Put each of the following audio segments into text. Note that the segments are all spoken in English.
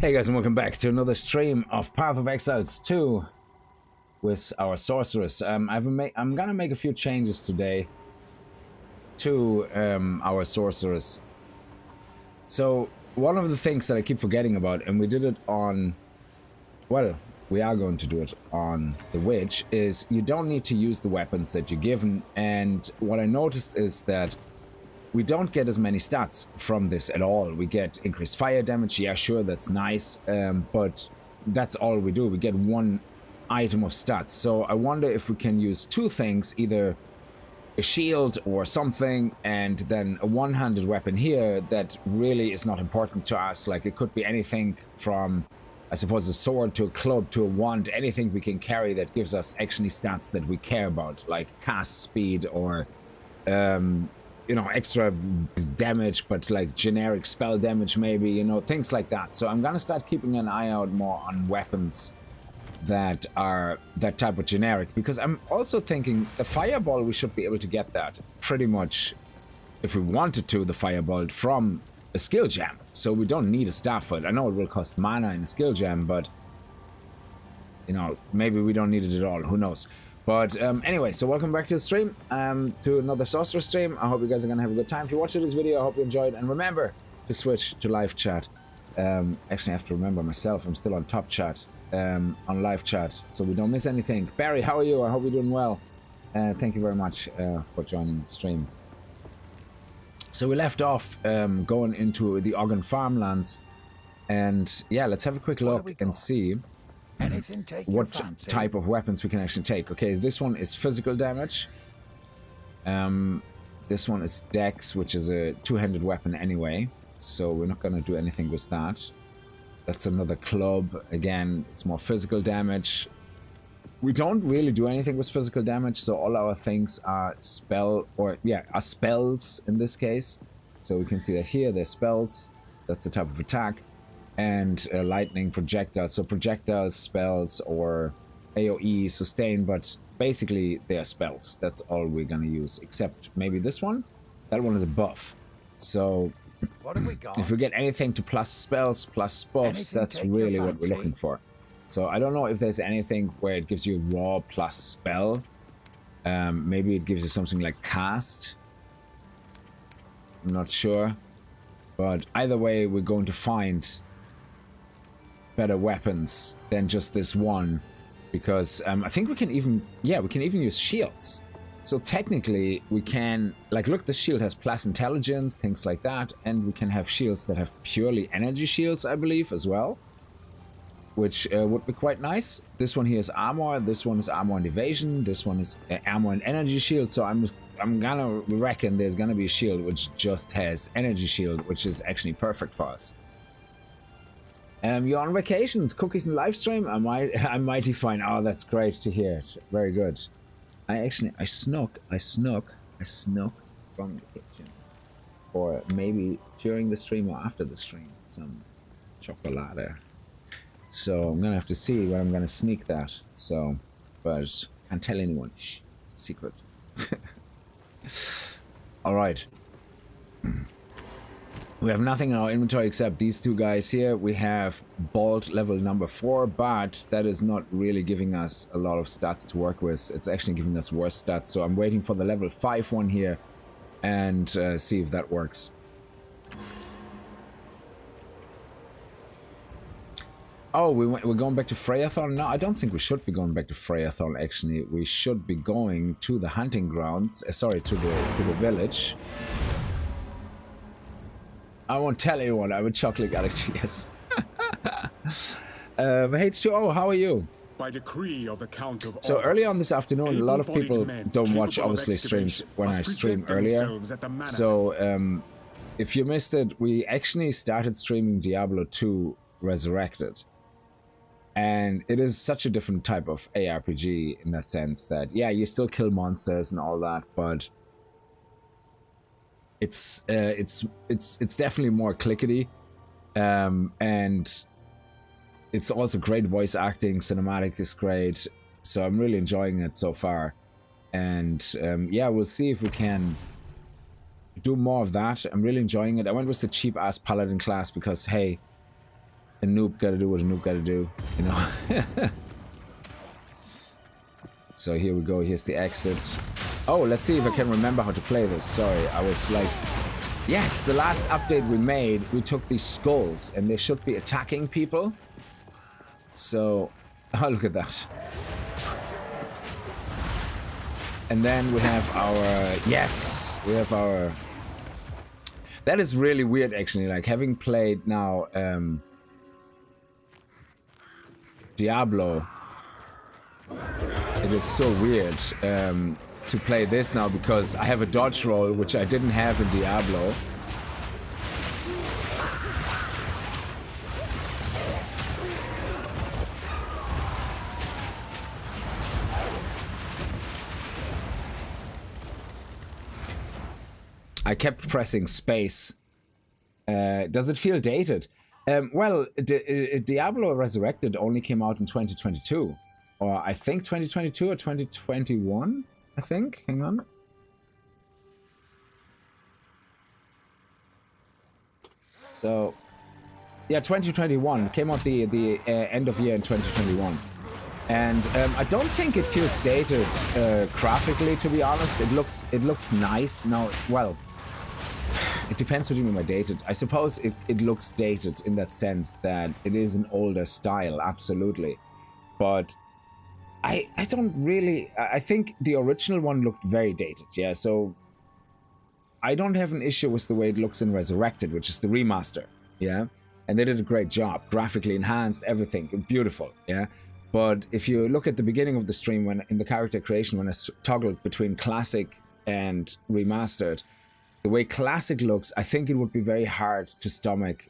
Hey guys, and welcome back to another stream of Path of Exile 2 with our Sorceress. I'm gonna make a few changes today to our Sorceress. So one of the things that I keep forgetting about, and we did it on, well, we are going to do it on the Witch, is you don't need to use the weapons that you're given. And what I noticed is that we don't get as many stats from this at all. We get increased fire damage, yeah, sure, that's nice, but that's all we do. We get one item of stats. So I wonder if we can use two things, either a shield or something, and then a one-handed weapon here that really is not important to us. Like, it could be anything from, I suppose, a sword to a club to a wand, anything we can carry that gives us actually stats that we care about, like cast speed or you know, extra damage, but like generic spell damage maybe, you know, things like that. So I'm gonna start keeping an eye out more on weapons that are that type of generic, because I'm also thinking the fireball, we should be able to get that pretty much, if we wanted to, the fireball from a skill gem. So we don't need a staff for it. I know it will cost mana in a skill gem, but you know, maybe we don't need it at all, who knows. But anyway, so welcome back to the stream, to another Sorceress stream. I hope you guys are gonna have a good time. If you watched this video, I hope you enjoyed, and remember to switch to live chat. Actually, I have to remember myself, I'm still on top chat, on live chat, so we don't miss anything. Barry, how are you? I hope you're doing well. Thank you very much for joining the stream. So we left off going into the Ogden farmlands, and yeah, let's have a quick look and see what type of weapons we can actually take. Okay, this one is physical damage. This one is dex, which is a two-handed weapon anyway, so we're not gonna do anything with that. That's another club. Again, it's more physical damage. We don't really do anything with physical damage, so all our things are spells in this case. So we can see that here they're spells. That's the type of attack. And lightning, projectiles, so projectiles, spells, or AoE, sustain, but basically they are spells. That's all we're gonna use, except maybe this one. That one is a buff. So what have we got? If we get anything to plus spells, plus buffs, that's really what we're looking for. So I don't know if there's anything where it gives you raw plus spell. Maybe it gives you something like cast. I'm not sure, but either way, we're going to find better weapons than just this one, because I think we can even, yeah, we can even use shields. So technically we can, like, look, this shield has plus intelligence, things like that, and we can have shields that have purely energy shields, I believe, as well, which would be quite nice. This one here is armor, this one is armor and evasion, this one is armor and energy shield. So I'm gonna reckon there's gonna be a shield which just has energy shield, which is actually perfect for us. You're on vacations, cookies and live stream. I'm mighty fine. Oh, that's great to hear. It's very good. I snuck from the kitchen, or maybe during the stream or after the stream, some chocolate. So I'm gonna have to see where I'm gonna sneak that. So, but can't tell anyone. Shh, it's a secret. All right. We have nothing in our inventory except these two guys here. We have Bolt level number 4, but that is not really giving us a lot of stats to work with. It's actually giving us worse stats. So I'm waiting for the level 5 one here and see if that works. Oh, we're going back to Freyathon? No, I don't think we should be going back to Freyathon, actually. We should be going to the hunting grounds. Sorry, to the village. I won't tell anyone. I'm a chocolate addict, yes. H2O, how are you? By decree of the Count of So early on this afternoon, a lot of people don't watch, obviously, streams when I stream earlier. So if you missed it, we actually started streaming Diablo 2 Resurrected. And it is such a different type of ARPG in that sense that, yeah, you still kill monsters and all that, but it's definitely more clickety, and it's also great voice acting. Cinematic is great, so I'm really enjoying it so far. And yeah, we'll see if we can do more of that. I'm really enjoying it. I went with the cheap ass paladin class because, hey, A noob gotta do what a noob gotta do, you know. So here we go, here's the exit. Oh, let's see if I can remember how to play this. Sorry, I was like... Yes, the last update we made, we took these skulls, and they should be attacking people. So... Oh, look at that. And then we have our... Yes! We have our... That is really weird, actually. Like, having played now... Diablo... It is so weird to play this now because I have a dodge roll, which I didn't have in Diablo. I kept pressing space. Does it feel dated? Well, Diablo Resurrected only came out in 2022. Or I think 2022 or 2021, I think. Hang on. So, yeah, 2021. Came out the end of year in 2021. And I don't think it feels dated graphically, to be honest. It looks nice. Now, well, it depends what you mean by dated. I suppose it looks dated in that sense that it is an older style, absolutely. But... I don't really... I think the original one looked very dated, yeah, so... I don't have an issue with the way it looks in Resurrected, which is the remaster, yeah? And they did a great job, graphically enhanced, everything, beautiful, yeah? But if you look at the beginning of the stream, when in the character creation, when I toggled between classic and remastered, the way classic looks, I think it would be very hard to stomach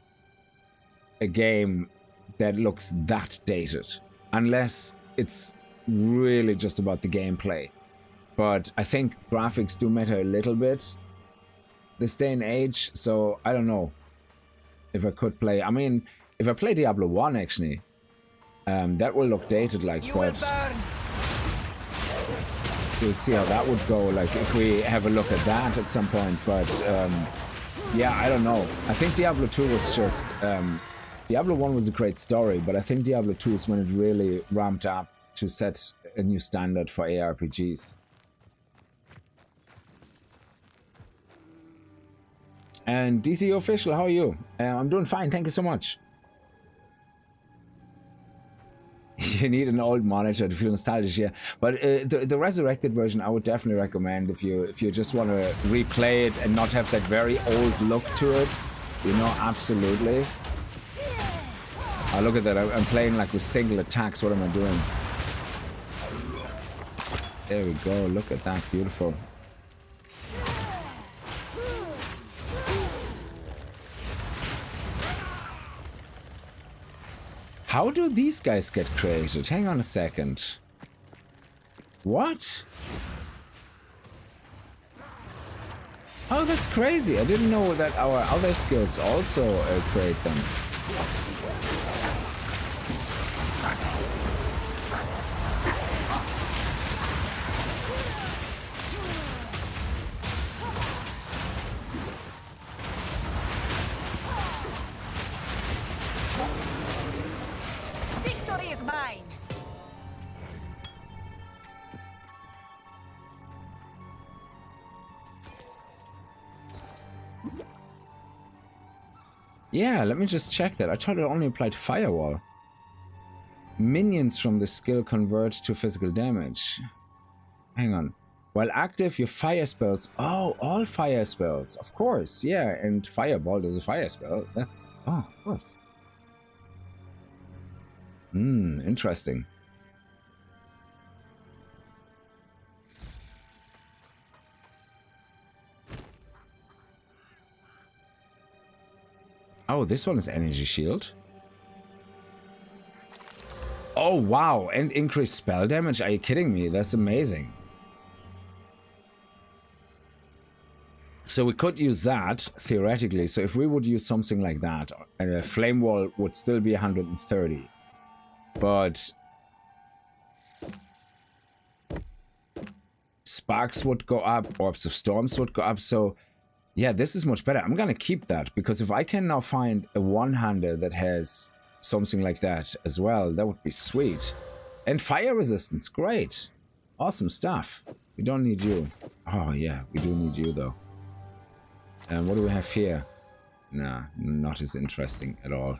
a game that looks that dated. Unless it's... really just about the gameplay. But I think graphics do matter a little bit this day and age, so I don't know if I could play. I mean, if I play Diablo 1 actually, that will look dated like, but we'll see how that would go, like if we have a look at that at some point. But yeah, I don't know. I think Diablo 2 was just Diablo 1 was a great story, but I think Diablo 2 is when it really ramped up to set a new standard for ARPGs. And DC Official, how are you? I'm doing fine, thank you so much. You need an old monitor to feel nostalgic, yeah. But the Resurrected version, I would definitely recommend if you just want to replay it and not have that very old look to it. You know, absolutely. Oh, look at that, I'm playing like with single attacks. What am I doing? There we go, look at that, beautiful. How do these guys get created? Hang on a second. What? Oh, that's crazy. I didn't know that our other skills also create them. Yeah, let me just check that. I thought it only applied to Firewall. Minions from the skill convert to physical damage. Hang on. While active, your fire spells... Oh, all fire spells. Of course, yeah. And Fireball is a fire spell. That's... Oh, of course. Interesting. Oh, this one is energy shield. Oh, wow. And increased spell damage? Are you kidding me? That's amazing. So we could use that, theoretically. So if we would use something like that, a flame wall would still be 130. But sparks would go up, orbs of storms would go up. So yeah, this is much better. I'm gonna keep that, because if I can now find a one-hander that has something like that as well. That would be sweet. And fire resistance, great. Awesome stuff. We don't need you. Oh yeah, we do need you though. And what do we have here? Nah, not as interesting at all.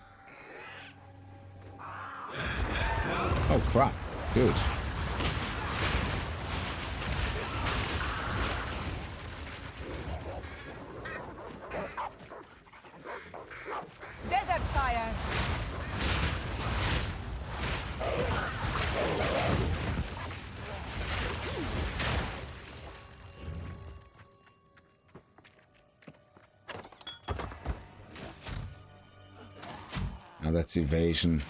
Oh crap, good. Desert fire. Now that's evasion.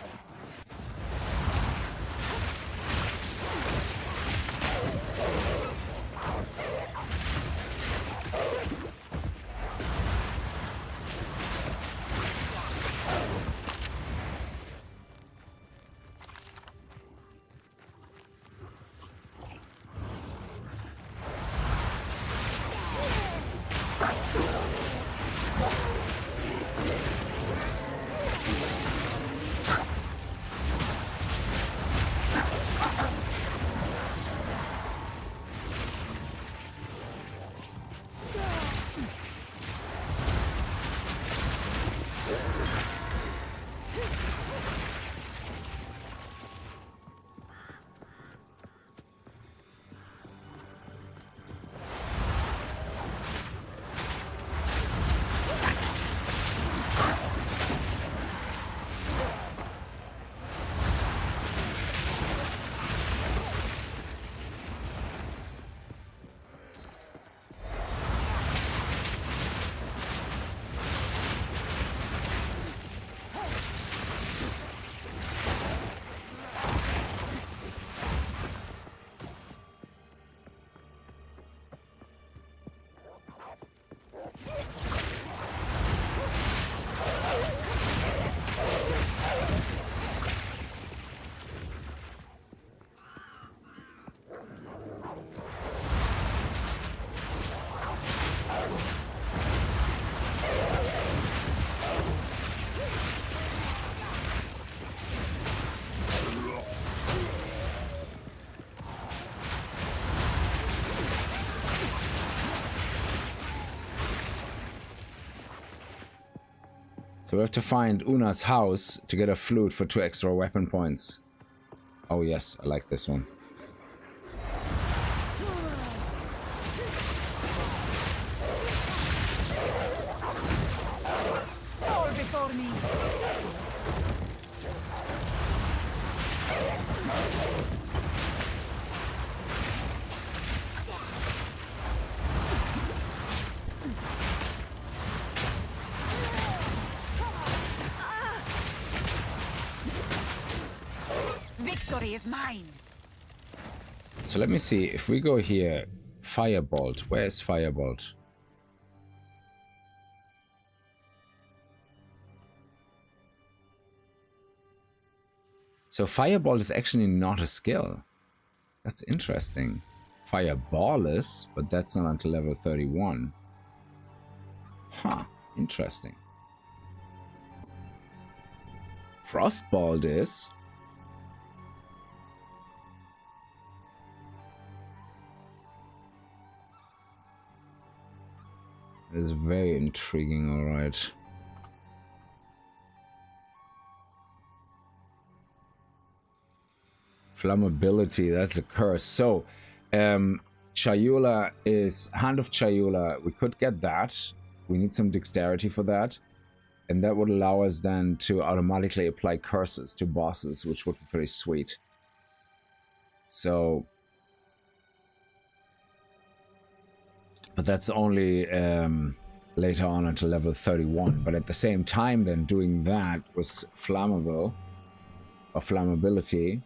So we have to find Una's house to get a flute for 2 extra weapon points. Oh yes, I like this one. Fall before me. Victory is mine. So let me see, if we go here, Firebolt, where is Firebolt? So Firebolt is actually not a skill. That's interesting. Fireball is, but that's not until level 31. Huh, interesting. Frostbolt is. That is very intriguing, alright. Flammability, that's a curse. So, Chayula is Hand of Chayula. We could get that. We need some dexterity for that. And that would allow us then to automatically apply curses to bosses, which would be pretty sweet. So, but that's only later on until level 31. But at the same time, then doing that was flammable, or flammability.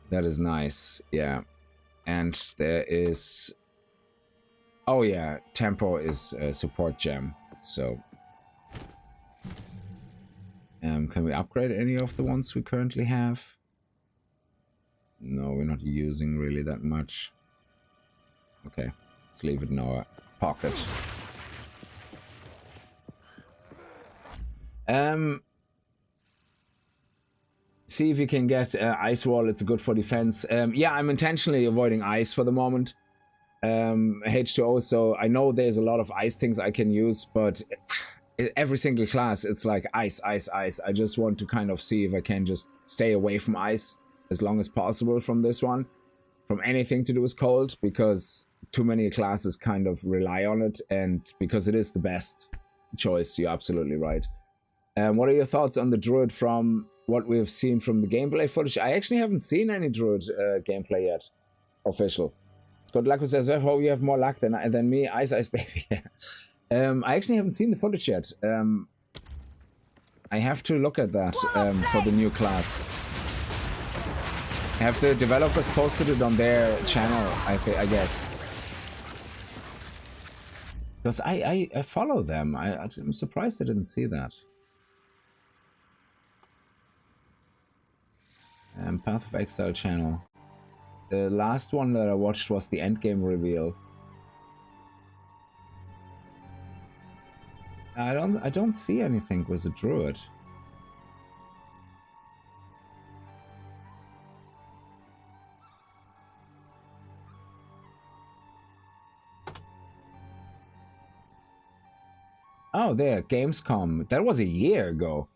That is nice, yeah. And there is, oh yeah, tempo is a support gem. So, can we upgrade any of the ones we currently have? No, we're not using really that much. Okay, let's leave it in our pocket. see if you can get Ice Wall. It's good for defense. Yeah, I'm intentionally avoiding ice for the moment. H2O, so I know there's a lot of ice things I can use, but every single class, it's like ice, ice, ice. I just want to kind of see if I can just stay away from ice as long as possible from this one. From anything to do with cold, because too many classes kind of rely on it, and because it is the best choice, you're absolutely right. What are your thoughts on the druid from what we've seen from the gameplay footage? I actually haven't seen any druid gameplay yet, official. Good luck with says, oh, you have more luck than me, Ice Ice Baby. I actually haven't seen the footage yet. I have to look at that for the new class. Have the developers posted it on their channel, I guess. Because I follow them. I'm surprised I didn't see that. Path of Exile channel. The last one that I watched was the endgame reveal. I don't see anything with a druid. Oh, there, Gamescom. That was a year ago.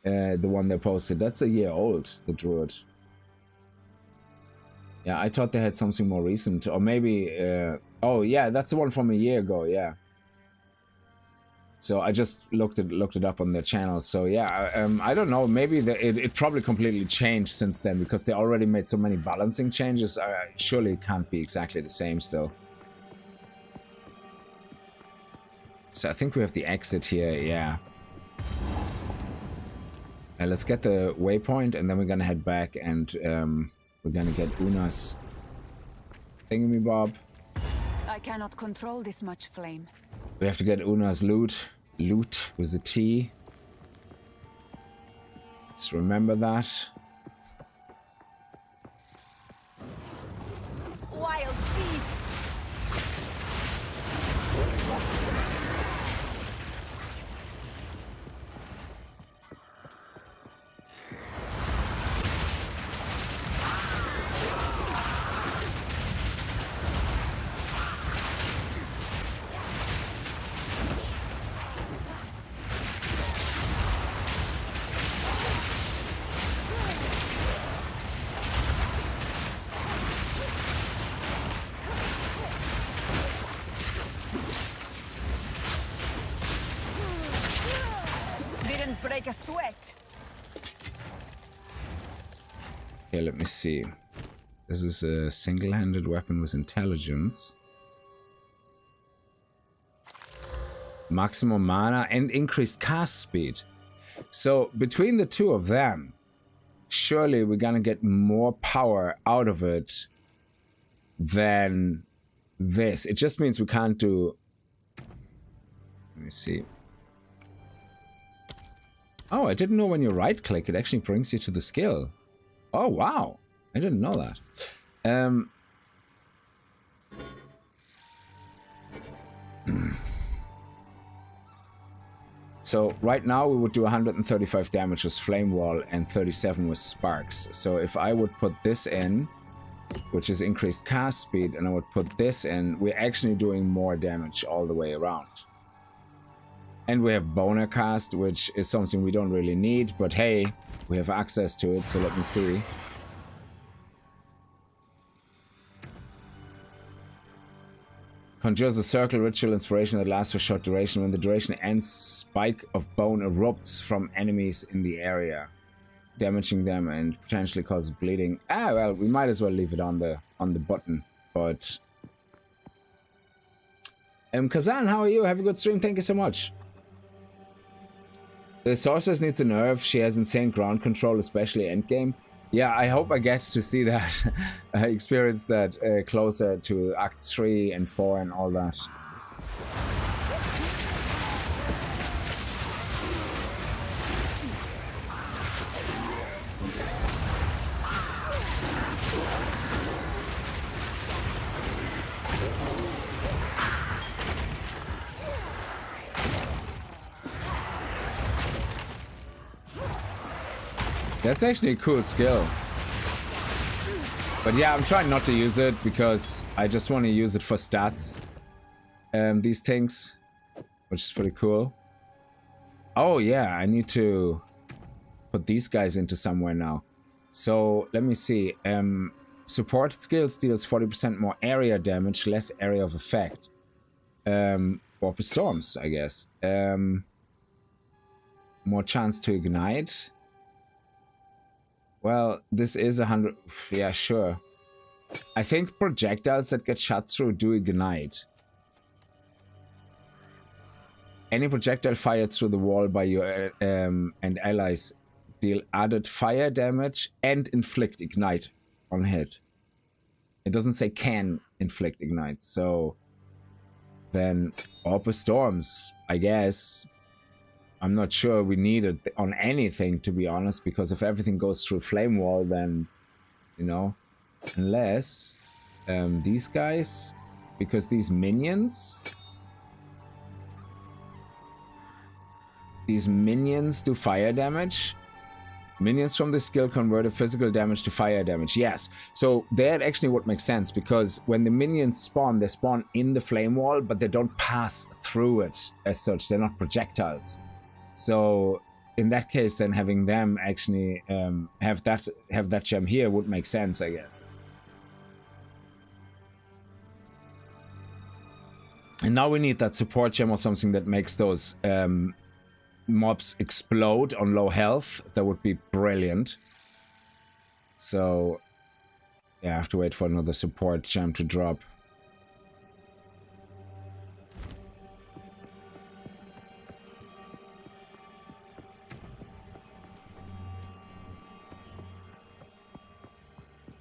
The one they posted. That's a year old, the druid. Yeah, I thought they had something more recent. Or maybe... oh, yeah, that's the one from a year ago, yeah. So I just looked it up on their channel. So yeah, I don't know. Maybe it probably completely changed since then, because they already made so many balancing changes. Surely it can't be exactly the same still. So I think we have the exit here, yeah. Let's get the waypoint, and then we're gonna head back, and we're gonna get Una's thingamabob. I cannot control this much flame. We have to get Una's loot with a T. Just remember that. Wild beast. Break a sweat. Okay, let me see. This is a single-handed weapon with intelligence. Maximum mana and increased cast speed. So between the two of them, surely we're gonna get more power out of it than this. It just means we can't do... Let me see. Oh, I didn't know when you right-click, it actually brings you to the skill. Oh, wow. I didn't know that. So, right now we would do 135 damage with Flame Wall and 37 with Sparks. So, if I would put this in, which is increased cast speed, and I would put this in, we're actually doing more damage all the way around. And we have boner cast, which is something we don't really need, but hey, we have access to it, so let me see. Conjures a circle ritual inspiration that lasts for short duration. When the duration ends, spike of bone erupts from enemies in the area, damaging them and potentially causes bleeding. Ah, well, we might as well leave it on the button, but... Kazan, how are you? Have a good stream, thank you so much. The Sorceress needs a nerf. She has insane ground control, especially endgame. Yeah, I hope I get to see that, experience that closer to Act 3 and 4 and all that. That's actually a cool skill. But yeah, I'm trying not to use it because I just want to use it for stats. These things, which is pretty cool. Oh yeah, I need to put these guys into somewhere now. So let me see. Support skills deals 40% more area damage, less area of effect. Warp storms, I guess. More chance to ignite. Well, this is 100. Yeah, sure. I think projectiles that get shot through do ignite. Any projectile fired through the wall by your and allies deal added fire damage and inflict ignite on hit. It doesn't say can inflict ignite, so then Orb of Storms, I guess. I'm not sure we need it on anything, to be honest, because if everything goes through Flame Wall, then, you know, unless these guys, because these minions do fire damage. Minions from the skill converted physical damage to fire damage. Yes, so that actually would make sense, because when the minions spawn, they spawn in the flame wall, but they don't pass through it as such. They're not projectiles. So in that case, then having them actually have that gem here would make sense, I guess. And now we need that support gem or something that makes those mobs explode on low health. That would be brilliant. So yeah, I have to wait for another support gem to drop.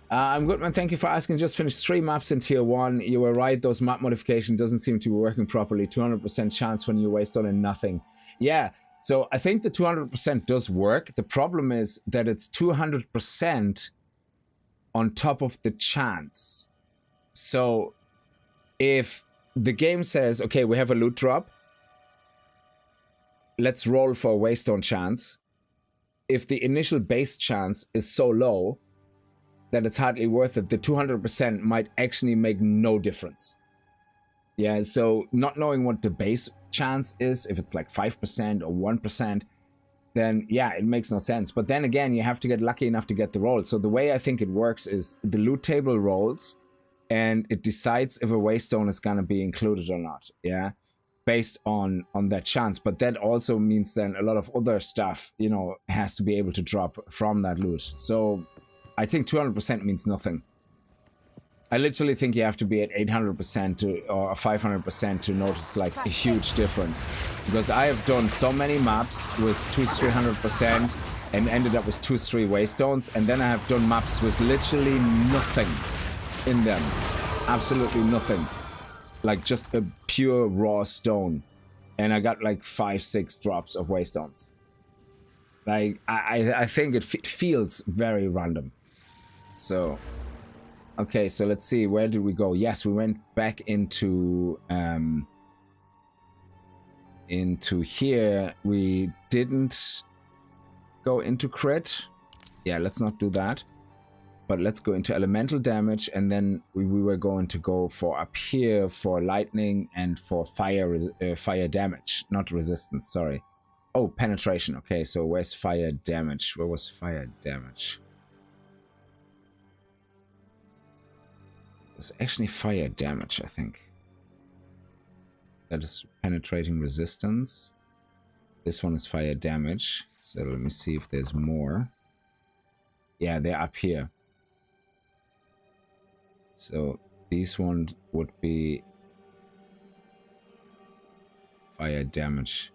I'm good, man. Thank you for asking. Just finished 3 maps in tier 1. You were right, those map modification doesn't seem to be working properly. 200% chance for new waystone and nothing. Yeah, so I think the 200% does work. The problem is that it's 200% on top of the chance. So if the game says, okay, we have a loot drop, let's roll for a waystone chance. If the initial base chance is so low that it's hardly worth it, the 200% might actually make no difference. Yeah, so not knowing what the base chance is, if it's like 5% or 1%, then yeah, it makes no sense. But then again, you have to get lucky enough to get the roll. So the way I think it works is the loot table rolls and it decides if a waystone is gonna be included or not, yeah, based on that chance. But that also means then a lot of other stuff, you know, has to be able to drop from that loot. So I think 200% means nothing. I literally think you have to be at 800% to, or 500% to notice like a huge difference. Because I have done so many maps with 200-300% and ended up with 2-3 waystones, and then I have done maps with literally nothing in them. Absolutely nothing. Like just a pure raw stone. And I got like 5-6 drops of waystones. Like, I think it feels very random. So, okay, so let's see, where did we go? Yes, we went back into here. We didn't go into crit. Yeah, let's not do that. But let's go into elemental damage, and then we were going to go for up here for lightning and for fire damage, not resistance, sorry. Oh, penetration. Okay, so where's fire damage? Where was fire damage? It was actually fire damage, I think. That is penetrating resistance. This one is fire damage. So let me see if there's more. Yeah, they're up here. So these ones would be fire damage.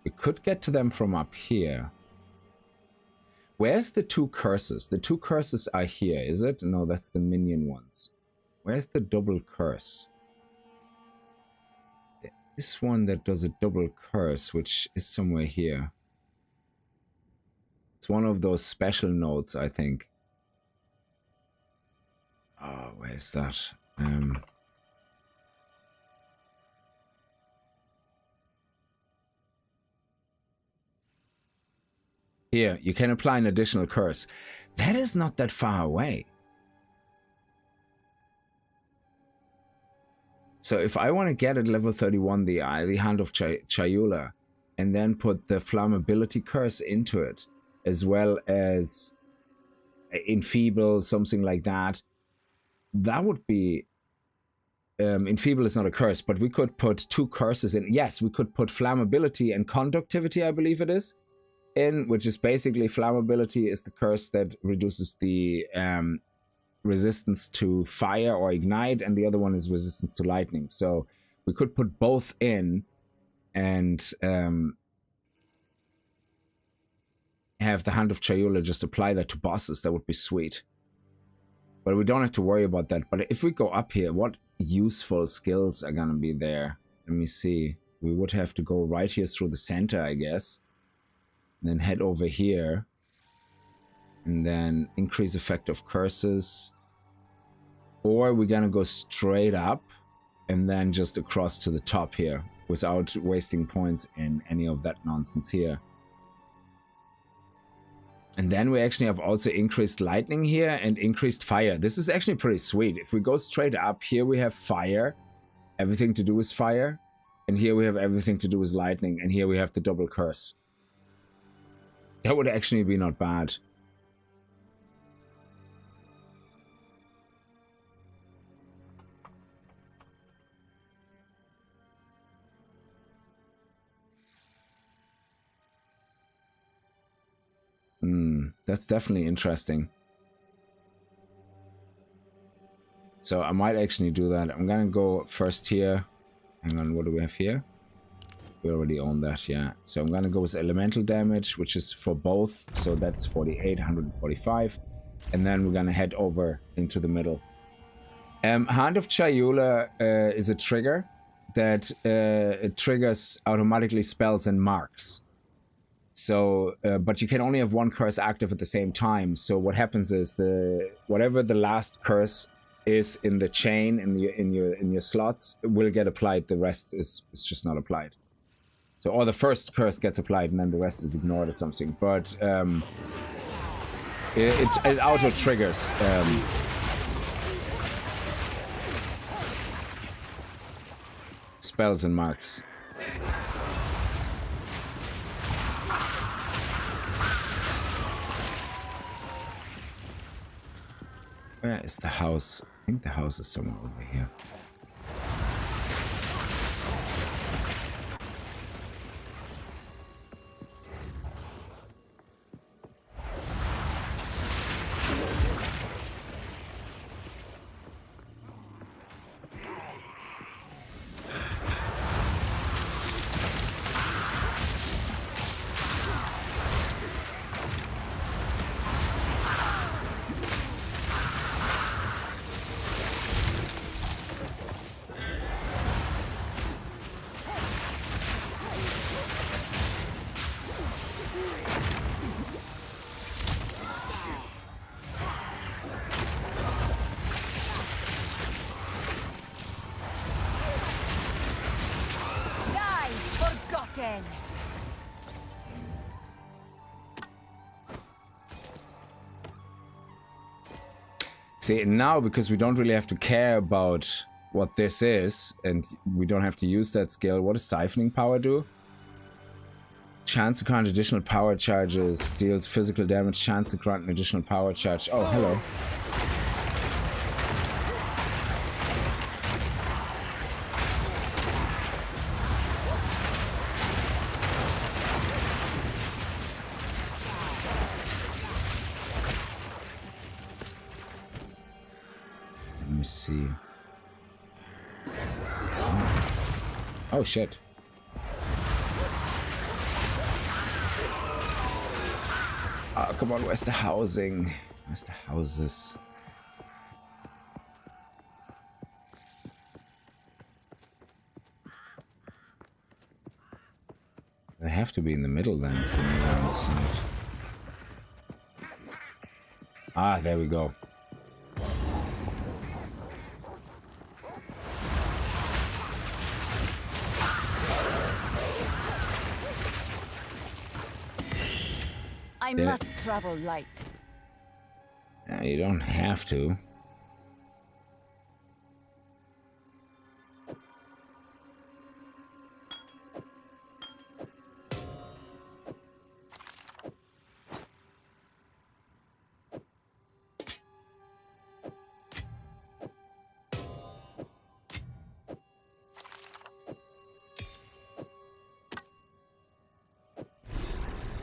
We could get to them from up here. Where's the 2 curses? The 2 curses are here, is it? No, that's the minion ones. Where's the double curse? This one that does a double curse, which is somewhere here. It's one of those special nodes, I think. Oh, where's that? Here, you can apply an additional curse. That is not that far away. So if I want to get at level 31 the Hand of Chayula, and then put the flammability curse into it, as well as Enfeeble, something like that, that would be... Enfeeble is not a curse, but we could put 2 curses in. Yes, we could put flammability and conductivity, I believe it is, in, which is basically flammability is the curse that reduces the resistance to fire or ignite, and the other one is resistance to lightning. So we could put both in and have the Hand of Chayula just apply that to bosses. That would be sweet. But we don't have to worry about that. But if we go up here, what useful skills are gonna be there? Let me see. We would have to go right here through the center, I guess. And then head over here. And then increase effect of curses. Or we're gonna go straight up and then just across to the top here without wasting points in any of that nonsense here. And then we actually have also increased lightning here and increased fire. This is actually pretty sweet. If we go straight up, here we have fire, everything to do with fire. And here we have everything to do with lightning. And here we have the double curse. That would actually be not bad. That's definitely interesting. So I might actually do that. I'm gonna go first here. Hang on, what do we have here? We already own that, yeah. So I'm gonna go with elemental damage, which is for both. So that's 48, 145. And then we're gonna head over into the middle. Hand of Chayula is a trigger that it triggers automatically spells and marks. So, but you can only have 1 curse active at the same time. So what happens is whatever the last curse is in the chain in your slots will get applied. The rest is just not applied. So, or the first curse gets applied and then the rest is ignored or something. But it auto triggers. Spells and marks. Where is the house? I think the house is somewhere over here. See, now because we don't really have to care about what this is, and we don't have to use that skill, what does Siphoning Power do? Chance to grant additional power charges, deals physical damage, chance to grant an additional power charge. Oh, hello. Let me see. Oh shit. Oh, come on, where's the housing? Where's the houses? They have to be in the middle then, if they're on the side. Ah, there we go. I Yeah. must travel light. You don't have to.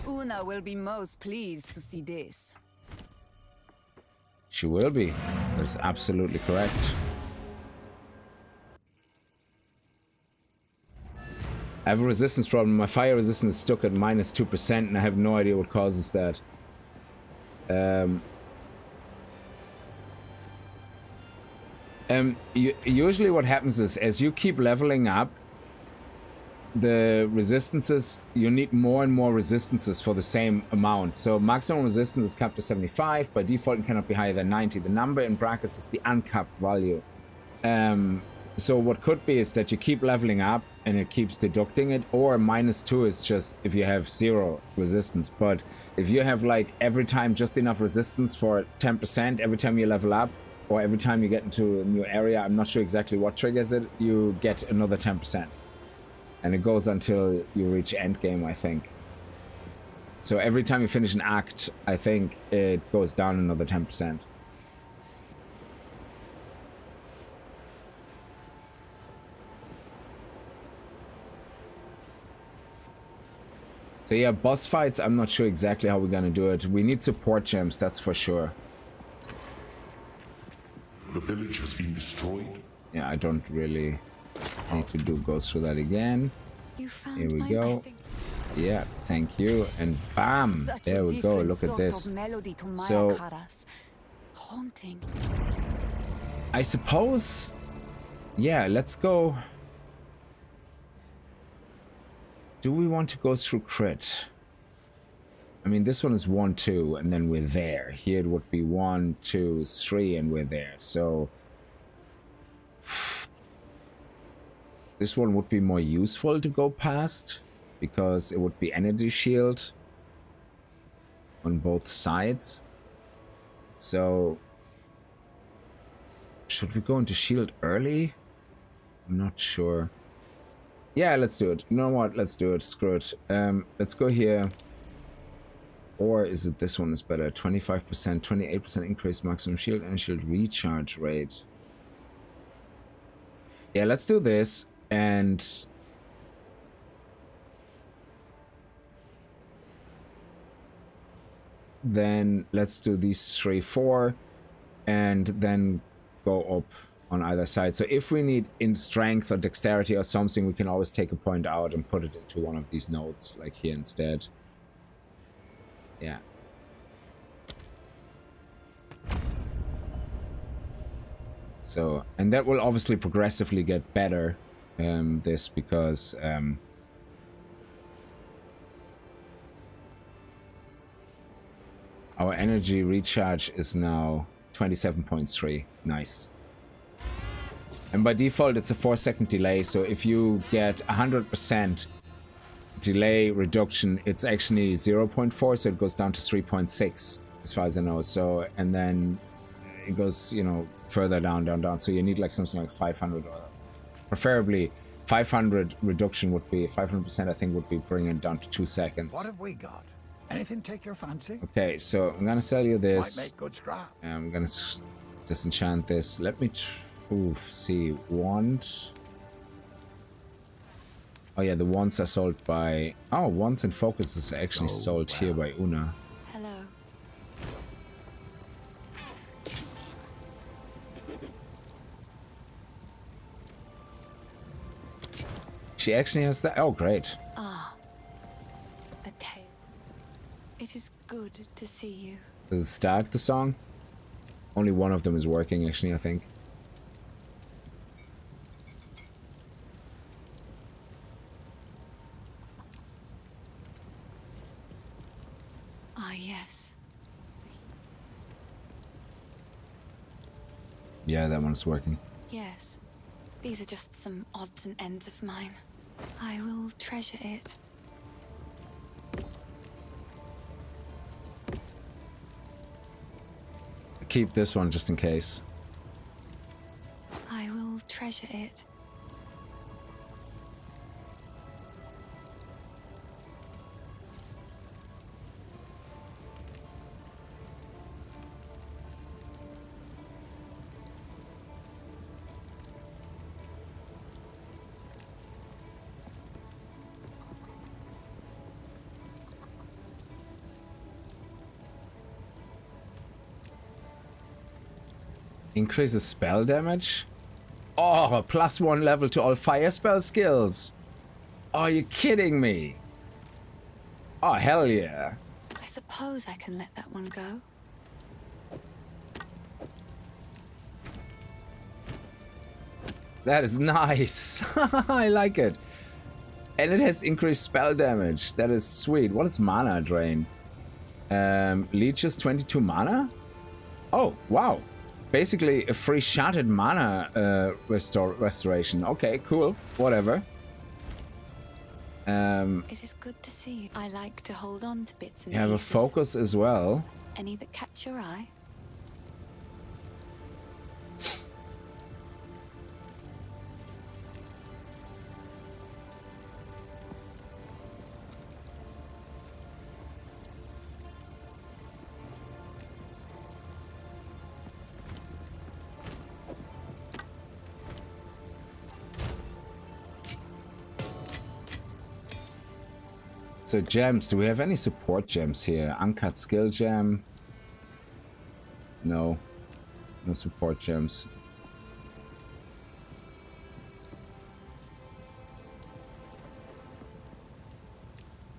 Una will be most pleased to see this. She will be. That's absolutely correct. I have a resistance problem. My fire resistance is stuck at -2%, and I have no idea what causes that. Usually what happens is, as you keep leveling up, the resistances, you need more and more resistances for the same amount. So maximum resistance is capped to 75. By default, it cannot be higher than 90. The number in brackets is the uncapped value. So what could be is that you keep leveling up and it keeps deducting it, or -2 is just if you have 0 resistance. But if you have like every time just enough resistance for 10% every time you level up, or every time you get into a new area, I'm not sure exactly what triggers it, you get another 10%. And it goes until you reach endgame, I think. So every time you finish an act, I think it goes down another 10%. So yeah, boss fights, I'm not sure exactly how we're gonna do it. We need support gems, that's for sure. The village has been destroyed. Yeah, I don't really need to go through that again. You found Here we mine, go. I think. Yeah, thank you. And bam! Such There a we go, different look at sort this. of melody to my So- caras. Haunting. I suppose... Yeah, let's go... Do we want to go through crit? I mean, this one is 1, 2, and then we're there. Here it would be 1, 2, 3, and we're there. So... This one would be more useful to go past, because it would be energy shield on both sides. So... Should we go into shield early? I'm not sure. Yeah, let's do it. You know what? Let's do it. Screw it. Let's go here. Or is it this one is better? 25%, 28% increase maximum shield and shield recharge rate. Yeah, let's do this. And then let's do these 3, 4. And then go up on either side. So if we need in strength or dexterity or something, we can always take a point out and put it into one of these nodes, like here instead. Yeah. So, and that will obviously progressively get better, this, because our energy recharge is now 27.3. Nice. And by default, it's a 4-second delay. So if you get 100% delay reduction, it's actually 0.4. So it goes down to 3.6, as far as I know. So, and then it goes, you know, further down. So you need like something like 500, or preferably 500 reduction would be, 500% I think would be bringing it down to 2 seconds. What have we got? Anything take your fancy? Okay, so I'm gonna sell you Might this. make good scrap. I'm gonna disenchant this. Let me see. Wand. Oh yeah, the wands are sold by... Oh, wands and focus is actually sold here by Una. Hello. She actually has that. Oh, great. A tale. It is good to see you. Does it start the song? Only one of them is working, actually, I think. Ah, yes. Yeah, that one's working. Yes. These are just some odds and ends of mine. I will treasure it. keep this one just in case. I will treasure it. Increases spell damage? Oh, +1 level to all fire spell skills. Are you kidding me? Oh, hell yeah. I suppose I can let that one go. That is nice. I like it. And it has increased spell damage. That is sweet. What is mana drain? Leeches 22 mana? Oh, wow. Basically a free shattered mana restoration. Okay, cool. Whatever. It is good to see you. I like to hold on to bits and You have a pieces. focus as well. Any that catch your eye? So gems, do we have any support gems here? Uncut skill gem? No. No support gems.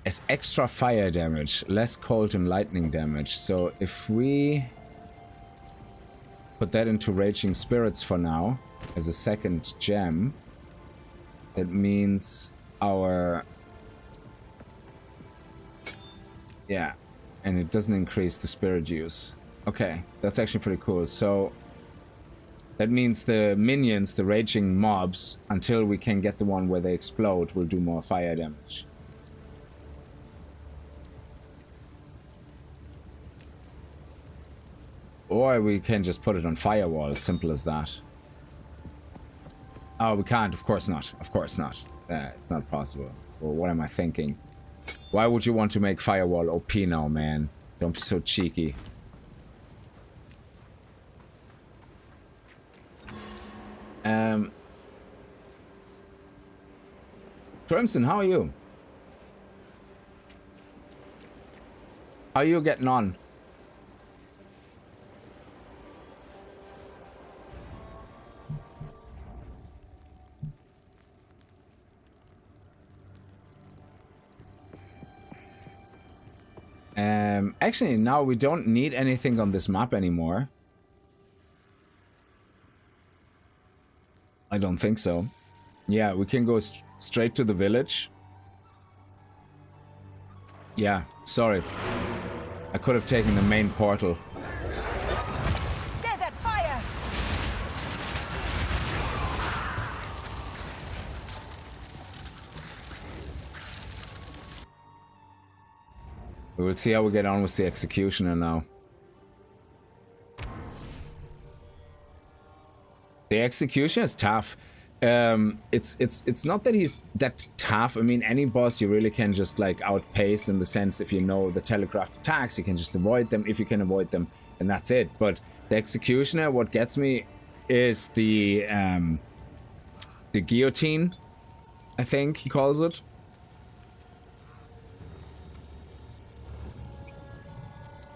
As extra fire damage, less cold and lightning damage. So if we put that into Raging Spirits for now, as a second gem, that means our... Yeah, and it doesn't increase the spirit use. Okay, that's actually pretty cool. So that means the minions, the raging mobs, until we can get the one where they explode, will do more fire damage. Or we can just put it on Firewall, simple as that. Oh, we can't, of course not. Of course not. It's not possible. Well, what am I thinking? Why would you want to make Firewall OP now, man? Don't be so cheeky. Crimson, how are you? How are you getting on? Actually, now we don't need anything on this map anymore. I don't think so. Yeah, we can go straight to the village. Yeah, sorry. I could have taken the main portal. Desert fire! We will see how we get on with the executioner now. The executioner is tough. It's not that he's that tough. I mean, any boss you really can just like outpace, in the sense, if you know the telegraphed attacks, you can just avoid them if you can avoid them, and that's it. But the executioner, what gets me is the guillotine, I think he calls it.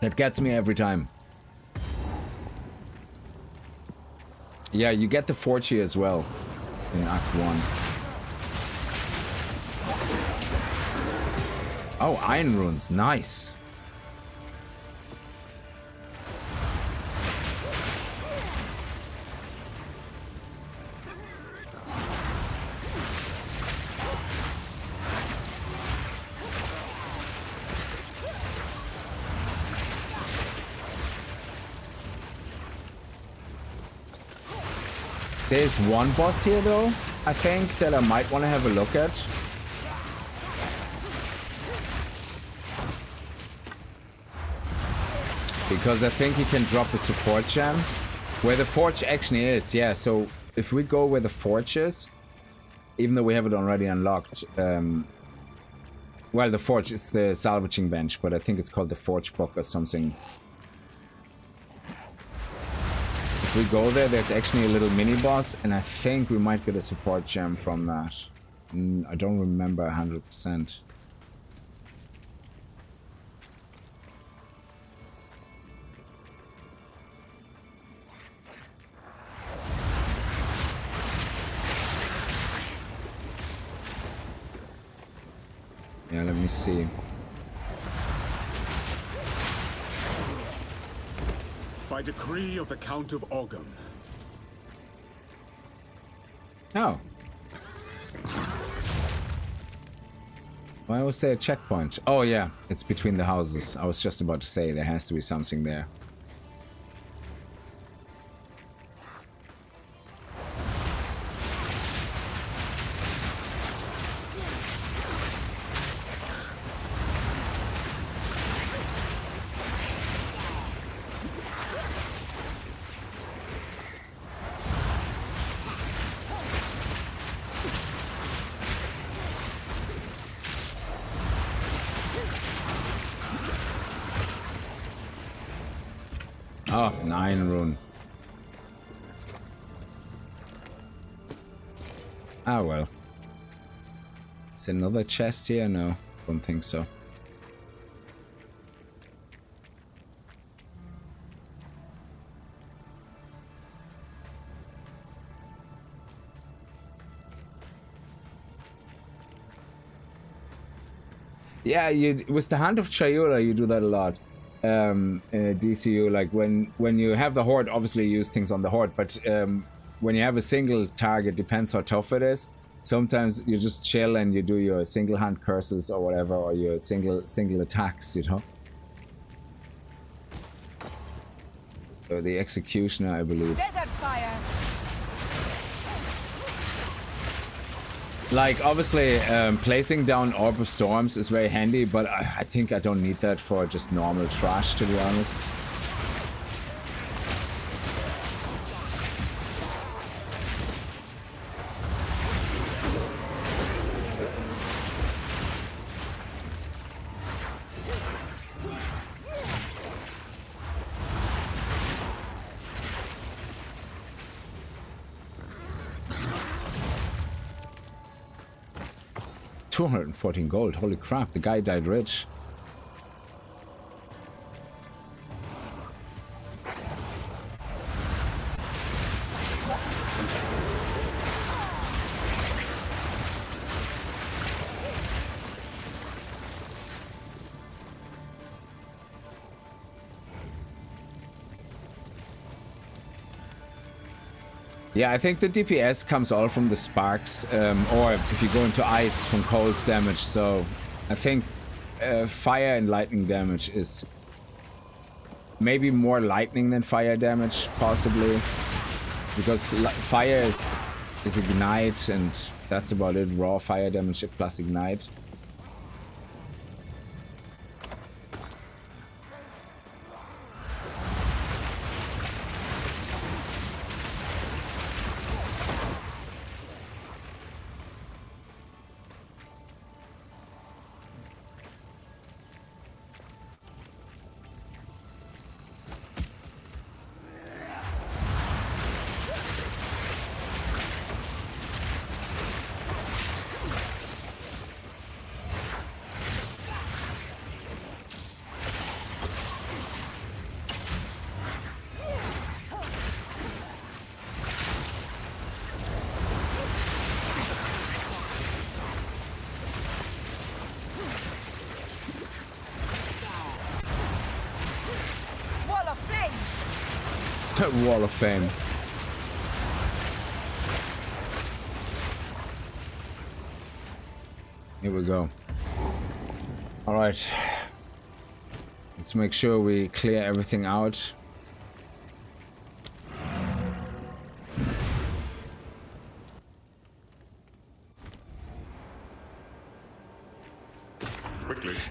That gets me every time. Yeah, you get the Fortune as well in Act 1. Oh, Iron Runes, nice. There's one boss here though, I think, that I might want to have a look at. Because I think he can drop a support gem. Where the forge actually is, yeah, so if we go where the forge is, even though we have it already unlocked, well, the forge is the salvaging bench, but I think it's called the forge book or something. If we go there, there's actually a little mini-boss, and I think we might get a support gem from that. I don't remember 100%. Yeah, let me see. By decree of the Count of Ogham. Oh. Why was there a checkpoint? Oh yeah, it's between the houses. I was just about to say there has to be something there. Oh, 9 rune. Ah well. Is there another chest here? No, don't think so. Yeah, with the Hand of Chayura, you do that a lot. DCU, like when you have the horde, obviously you use things on the horde, but when you have a single target, depends how tough it is. Sometimes you just chill and you do your single hand curses or whatever, or your single attacks, you know. So the executioner, I believe. Desert fire. Like, obviously, placing down Orb of Storms is very handy, but I think I don't need that for just normal trash, to be honest. $214 gold. Holy crap, the guy died rich. Yeah, I think the DPS comes all from the sparks, or if you go into ice, from cold damage, so I think fire and lightning damage is maybe more lightning than fire damage, possibly, because fire is ignite, and that's about it, raw fire damage plus ignite. Wall of Fame. Here we go. All right. Let's make sure we clear everything out.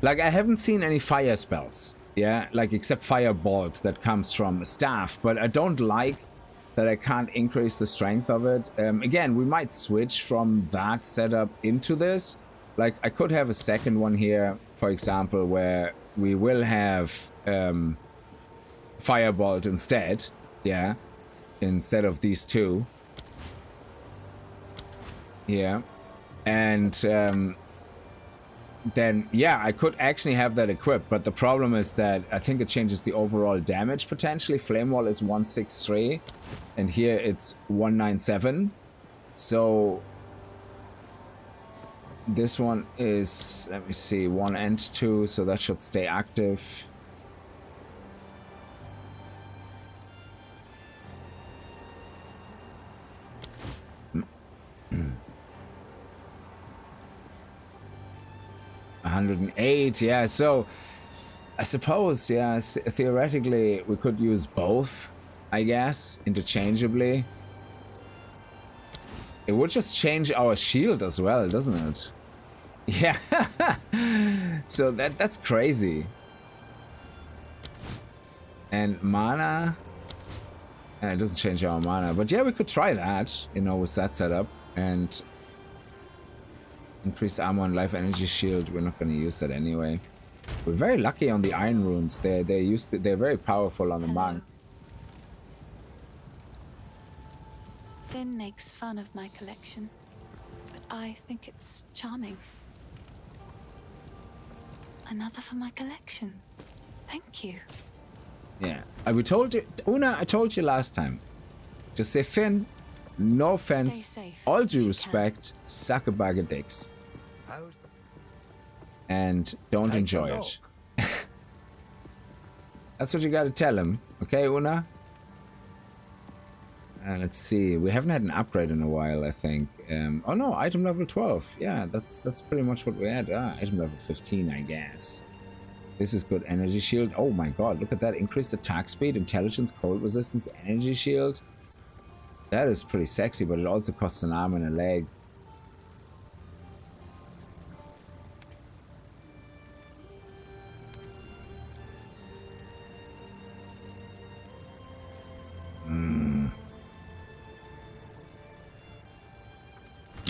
Like, I haven't seen any fire spells Yeah, like except Firebolt that comes from staff, but I don't like that I can't increase the strength of it. Again, we might switch from that setup into this. Like I could have a second one here, for example, where we will have Firebolt instead. Yeah, instead of these two. Yeah, and then yeah, I could actually have that equipped, but the problem is that I think it changes the overall damage potentially. Flame Wall is 163 and here it's 197, so this one is, let me see, 1 and 2, so that should stay active. $108, yeah, so I suppose, yeah, theoretically we could use both, I guess, interchangeably. It would just change our shield as well, doesn't it? Yeah, so that's crazy. And mana, it doesn't change our mana, but yeah, we could try that, you know, with that setup. And increased armor and life energy shield, we're not going to use that anyway. We're very lucky on the iron runes. They're very powerful on the monk. Finn makes fun of my collection, but I think it's charming. Another for my collection. Thank you. Yeah, we told you, Una, I told you last time. Just say, Finn, no offense, all due respect, suck a bag of dicks. And don't enjoy it. That's what you gotta tell him, okay, Una? Let's see, we haven't had an upgrade in a while, I think. Oh no, item level 12. Yeah, that's pretty much what we had. Item level 15, I guess. This is good. Energy shield. Oh my god, look at that. Increased attack speed, intelligence, cold resistance, energy shield. That is pretty sexy, but it also costs an arm and a leg.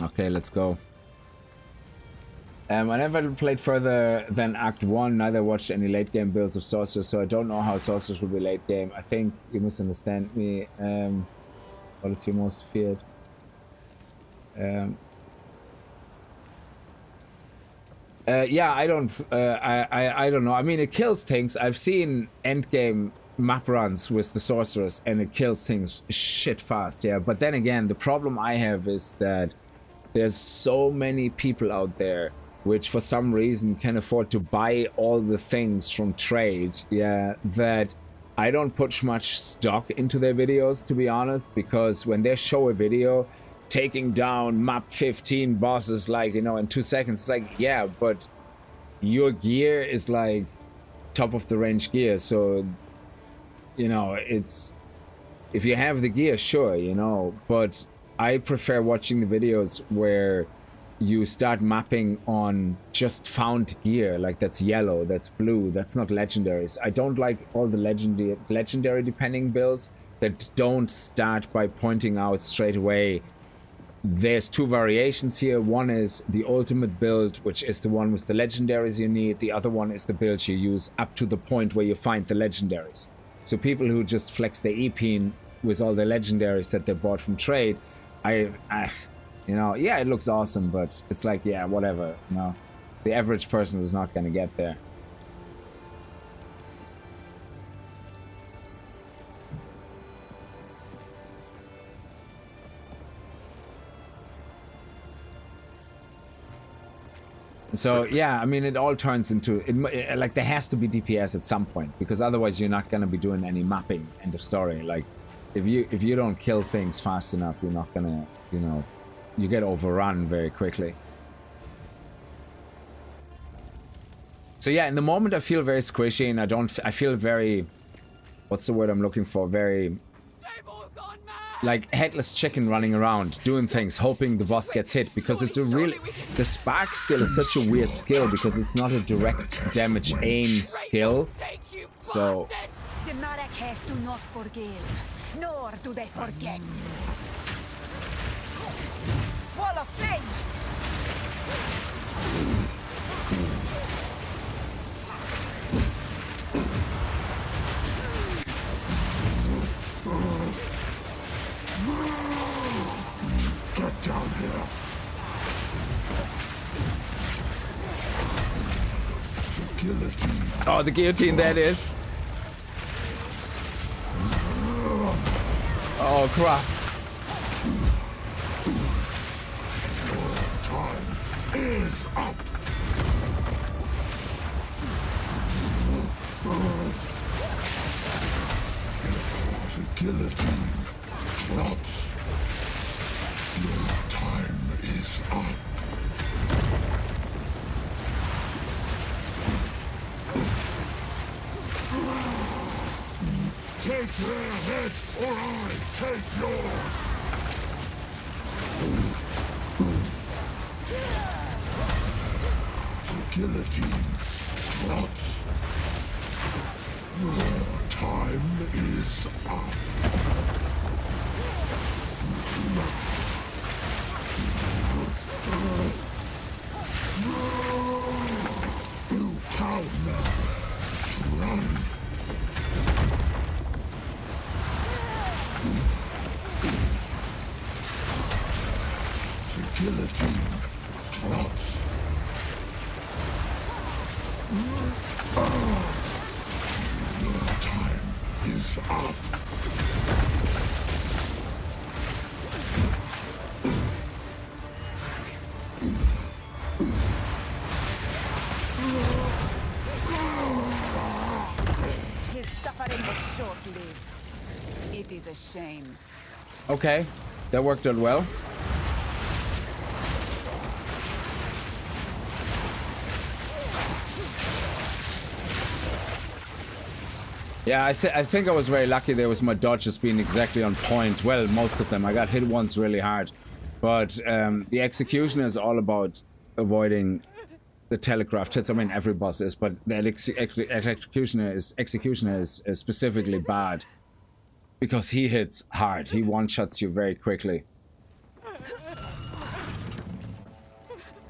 Okay, let's go. I never played further than Act 1, neither watched any late game builds of Sorceress, so I don't know how Sorceress will be late game. I think you misunderstand me. What is your most feared? Yeah, I don't know. I mean, it kills things. I've seen endgame map runs with the Sorceress and it kills things shit fast, yeah. But then again, the problem I have is that there's so many people out there which for some reason can afford to buy all the things from trade, yeah, that I don't put much stock into their videos, to be honest, because when they show a video taking down map 15 bosses, like, you know, in 2 seconds, like, yeah, but your gear is like top of the range gear, so, you know, it's, if you have the gear, sure, you know, but I prefer watching the videos where you start mapping on just found gear, like that's yellow, that's blue, that's not legendaries. I don't like all the legendary depending builds that don't start by pointing out straight away. There's 2 variations here. One is the ultimate build, which is the one with the legendaries you need. The other one is the build you use up to the point where you find the legendaries. So people who just flex their EP with all the legendaries that they bought from trade, you know, yeah, it looks awesome, but it's like, yeah, whatever, you know. The average person is not going to get there. So, yeah, I mean, it all turns into, like, there has to be DPS at some point, because otherwise you're not going to be doing any mapping, end of story. Like, if you don't kill things fast enough, you're not going to, you know, you get overrun very quickly. So yeah, in the moment I feel very squishy, and I feel very, what's the word I'm looking for? Very, they've all gone mad. like headless chicken running around, doing things, hoping the boss gets hit, because it's a real... The spark skill is such a weird skill, because it's not a direct damage aim skill, so... The Marrakech do not forgive, nor do they forget. Wall of flame! Get down here. The guillotine. Oh, the guillotine, that is. Oh, crap. Time is up. The guillotine. Not. Your time is up. Take their head, or I take yours! The guillotine. Not. Your time is up. You tell me to run. The guillotine. Not. Your time is up. His suffering was short-lived. It is a shame. Okay, that worked out well. Yeah, I think I was very lucky there was my dodges being exactly on point. Well, most of them. I got hit once really hard. But the executioner is all about avoiding the telegraphed hits. I mean, every boss is, but the executioner is specifically bad. Because he hits hard. He one-shots you very quickly.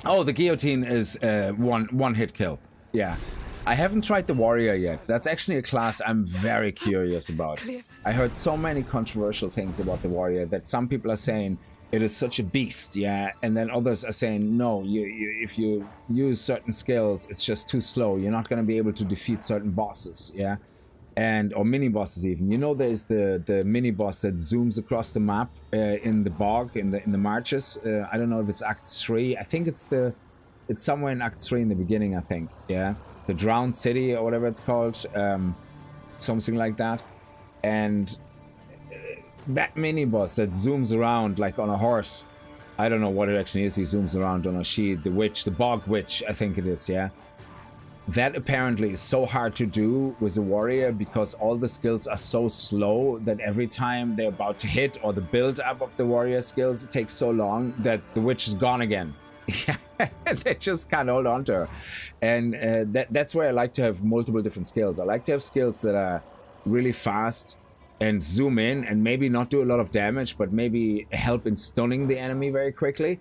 Oh, the guillotine is one hit kill. Yeah. I haven't tried the warrior yet. That's actually a class I'm very curious about. I heard so many controversial things about the warrior that some people are saying it is such a beast, yeah, and then others are saying no, if you use certain skills, it's just too slow. You're not going to be able to defeat certain bosses, yeah, or mini bosses even. You know, there's the mini boss that zooms across the map in the bog in the marches. I don't know if it's Act 3. I think it's somewhere in Act 3 in the beginning. I think, yeah. The Drowned City or whatever it's called, something like that. And that mini boss that zooms around like on a horse, I don't know what it actually is. He zooms around on a sheet. The witch, the bog witch, I think it is, yeah. That apparently is so hard to do with a warrior because all the skills are so slow that every time they're about to hit, or the build up of the warrior skills, it takes so long that the witch is gone again. They just can't hold on to her. And that's why I like to have multiple different skills. I like to have skills that are really fast and zoom in and maybe not do a lot of damage, but maybe help in stunning the enemy very quickly.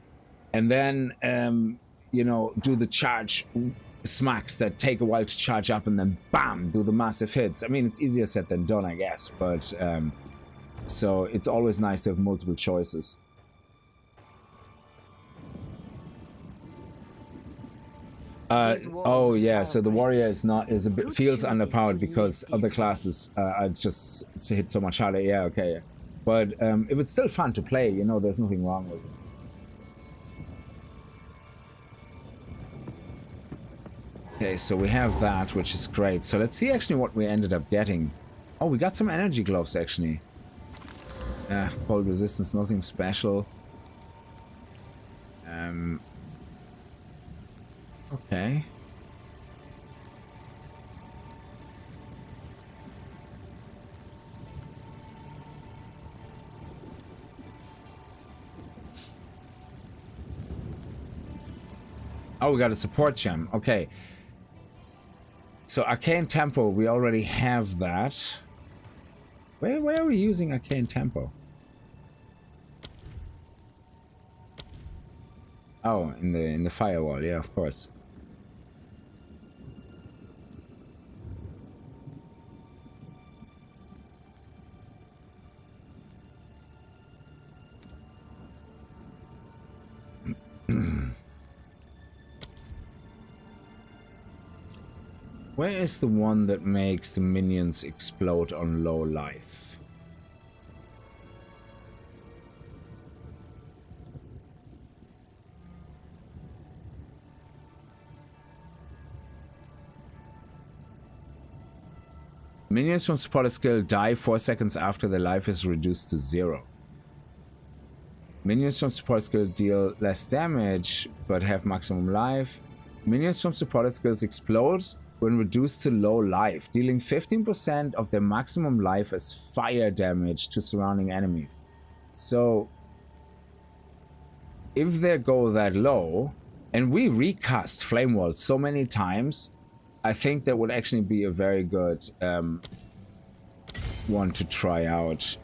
And then, you know, do the charge smacks that take a while to charge up and then bam, do the massive hits. I mean, it's easier said than done, I guess. But so it's always nice to have multiple choices. Oh yeah, so the warrior is a bit feels underpowered because other classes are just hit so much harder. Yeah, okay, yeah. But if it's still fun to play, you know, there's nothing wrong with it. Okay, so we have that, which is great. So let's see actually what we ended up getting. Oh, we got some energy gloves actually. Cold resistance, nothing special. Okay. Oh, we got a support gem. Okay. So Arcane Tempo, we already have that. Where are we using Arcane Tempo? Oh, in the Firewall, yeah, of course. Where is the one that makes the minions explode on low life? Minions from supported skill die 4 seconds after their life is reduced to 0. Minions from support skill deal less damage but have maximum life. Minions from supported skills explode when reduced to low life, dealing 15% of their maximum life as fire damage to surrounding enemies. So, if they go that low, and we recast Firwall so many times, I think that would actually be a very good one to try out.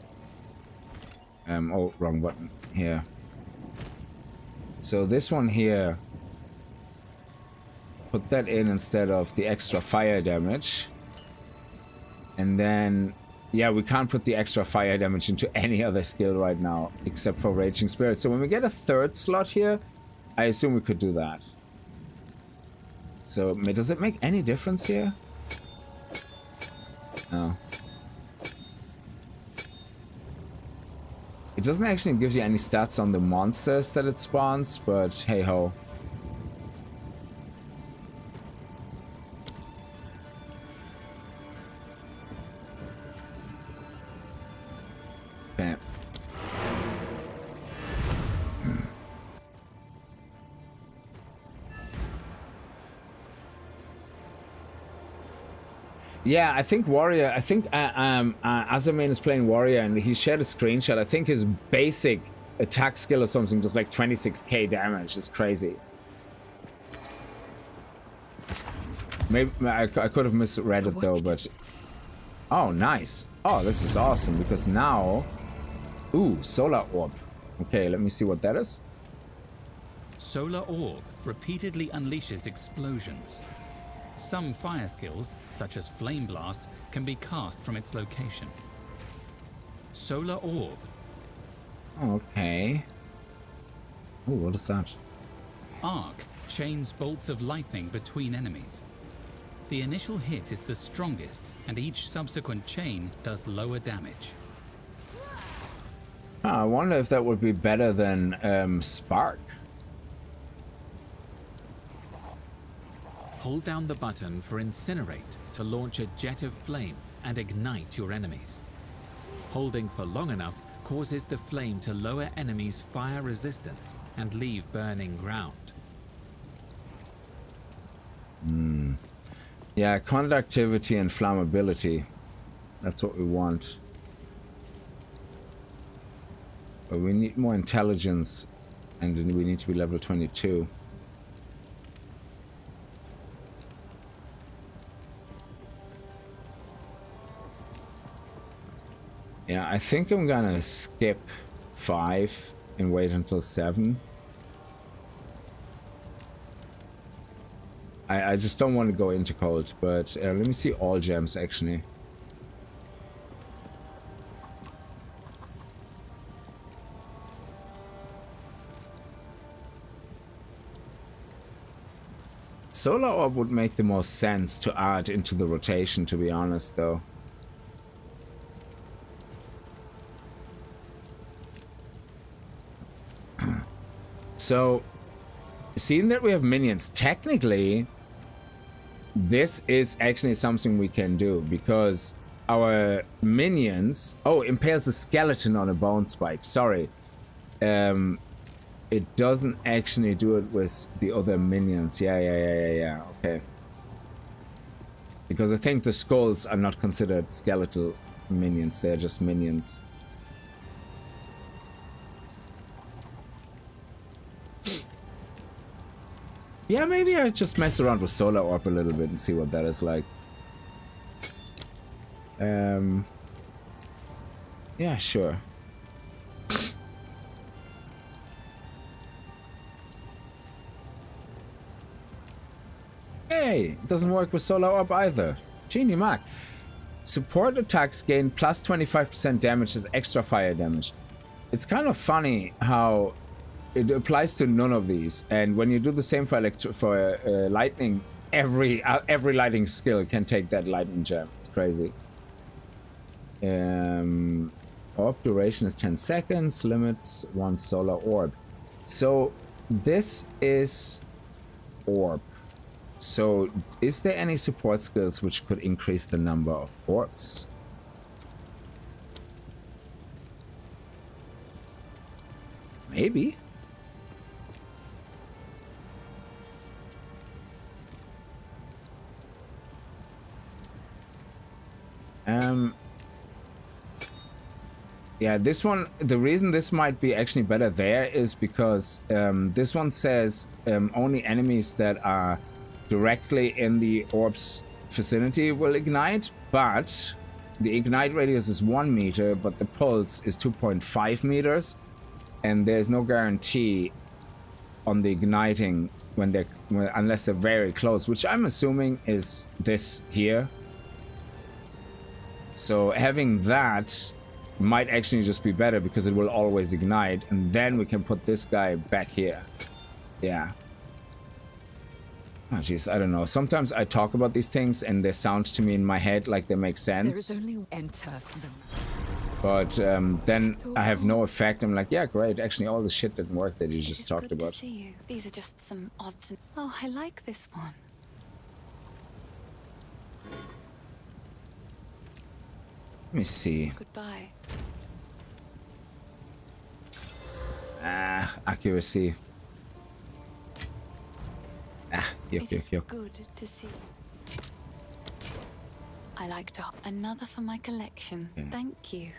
Oh, wrong button here. So this one here, put that in instead of the extra fire damage. And then, yeah, we can't put the extra fire damage into any other skill right now, except for Raging Spirit. So when we get a third slot here, I assume we could do that. So, does it make any difference here? No. It doesn't actually give you any stats on the monsters that it spawns, but hey ho. Okay. Yeah, I think Warrior, Azermain is playing Warrior and he shared a screenshot. I think his basic attack skill or something does like 26k damage. It's crazy. Maybe I could have misread it though, but... Oh, nice. Oh, this is awesome because now... Ooh, Solar Orb. Okay, let me see what that is. Solar Orb repeatedly unleashes explosions. Some fire skills, such as Flame Blast, can be cast from its location. Solar Orb. Okay. Oh, what is that? Arc chains bolts of lightning between enemies. The initial hit is the strongest, and each subsequent chain does lower damage. I wonder if that would be better than Spark. Hold down the button for Incinerate to launch a jet of flame and ignite your enemies. Holding for long enough causes the flame to lower enemies' fire resistance and leave burning ground. Yeah, conductivity and flammability. That's what we want. But we need more intelligence, and then we need to be level 22. Yeah, I think I'm gonna skip 5 and wait until 7. I just don't want to go into cold, but let me see all gems actually. Solar Orb would make the most sense to add into the rotation, to be honest though. So, seeing that we have minions, technically, this is actually something we can do because our minions... Oh, impales a skeleton on a bone spike. Sorry. It doesn't actually do it with the other minions. Yeah. Okay. Because I think the skulls are not considered skeletal minions. They're just minions. Yeah, maybe I just mess around with Solar Orb a little bit and see what that is like. Yeah, sure. Hey, it doesn't work with Solar Orb either. Genie Mac. Support attacks gain plus 25% damage as extra fire damage. It's kind of funny how it applies to none of these, and when you do the same for lightning, every lightning skill can take that lightning gem. It's crazy. Orb duration is 10 seconds, limits 1 solar orb. So this is orb. So is there any support skills which could increase the number of orbs? Maybe. Yeah, this one, the reason this might be actually better there is because this one says only enemies that are directly in the orb's vicinity will ignite, but the ignite radius is 1 meter, but the pulse is 2.5 meters, and there's no guarantee on the igniting unless they're very close, which I'm assuming is this here. So having that might actually just be better because it will always ignite, and then we can put this guy back here. Yeah. Oh jeez, I don't know. Sometimes I talk about these things and they sound to me in my head like they make sense. There is only enter them. But then I have no effect. I'm like, yeah, great. Actually, all the shit didn't work that you just talked about. To see you. These are just some odds. Oh, I like this one. Let me see. Goodbye. Accuracy. It is good to see. I like to. Another for my collection. Yeah. Thank you.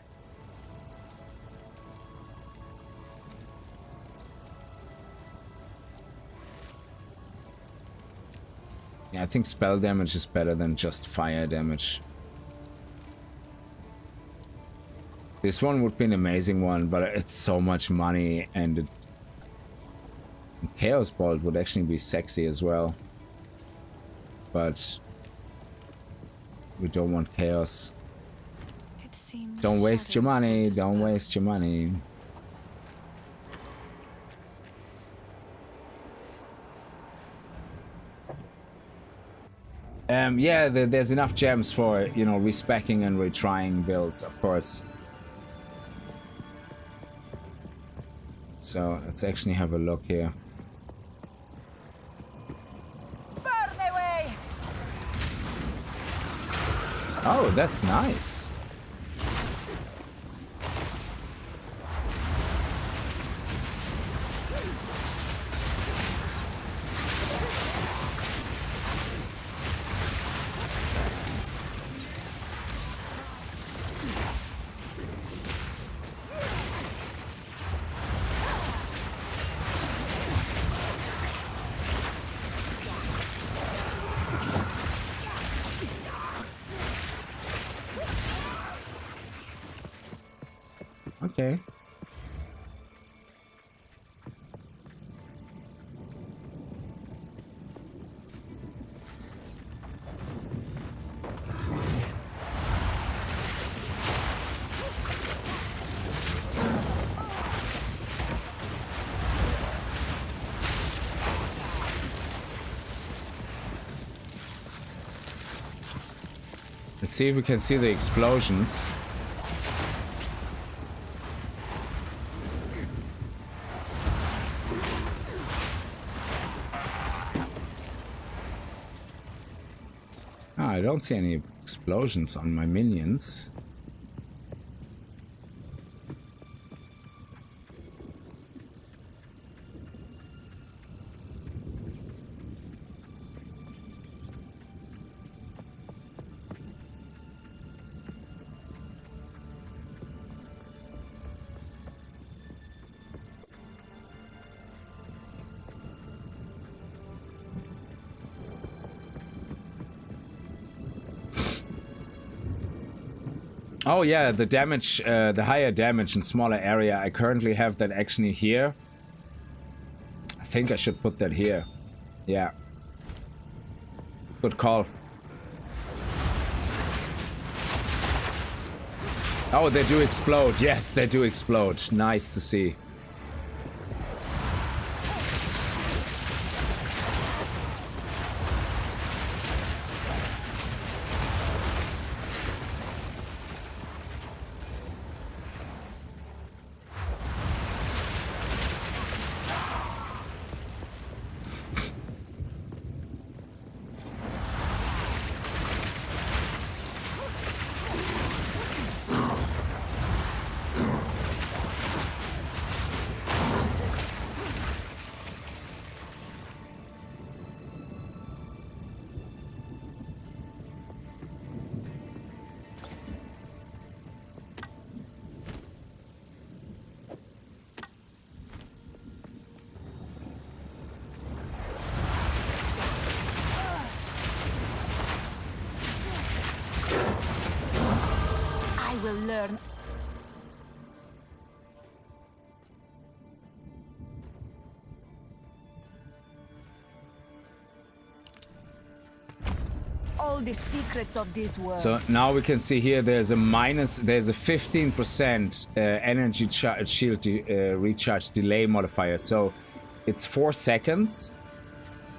Yeah, I think spell damage is better than just fire damage. This one would be an amazing one, but it's so much money, and Chaos Bolt would actually be sexy as well. But we don't want chaos. It seems Don't waste your shadows money. would Don't dispel. waste your money. Yeah, there's enough gems for, you know, respecking and retrying builds, of course. So let's actually have a look here. Burn away! Oh, that's nice. Okay. Let's see if we can see the explosions. I don't see any explosions on my minions. Oh yeah, the damage, the higher damage in smaller area. I currently have that actually here. I think I should put that here. Yeah. Good call. Oh, they do explode. Yes, they do explode. Nice to see. Learn. All the secrets of this world. So now we can see here there's a 15% energy shield recharge delay modifier. So it's 4 seconds,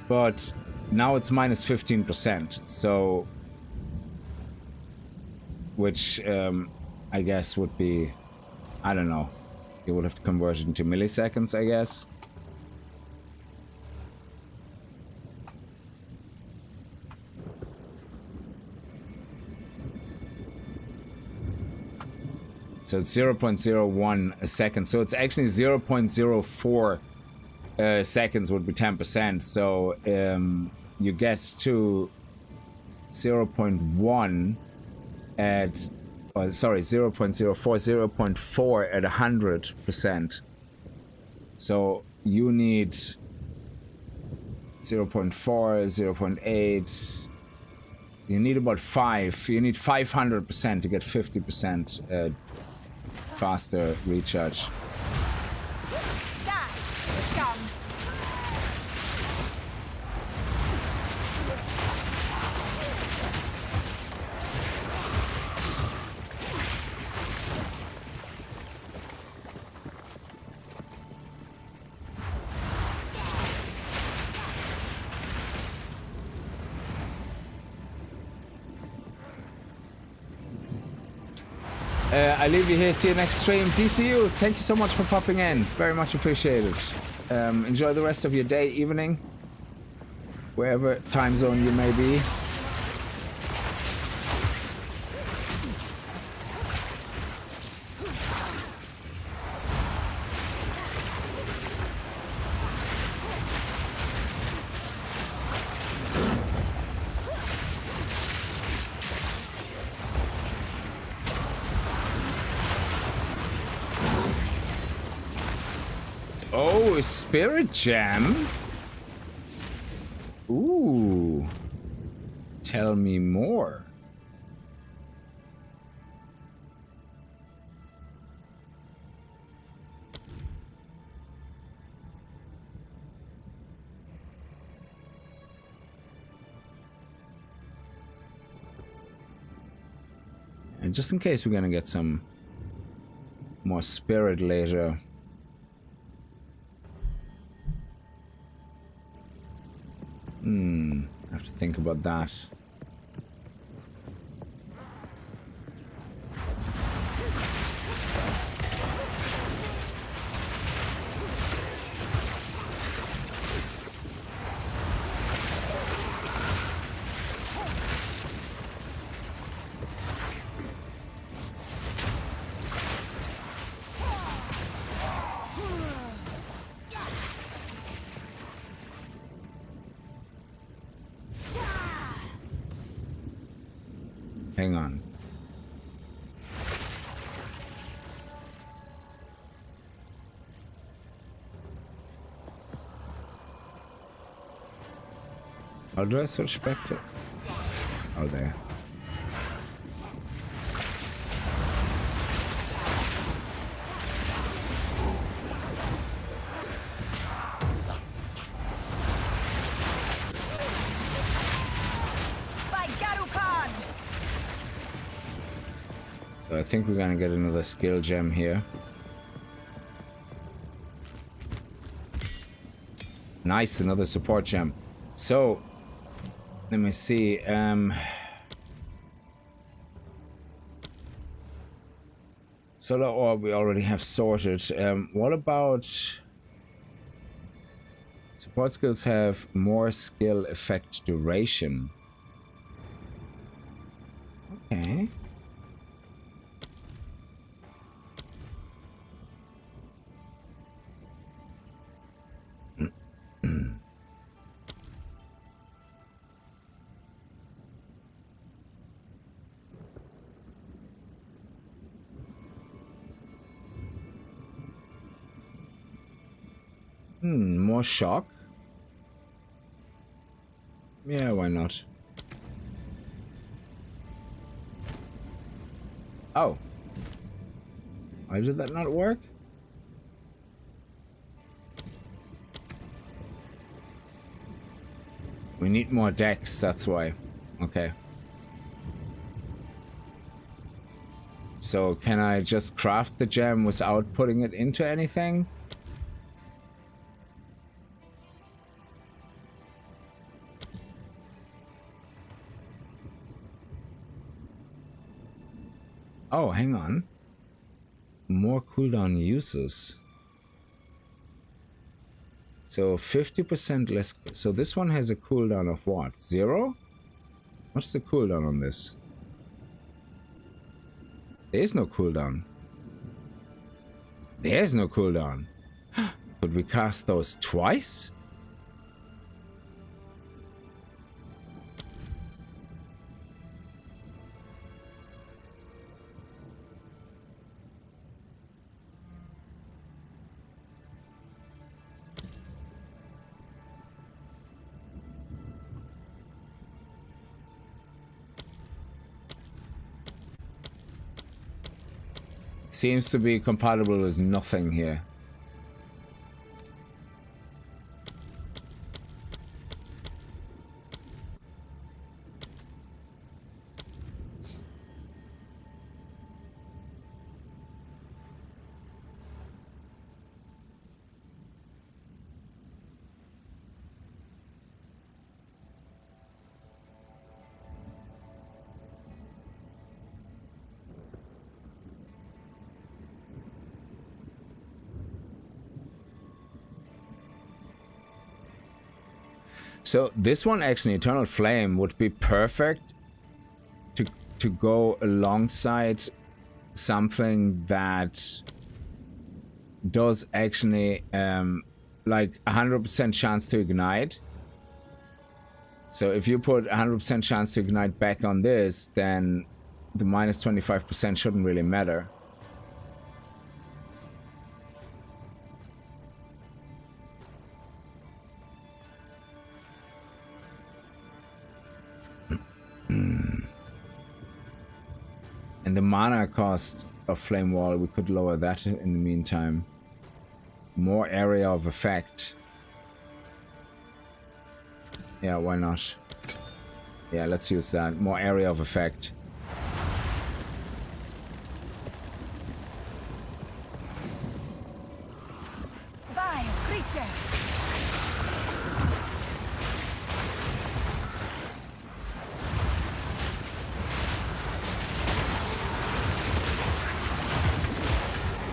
but now it's minus 15%. So, which I guess would be, I don't know, you would have to convert it into milliseconds, I guess. So it's 0.01 a second. So it's actually 0.04 seconds would be 10%. So you get to 0.1 at... sorry, 0.04, 0.4 at 100%. So you need 0.4, 0.8. You need about 5. You need 500% to get 50% faster recharge. I leave you here. See you next stream. DCU, thank you so much for popping in. Very much appreciated. Enjoy the rest of your day, evening, wherever time zone you may be. Spirit Gem? Ooh. Tell me more. And just in case we're gonna get some more spirit later. I have to think about that. Hang on. How do I switch back to? Oh, there. So I think we're gonna get another skill gem here. Nice, another support gem. So, let me see. Solar orb we already have sorted. What about... Support skills have more skill effect duration. Okay. More shock? Yeah, why not? Oh. Why did that not work? We need more decks, that's why. Okay. So can I just craft the gem without putting it into anything? Oh, hang on. More cooldown uses. So 50% less. So this one has a cooldown of what? 0? What's the cooldown on this? There is no cooldown. There is no cooldown. Could we cast those twice? Seems to be compatible with nothing here. So this one actually, Eternal Flame, would be perfect to go alongside something that does actually like 100% chance to ignite. So if you put 100% chance to ignite back on this, then the minus 25% shouldn't really matter. And the mana cost of Flame Wall, we could lower that in the meantime. More area of effect. Yeah, why not? Yeah, let's use that. More area of effect. Vile creature!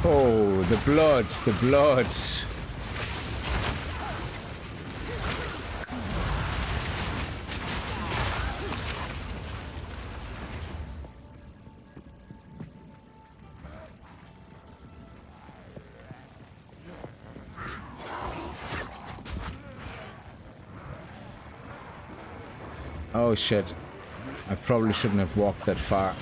Oh, the blood, the blood. Oh shit. I probably shouldn't have walked that far.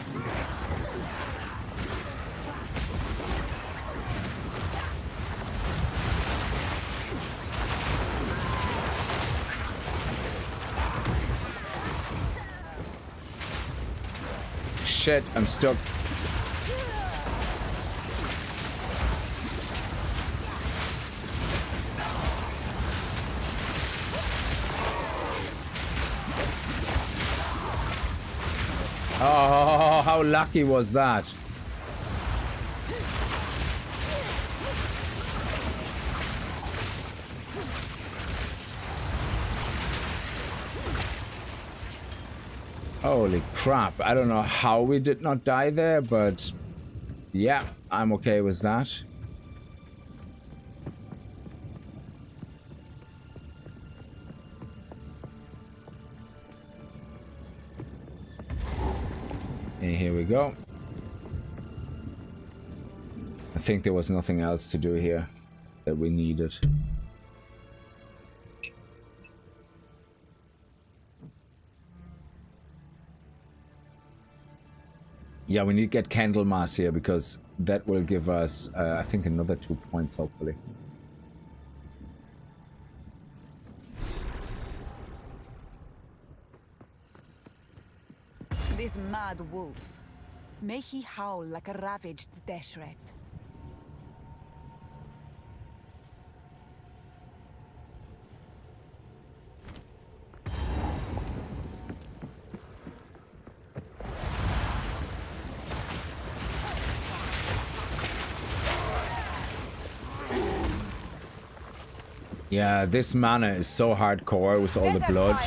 Shit, I'm stuck. Oh, how lucky was that? Holy crap. I don't know how we did not die there, but yeah, I'm okay with that. And here we go. I think there was nothing else to do here that we needed. Yeah, we need to get Candlemas here because that will give us, I think, another 2 points, hopefully. This mad wolf. May he howl like a ravaged Deshret. Yeah, this mana is so hardcore with all the blood.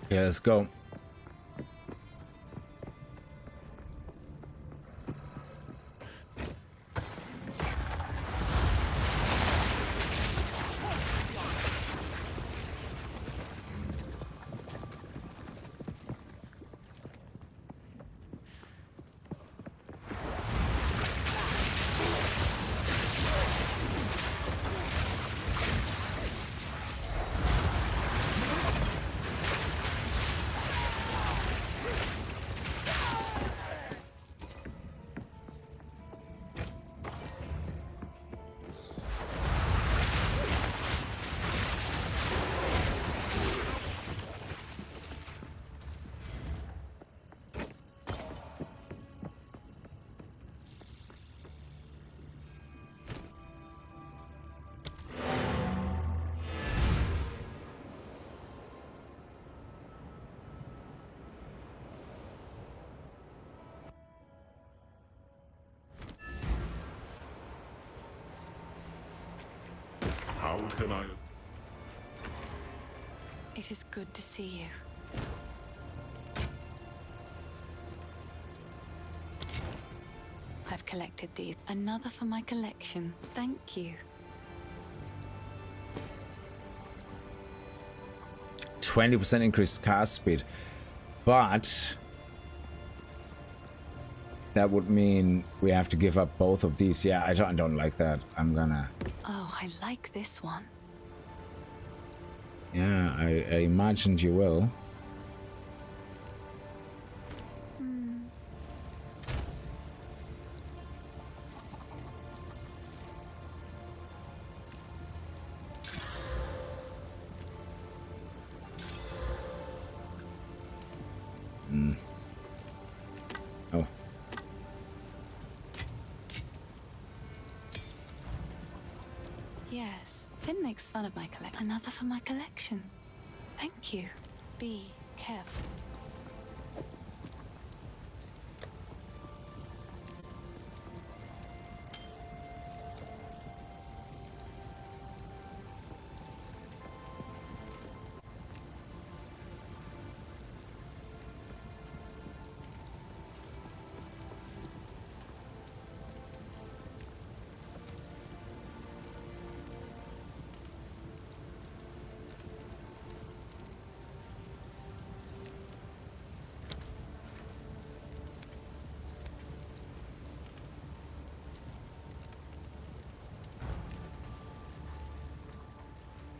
Yeah, let's go. How can I? It is good to see you. I've collected these. Another for my collection. Thank you. 20% increased cast speed, but that would mean we have to give up both of these. Yeah, I don't like that. I'm gonna. Oh, I like this one. Yeah, I imagined you will. Yes, Finn makes fun of my collection. Another for my collection. Thank you. Be careful.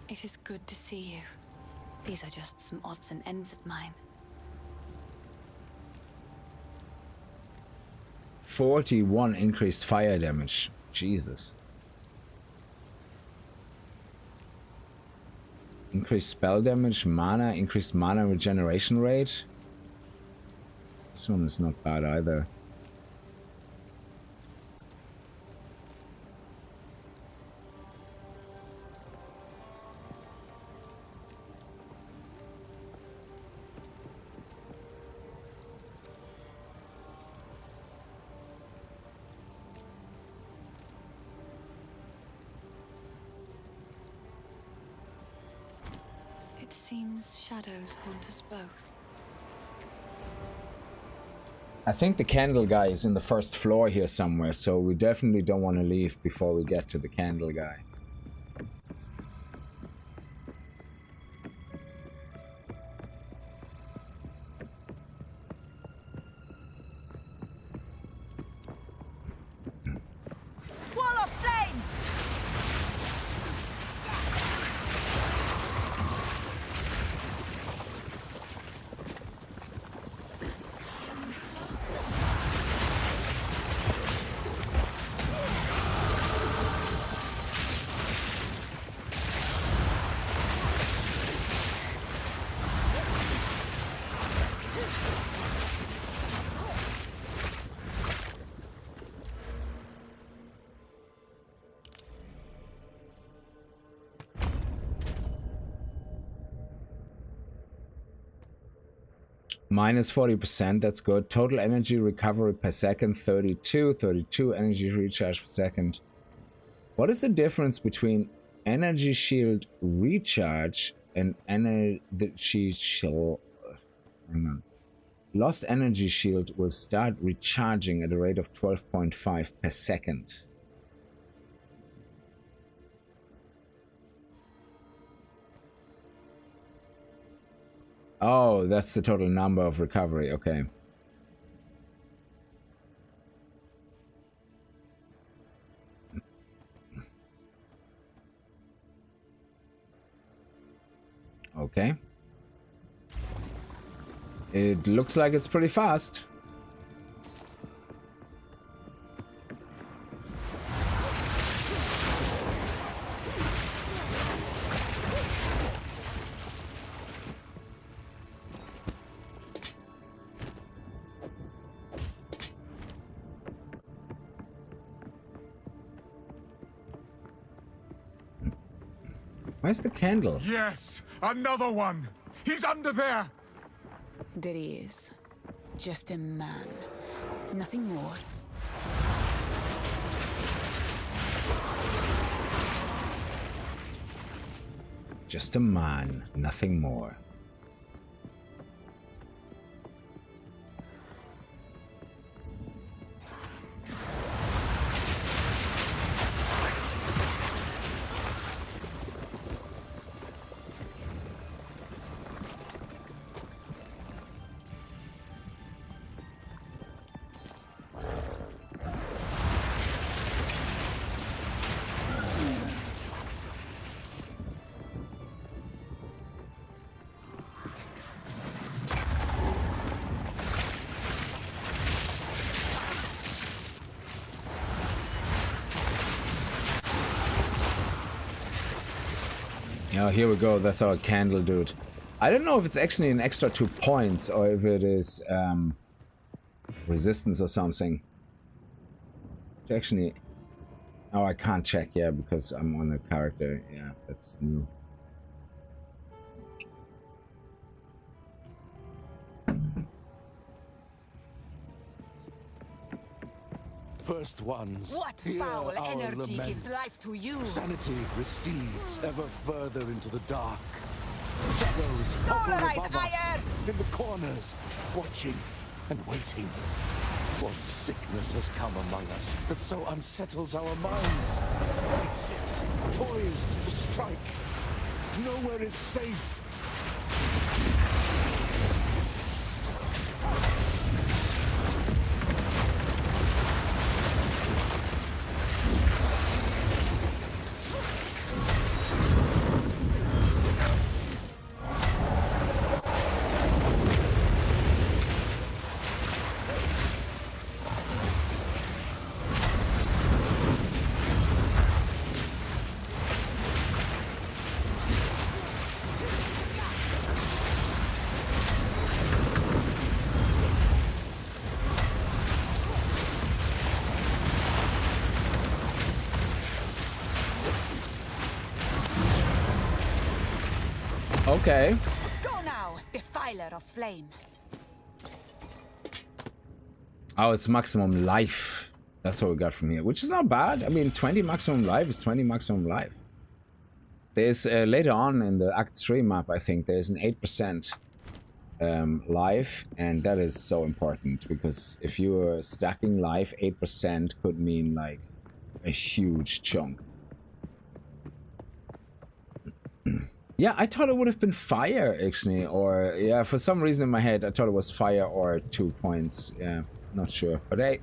It is good to see you. These are just some odds and ends of mine. 41 increased fire damage. Jesus. Increased spell damage, mana, increased mana regeneration rate. This one is not bad either. It seems shadows haunt us both. I think the candle guy is in the first floor here somewhere, so we definitely don't want to leave before we get to the candle guy. Wall of flame! Minus 40%, that's good. Total energy recovery per second, 32 energy recharge per second. What is the difference between energy shield recharge and energy shield? Hang on. Lost energy shield will start recharging at a rate of 12.5 per second. Oh, that's the total number of recovery. Okay. Okay. It looks like it's pretty fast. Where's the candle? Yes, another one. He's under there. There he is. Just a man. Nothing more. Just a man, nothing more. Oh, here we go. That's our candle dude. I don't know if it's actually an extra 2 points or if it is resistance or something. Actually, Oh, I can't check, yeah, because I'm on a character. Yeah, that's new. First ones, What hear foul our energy laments. gives life to you? Sanity recedes ever further into the dark. Shadows hovering Polarized above us, iron! in the corners, watching and waiting. What sickness has come among us that so unsettles our minds? It sits, poised to strike. Nowhere is safe. Okay. Go now, defiler of flame. Oh, it's maximum life. That's what we got from here, which is not bad. I mean, 20 maximum life is 20 maximum life. There's later on in the Act 3 map, I think, there's an 8% life, and that is so important because if you are stacking life, 8% could mean like a huge chunk. Yeah, I thought it would have been fire, actually, or yeah, for some reason in my head, I thought it was fire or 2 points. Yeah, not sure, but hey.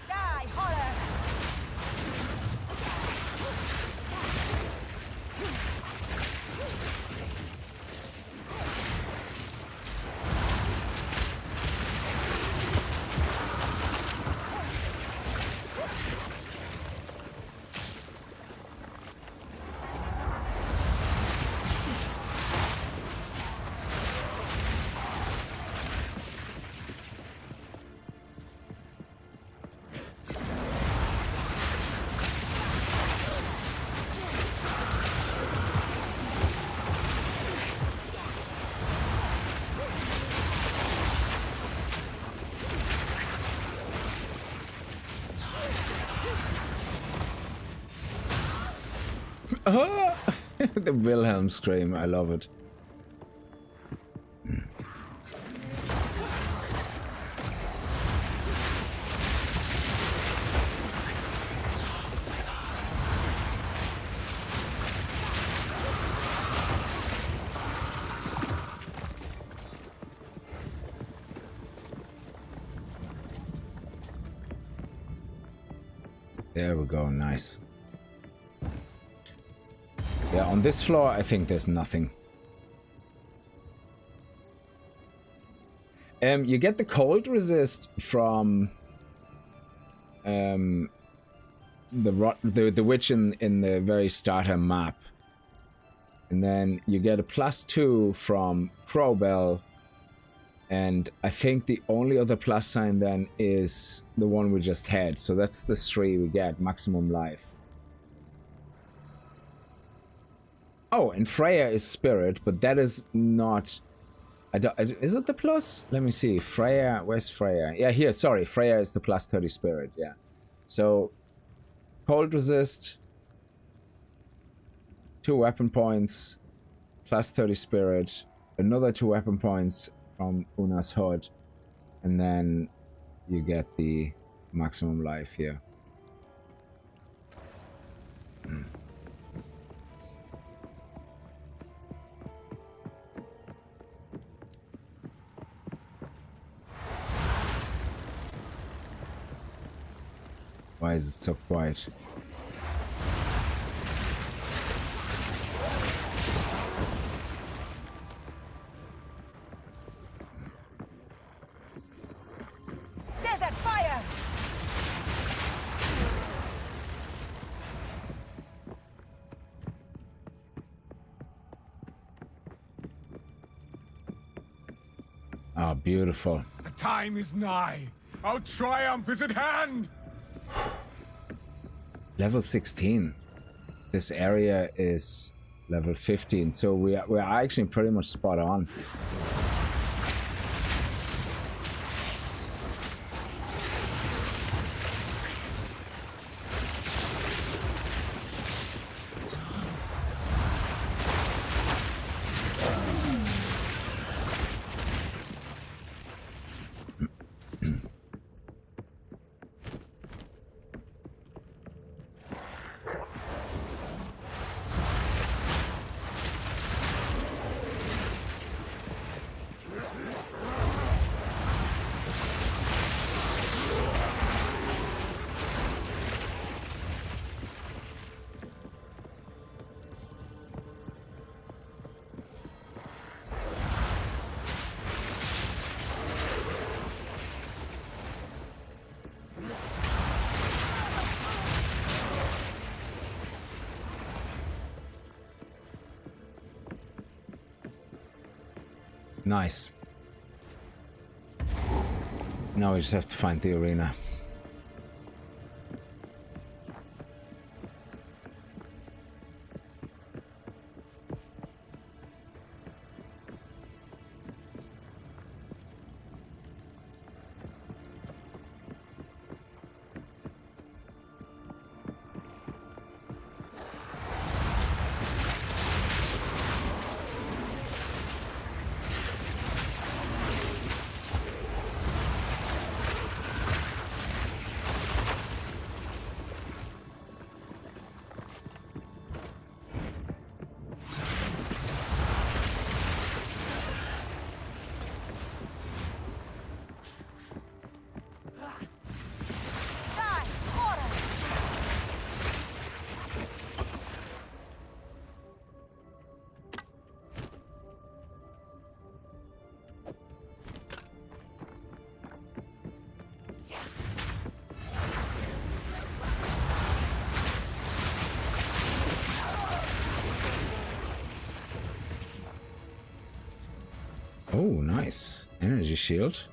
Die, horror! The Wilhelm scream, I love it. There we go, nice. Yeah, on this floor, I think there's nothing. You get the cold resist from the witch in the very starter map, and then you get a +2 from Crowbell, and I think the only other plus sign then is the one we just had. So that's the 3 we get maximum life. Oh, and Freya is spirit, but that is not... is it the plus? Let me see. Freya, where's Freya? Yeah, here, sorry. Freya is the +30 spirit, yeah. So, cold resist, 2 weapon points, +30 spirit, another 2 weapon points from Una's Hood, and then you get the maximum life here. Why is it so quiet? Oh, beautiful. The time is nigh. Our triumph is at hand. Level 16. This area is level 15, so we're actually pretty much spot on. Nice. Now we just have to find the arena. Oh, nice. Energy shield.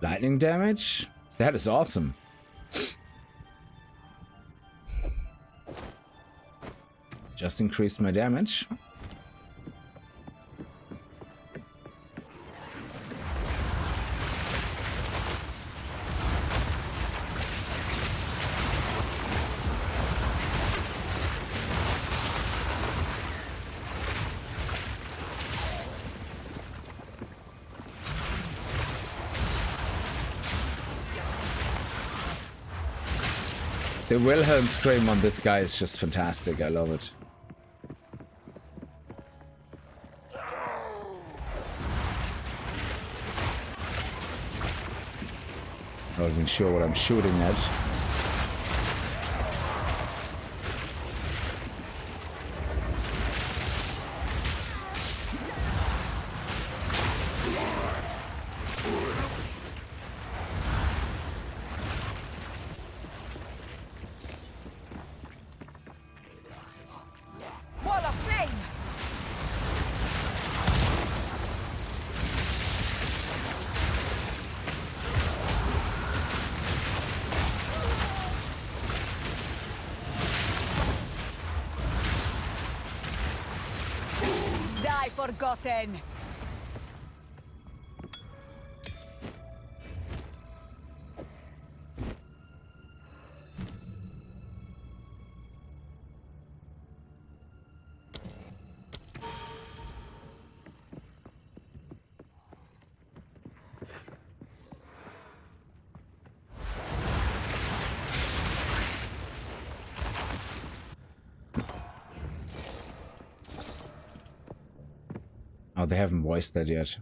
Lightning damage? That is awesome. Just increased my damage. The Wilhelm scream on this guy is just fantastic. I love it. Not even sure what I'm shooting at. Forgotten. Oh, they haven't voiced that yet.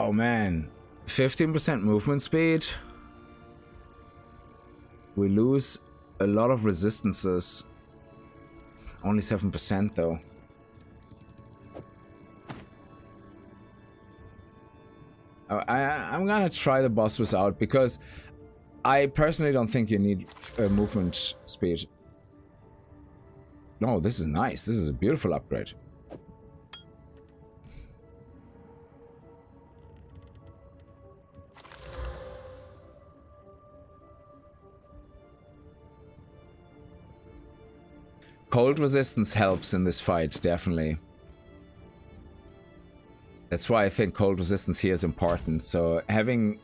Oh man, 15% movement speed. We lose a lot of resistances. Only 7% though. I'm gonna try the boss without, because I personally don't think you need movement speed. Oh, this is nice. This is a beautiful upgrade. Cold resistance helps in this fight, definitely. That's why I think cold resistance here is important. So having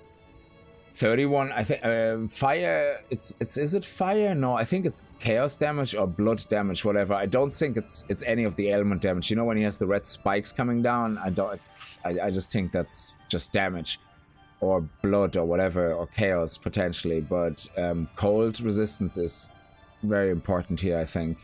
31, I think fire. Is it fire? No, I think it's chaos damage or blood damage, whatever. I don't think it's any of the element damage. You know, when he has the red spikes coming down, I just think that's just damage, or blood or whatever, or chaos potentially. But cold resistance is very important here, I think.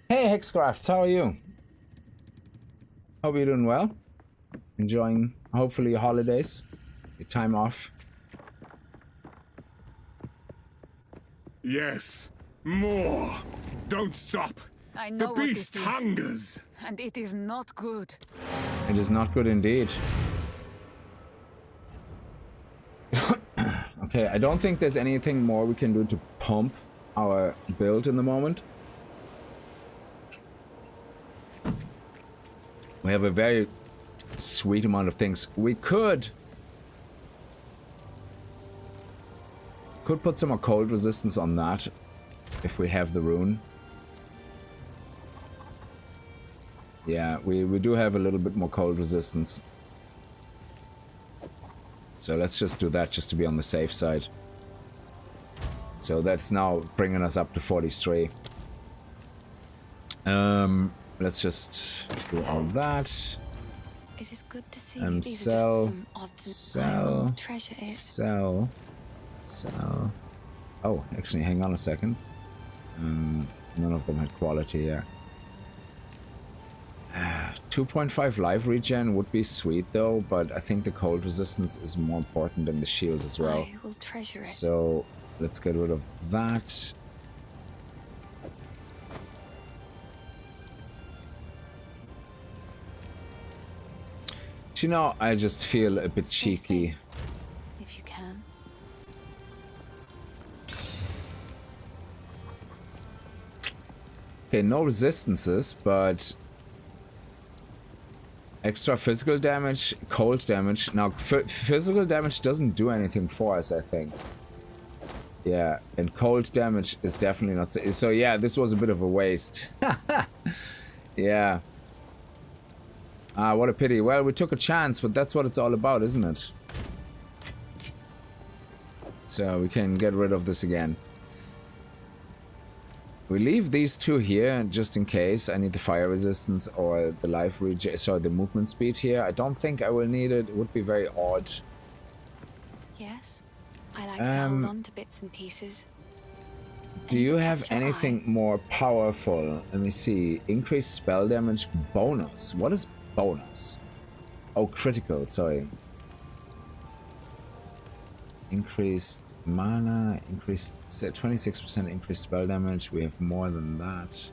Hey Hexcraft, how are you? Hope you're doing well. Enjoying, hopefully, your holidays, your time off. Yes, more. Don't stop. I know The what this beast is, hungers. and it is not good. It is not good indeed. Okay, I don't think there's anything more we can do to pump our build in the moment. We have a very sweet amount of things. We could put some more cold resistance on that if we have the rune. Yeah, we do have a little bit more cold resistance. So let's just do that just to be on the safe side. So that's now bringing us up to 43. Let's just do all that. It is good to see And these sell, are just some odds and I will treasure it. sell. Oh, actually, hang on a second. None of them had quality, yeah. 2.5 life regen would be sweet though, but I think the cold resistance is more important than the shield as well. I will treasure it. So let's get rid of that. You know, I just feel a bit Stay cheeky. safe, if you can. Okay, no resistances, but extra physical damage, cold damage. Now, physical damage doesn't do anything for us, I think. Yeah, and cold damage is definitely not... So yeah, this was a bit of a waste. Yeah. Ah, what a pity. Well, we took a chance, but that's what it's all about, isn't it? So we can get rid of this again. We leave these two here just in case. I need the fire resistance or the life regen, sorry, the movement speed here. I don't think I will need it. It would be very odd I like to hold on to bits and pieces. Do you have anything more powerful? Let me see. Increased spell damage bonus. What is bonus? Oh, critical, sorry. Increased mana, increased 26% increased spell damage. We have more than that.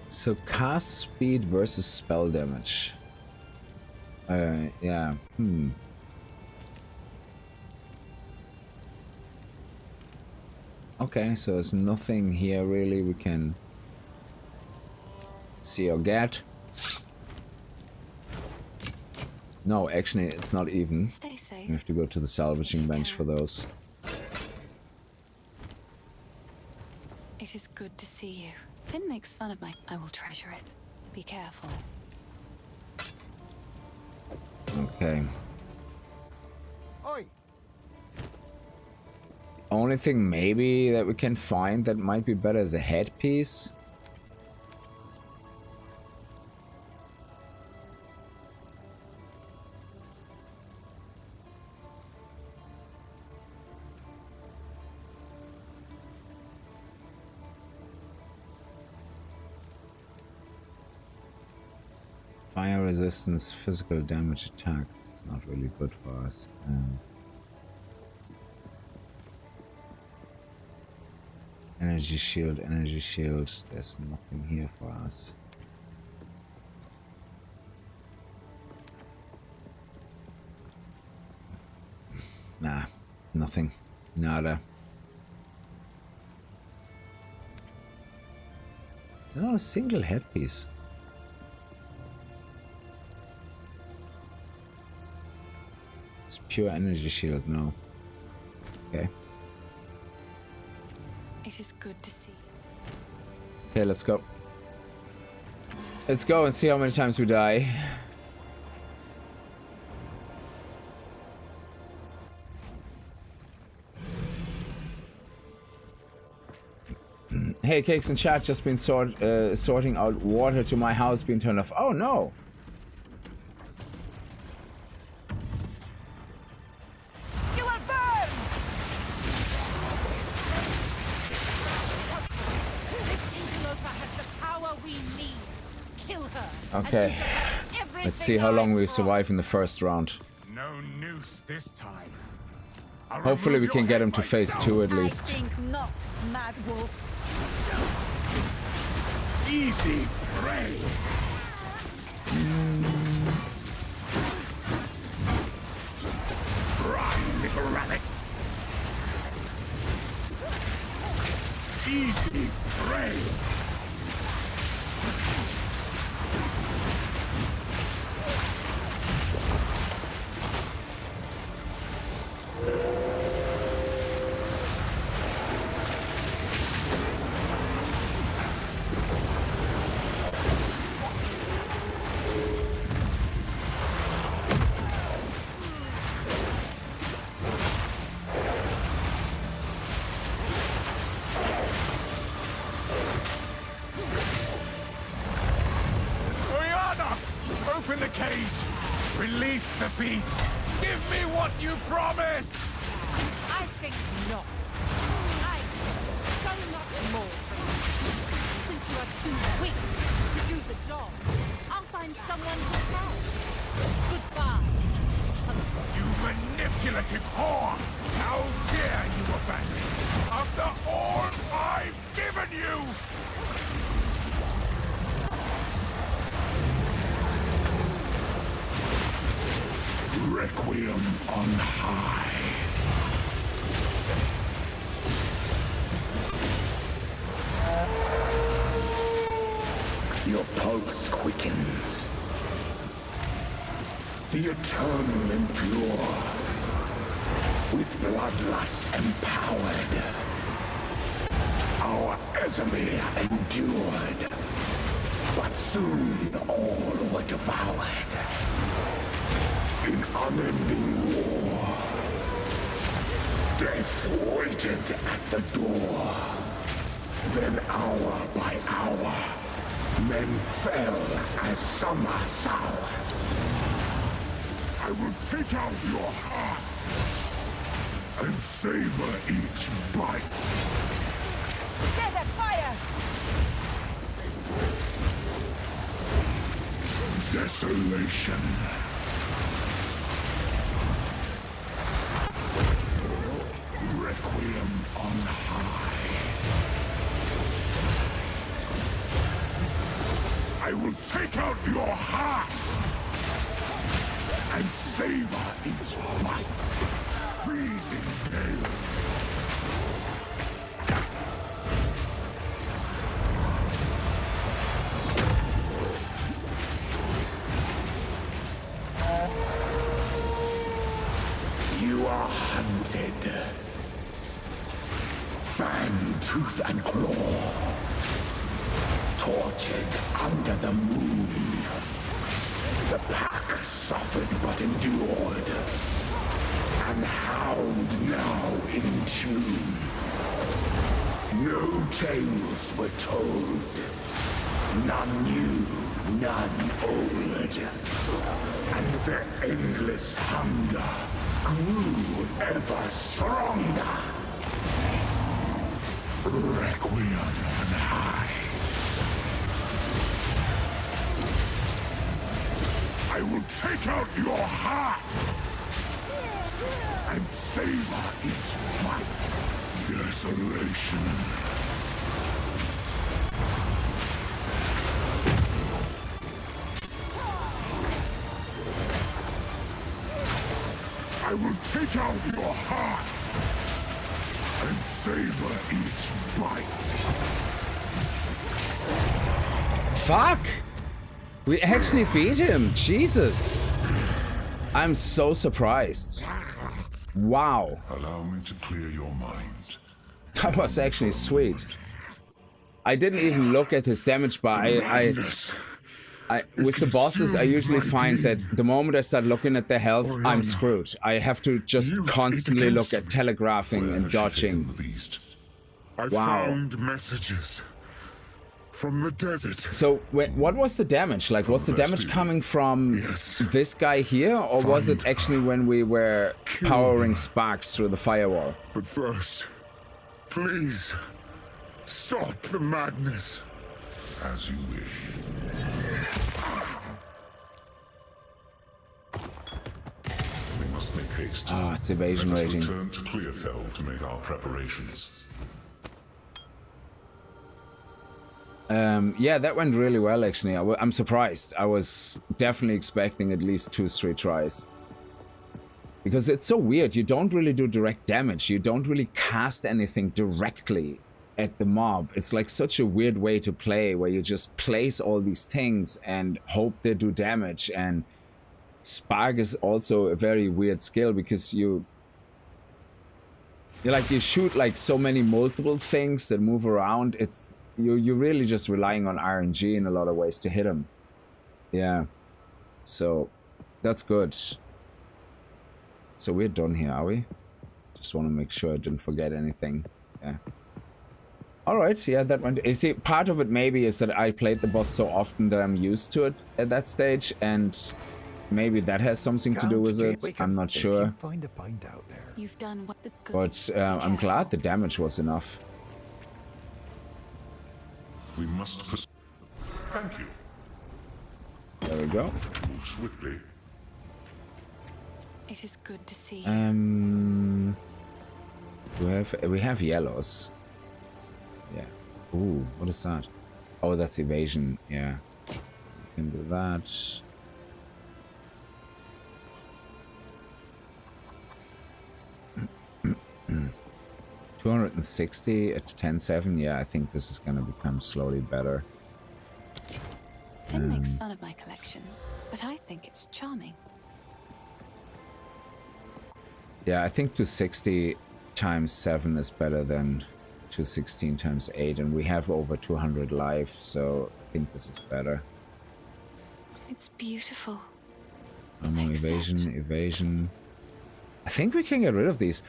So cast speed versus spell damage. Yeah. Okay, so there's nothing here really we can see or get. No, actually, it's not even. Stay safe. We have to go to the salvaging bench for those. It is good to see you. Finn makes fun of my... I will treasure it. Be careful. Okay. Oi! Only thing maybe that we can find that might be better is a headpiece. Fire resistance, physical damage attack. It's not really good for us. Energy shield, energy shield. There's nothing here for us. Nah, nothing. Nada. Is there not a single headpiece? It's pure energy shield, no. Okay. It is good to see. Okay, let's go. Let's go and see how many times we die. Hey, Kickz and chat just been sorting out water to my house being turned off. Oh no! You will burn! This interloper has the power we need. Kill her. Okay, let's see how long we survive in the first round. No noose this time. Hopefully we can get him to phase 2 at least. I think not, Mad Wolf. Easy prey. Run, little rabbit. Easy prey. Open the cage! Release the beast! Give me what you promised! I think not. I so much more from you. Since you are too weak to do the job, I'll find someone who can. Goodbye, husband. You manipulative whore! How dare you abandon me after all I've given you! Requiem on high. Your pulse quickens. The eternal impure, with bloodlust empowered. Our Esme endured, but soon all were devoured. In unending war, death waited at the door. Then hour by hour, Men fell as summer sour. I will take out your heart and savor each bite. Get that fire! Desolation. Requiem on high. I will take out your heart and savor each bite. Freezing gale. You are hunted. Fang, tooth, and claw. Tortured under the moon. The pack suffered but endured. And hound now in tune. No tales were told. None new, none old. And their endless hunger grew ever stronger. Requiem on high. I will take out your heart and savor each bite. Desolation. I will take out your heart and savor each bite. Fuck! We actually beat him! Jesus! I'm so surprised. Wow. Allow me to clear your mind. That was actually sweet. I didn't even look at his damage bar. I with the bosses, I usually find that the moment I start looking at their health, I'm screwed. I have to just constantly look at telegraphing and dodging. I found messages from the desert. So, what was the damage? Like, was the damage coming from this guy here, or was it actually when we were powering sparks through the firewall? But first, please, stop the madness. As you wish. We must make haste. Ah, it's evasion Let us rating. return to Clearfell to make our preparations. Yeah, that went really well, actually. I'm surprised. I was definitely expecting at least 2-3 tries. Because it's so weird. You don't really do direct damage. You don't really cast anything directly at the mob. It's like such a weird way to play, where you just place all these things and hope they do damage. And Spark is also a very weird skill, because you shoot like so many multiple things that move around. You're really just relying on RNG in a lot of ways to hit them. Yeah. So that's good. So we're done here, are we? Just want to make sure I didn't forget anything. Yeah. Alright, yeah, that went... You see, part of it maybe is that I played the boss so often that I'm used to it at that stage, and maybe that has something to do with it. I'm not sure. Find a pint out there. You've done what the good. But I'm glad the damage was enough. We must pursue. Thank you. There we go. Move swiftly. It is good to see you. We have yellows. Yeah. Ooh, what is that? Oh, that's evasion. Yeah. Can do that. $260 at 10.7. Yeah, I think this is gonna become slowly better. Finn makes fun of my collection, but I think it's charming. Yeah, I think 260 times 7 is better than 216 times 8, and we have over 200 life, so I think this is better. It's beautiful. No evasion. I think we can get rid of these.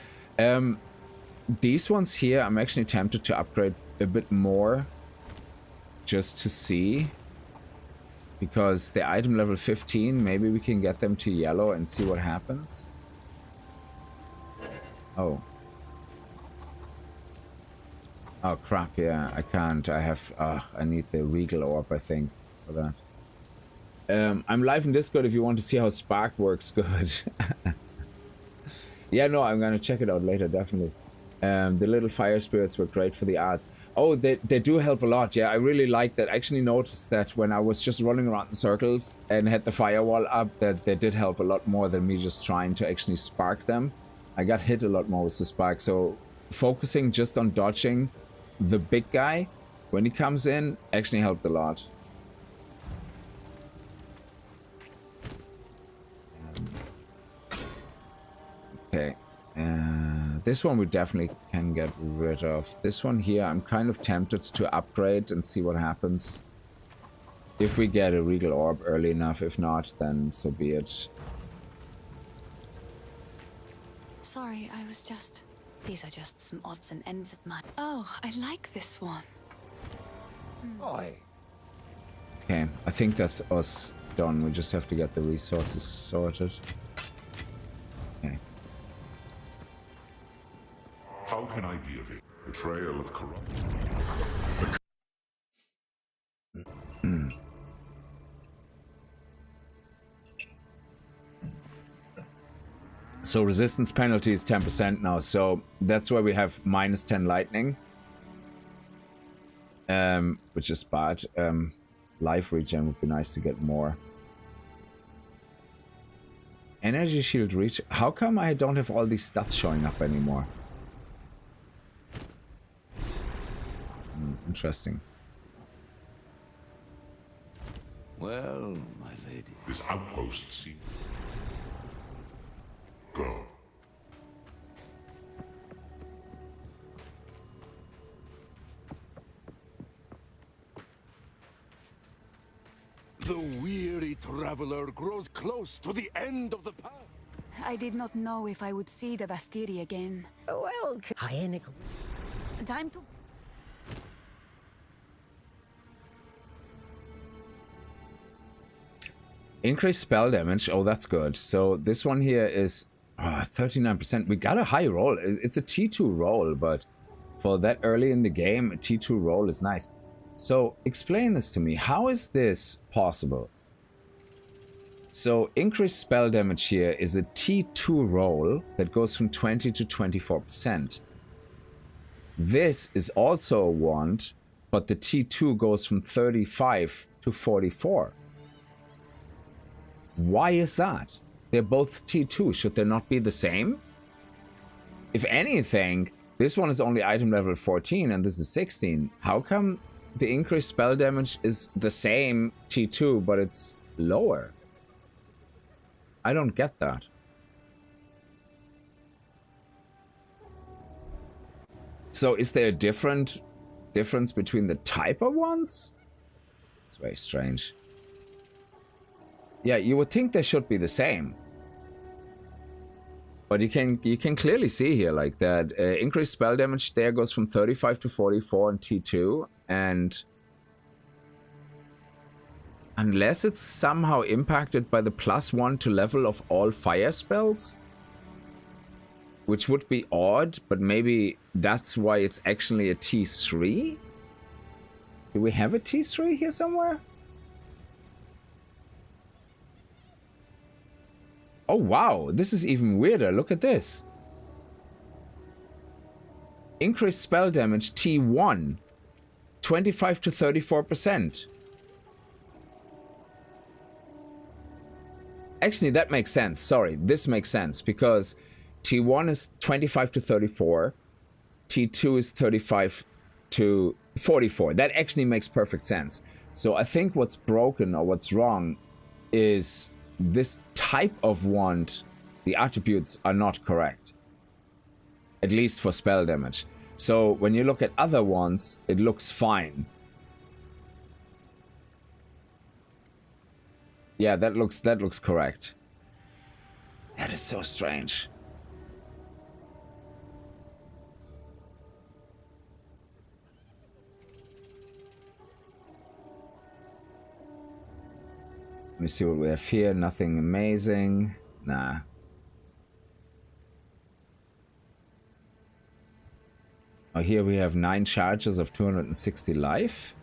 These ones here, I'm actually tempted to upgrade a bit more. just to see. Because the item level 15, maybe we can get them to yellow and see what happens. Oh. Oh crap, yeah, I can't. I have, I need the Regal Orb, I think, for that. I'm live in Discord if you want to see how Spark works good. Yeah, no, I'm gonna check it out later, definitely. The little fire spirits were great for the arts. Oh, they do help a lot, yeah, I really like that. I actually noticed that when I was just running around in circles and had the firewall up, that they did help a lot more than me just trying to actually spark them. I got hit a lot more with the spark, so focusing just on dodging the big guy when he comes in actually helped a lot. Okay, this one we definitely can get rid of. This one here, I'm kind of tempted to upgrade and see what happens. If we get a Regal Orb early enough, if not, then so be it. Sorry, I was just... These are just some odds and ends of mine. Oh, I like this one. Oi. Okay, I think that's us done. We just have to get the resources sorted. Okay. How can I be of it? Betrayal of corrupt. So resistance penalty is 10% now, so that's why we have -10 lightning. Which is bad. Life regen would be nice to get more. Energy shield reach. How come I don't have all these stats showing up anymore? Interesting. Well, my lady. This outpost seems... Go. The weary traveler grows close to the end of the path. I did not know if I would see the Vastiri again. Well, Time to... Increased spell damage. Oh, that's good. So this one here is 39%. We got a high roll. It's a T2 roll, but for that early in the game, a T2 roll is nice. So explain this to me. How is this possible? So increased spell damage here is a T2 roll that goes from 20 to 24%. This is also a wand, but the T2 goes from 35 to 44. Why is that? They're both T2. Should they not be the same? If anything, this one is only item level 14 and this is 16. How come the increased spell damage is the same T2, but it's lower? I don't get that. So is there a difference between the type of ones? It's very strange. Yeah, you would think they should be the same. But you can clearly see here like that increased spell damage there goes from 35 to 44 in T2, and unless it's somehow impacted by the +1 to level of all fire spells, which would be odd, but maybe that's why it's actually a T3? Do we have a T3 here somewhere? Oh wow, this is even weirder. Look at this. Increased spell damage T1, 25 to 34%. Actually, that makes sense. Sorry, this makes sense because T1 is 25 to 34, T2 is 35 to 44. That actually makes perfect sense. So I think what's broken or what's wrong is this type of wand. The attributes are not correct, at least for spell damage. So when you look at other wands, it looks fine. Yeah, that looks correct. That is so strange. me see what we have here. Nothing amazing. Nah. Oh, here we have 9 charges of 260 life.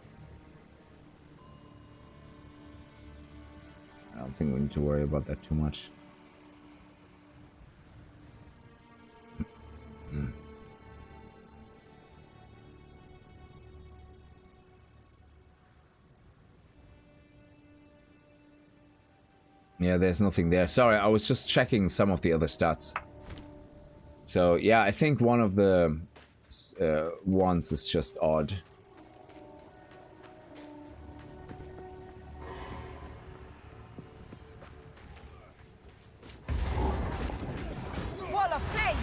I don't think we need to worry about that too much. Yeah, there's nothing there. Sorry, I was just checking some of the other stats. So, yeah, I think one of the ones is just odd. Wall of flame!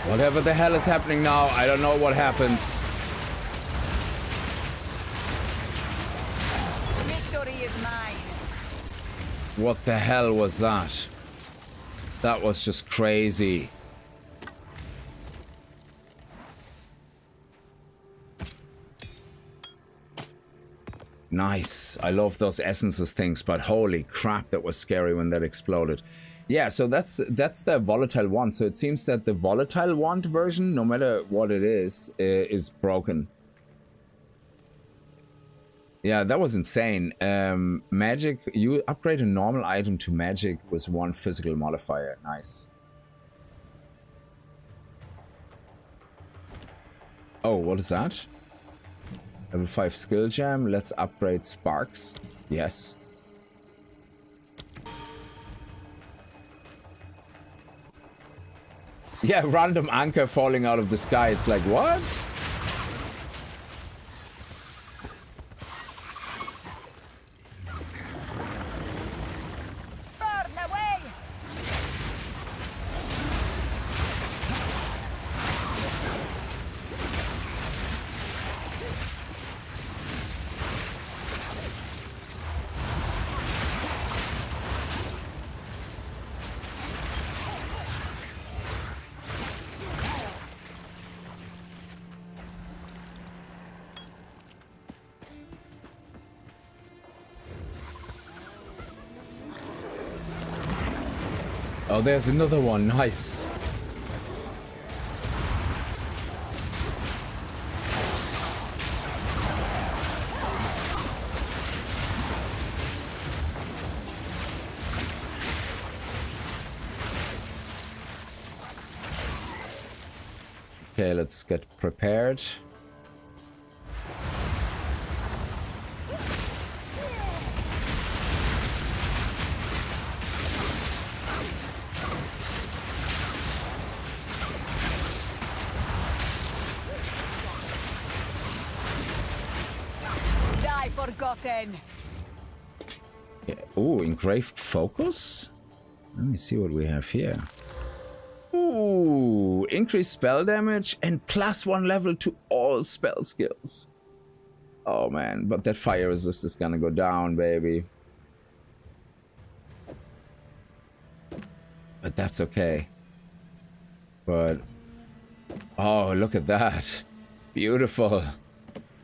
Whatever the hell is happening now, I don't know what happens. Victory is mine. What the hell was that? That was just crazy. Nice. I love those essences things, but holy crap, that was scary when that exploded. Yeah, so that's the volatile wand. So it seems that the volatile wand version, no matter what it is broken. Yeah, that was insane. Magic, you upgrade a normal item to magic with 1 physical modifier. Nice. Oh, what is that? Level 5 skill gem. Let's upgrade sparks. Yes. Yeah, random anchor falling out of the sky. It's like, what? Burn away! Oh, there's another one. Nice. Okay, let's get prepared. Forgotten. Yeah. Ooh, engraved focus? Let me see what we have here. Ooh, increased spell damage and +1 level to all spell skills. Oh man, but that fire resist is gonna go down, baby. But that's okay. But oh, look at that. Beautiful.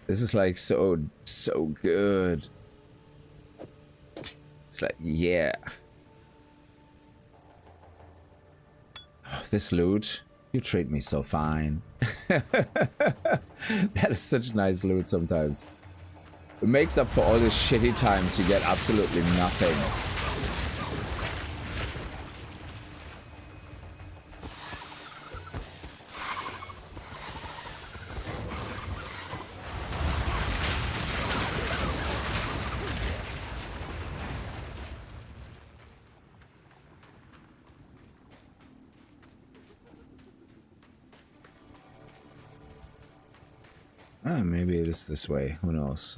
This is like so good. It's like, yeah. Oh, this loot. You treat me so fine. That is such nice loot sometimes. It makes up for all the shitty times you get absolutely nothing. Maybe it is this way. Who knows?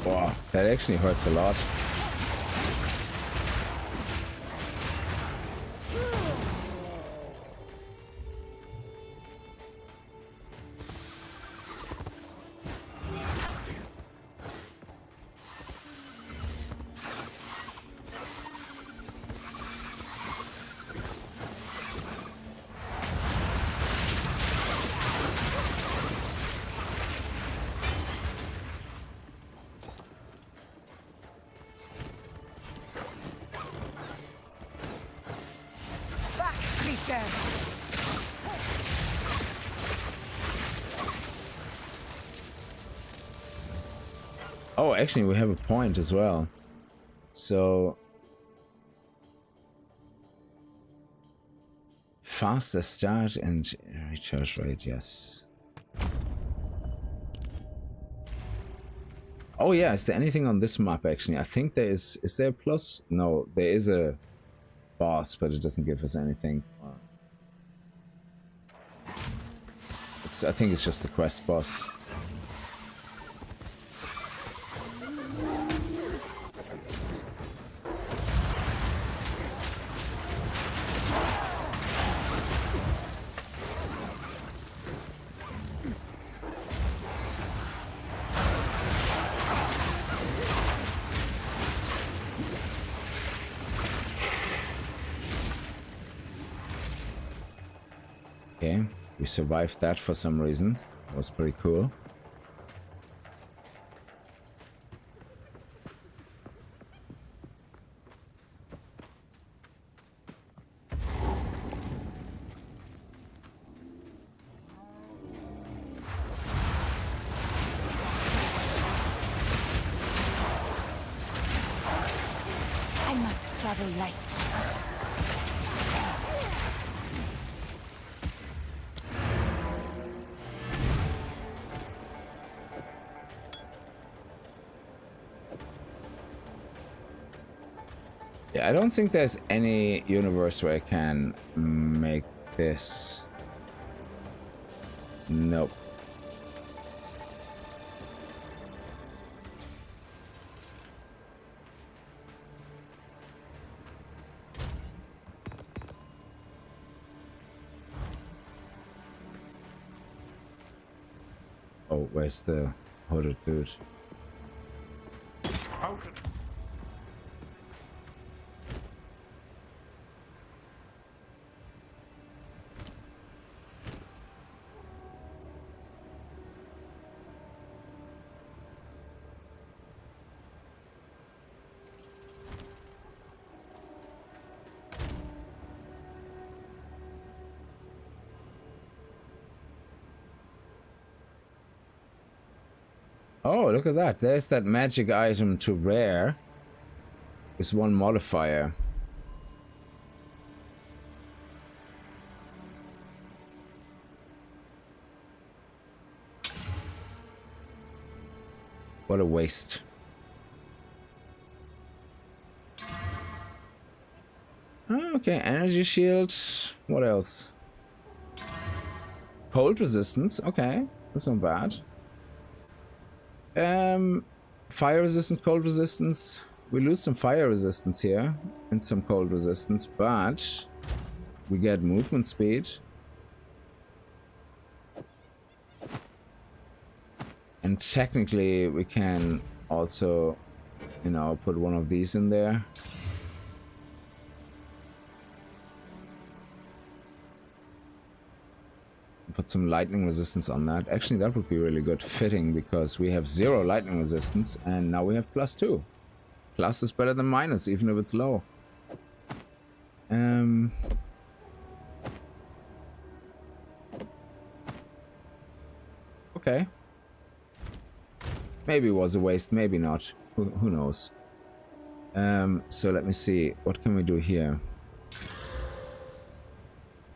Wow, that actually hurts a lot. Oh, actually, we have a point as well. So, faster start and recharge rate, yes. Oh yeah, is there anything on this map actually? I think there is. Is there a plus? No, there is a boss, but it doesn't give us anything. I think it's just the quest boss. Okay, we survived that for some reason. That was pretty cool. I must travel light. Yeah, I don't think there's any universe where I can make this. Nope. Oh, where's the hooded dude? How can... Oh, look at that. There's that magic item to rare. With one modifier. What a waste. Oh, okay, energy shield. What else? Cold resistance. Okay, that's not bad. Fire resistance, cold resistance. We lose some fire resistance here and some cold resistance, but we get movement speed. And technically we can also, you know, put one of these in there. some lightning resistance on that. Actually, that would be really good fitting because we have 0 lightning resistance and now we have +2. Plus is better than minus, even if it's low. Okay. Maybe it was a waste, maybe not. Who knows? So let me see. What can we do here?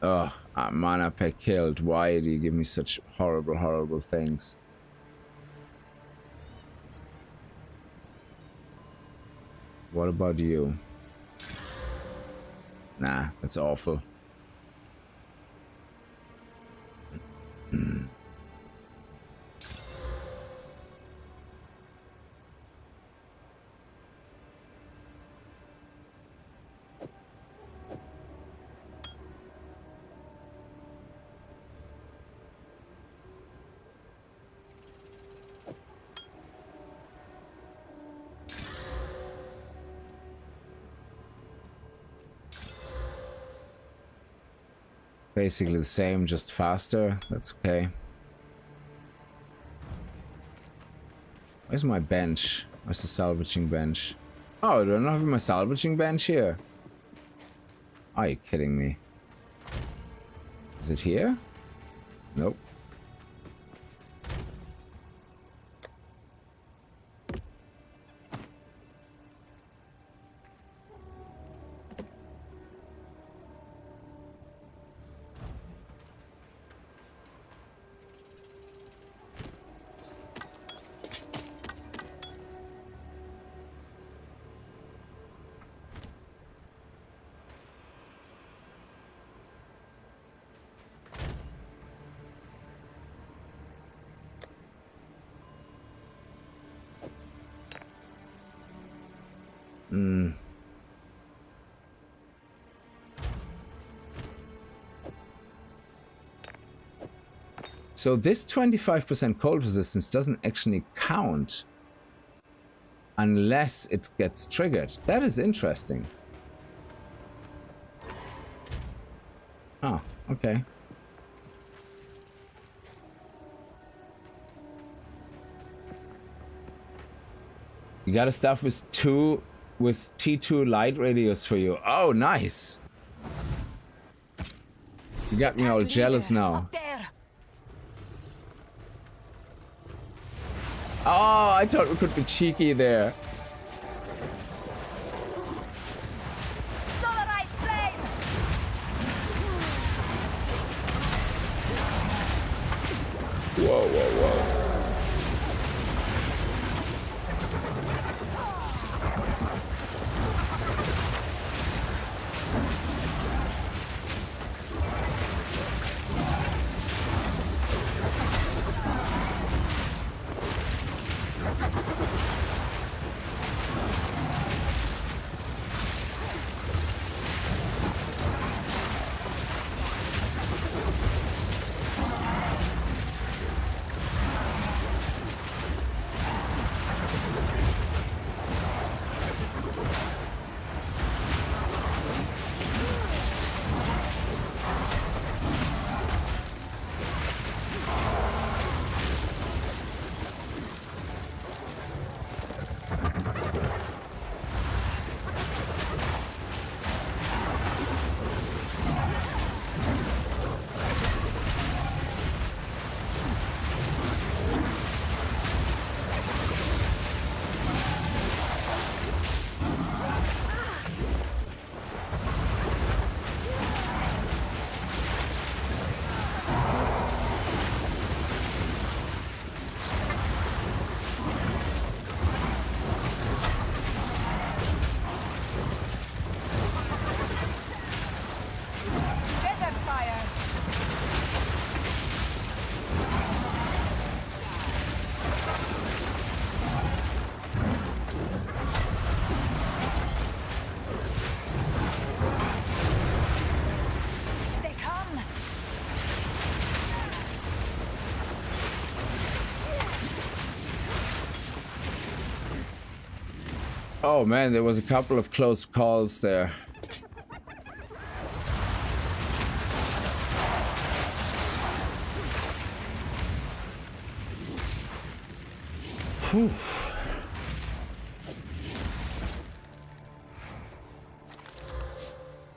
Ugh, mana per killed. Why do you give me such horrible, horrible things? What about you? Nah, that's awful. Basically the same, just faster. That's okay. Where's my bench? Where's the salvaging bench? Oh, do I not have my salvaging bench here? Are you kidding me? Is it here? Nope. So this 25% cold resistance doesn't actually count unless it gets triggered. That is interesting. Oh, okay. You got a stuff with T2 light radius for you. Oh, nice. You got me all jealous now. Oh, I thought we could be cheeky there. Whoa, whoa, whoa. Oh man, there was a couple of close calls there. Whew.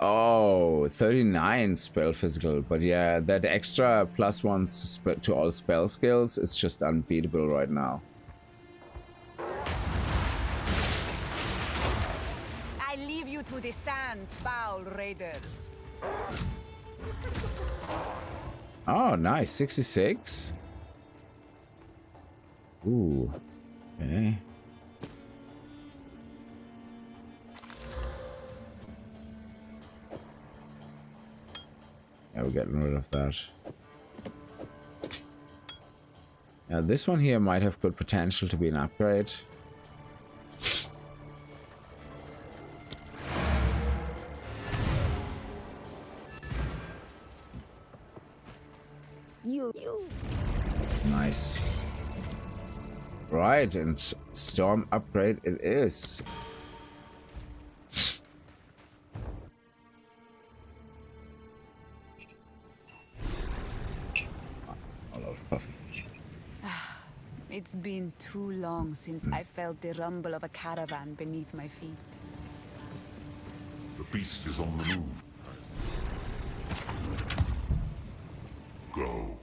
Oh, 39 spell physical, but yeah, that extra +1 to all spell skills is just unbeatable right now. I leave you to the sands, foul raiders. Oh, nice, 66. Ooh, okay. Yeah, we're getting rid of that. Yeah, this one here might have good potential to be an upgrade. You. Nice. Right, and storm upgrade it is. It's been too long since I felt the rumble of a caravan beneath my feet. The beast is on the move. Go.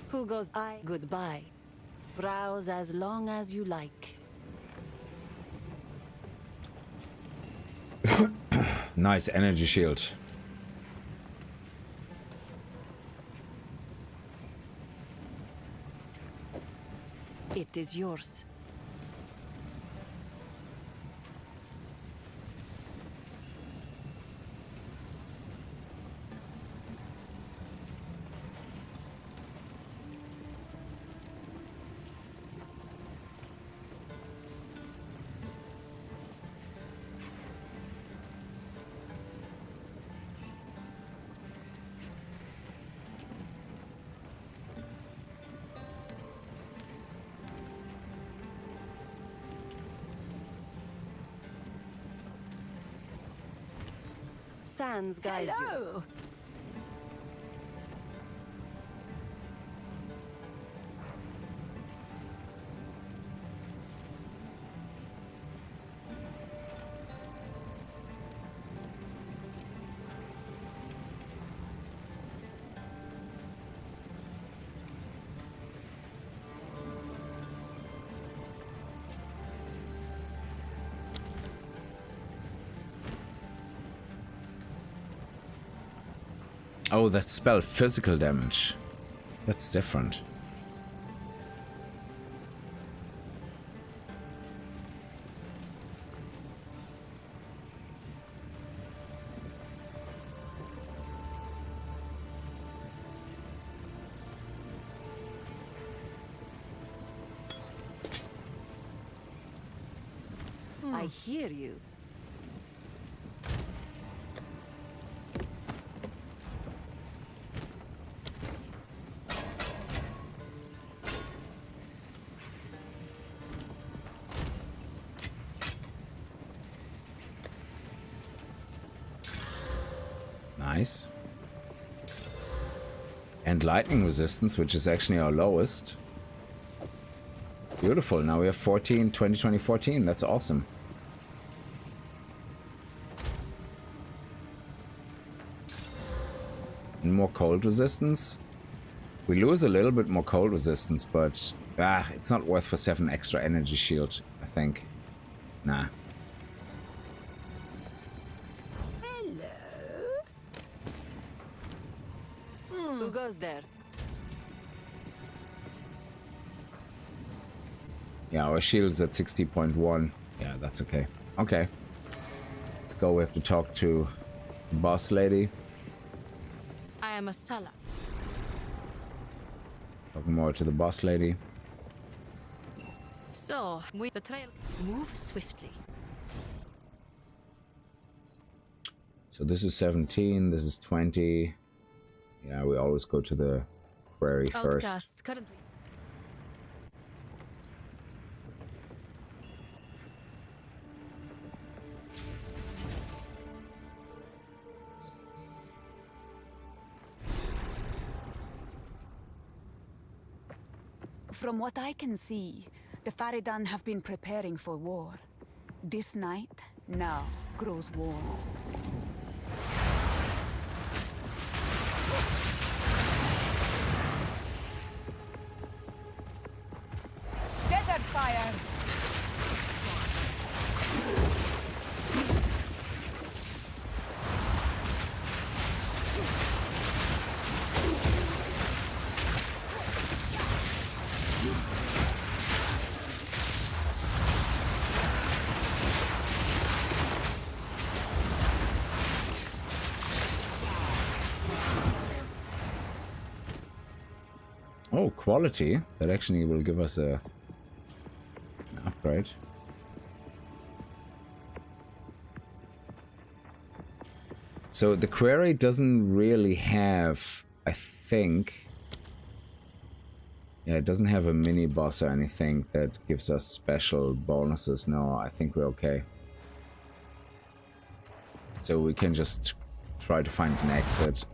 Who goes I? Goodbye. Browse as long as you like. Nice energy shield. It is yours. Sands guide you. Oh, that spell physical damage. That's different. I hear you. Nice. And lightning resistance, which is actually our lowest. Beautiful. Now we have 14, 20, 20, 14. That's awesome. And more cold resistance. We lose a little bit more cold resistance, but it's not worth for 7 extra energy shield, I think. Nah. Who goes there? Yeah, our shield's at 60.1. Yeah, that's okay. Okay. Let's go. We have to talk to boss lady. I am a seller. Talking more to the boss lady. So, with the trail, move swiftly. So this is 17, this is 20. Yeah, we always go to the quarry first. Outcasts currently. From what I can see, the Faridan have been preparing for war. This night now grows warm. Desert fire! Oh, quality. That actually will give us an upgrade. So the query doesn't really have, I think... Yeah, it doesn't have a mini boss or anything that gives us special bonuses. No, I think we're okay. So we can just try to find an exit.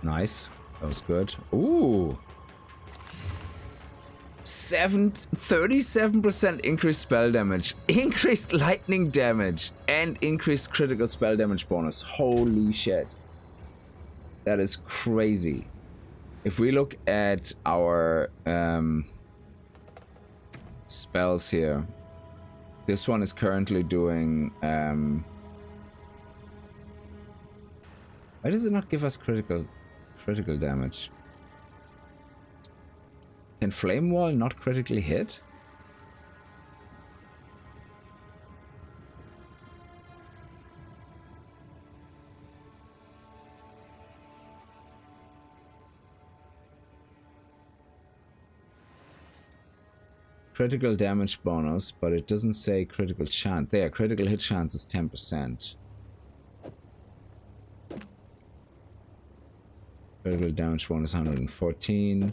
Nice. That was good. Ooh. 37% increased spell damage, increased lightning damage, and increased critical spell damage bonus. Holy shit. That is crazy. If we look at our spells here, this one is currently doing... why does it not give us critical damage? Can Flame Wall not critically hit? Critical damage bonus, but it doesn't say critical chance. There, critical hit chance is 10%. Critical damage bonus 114.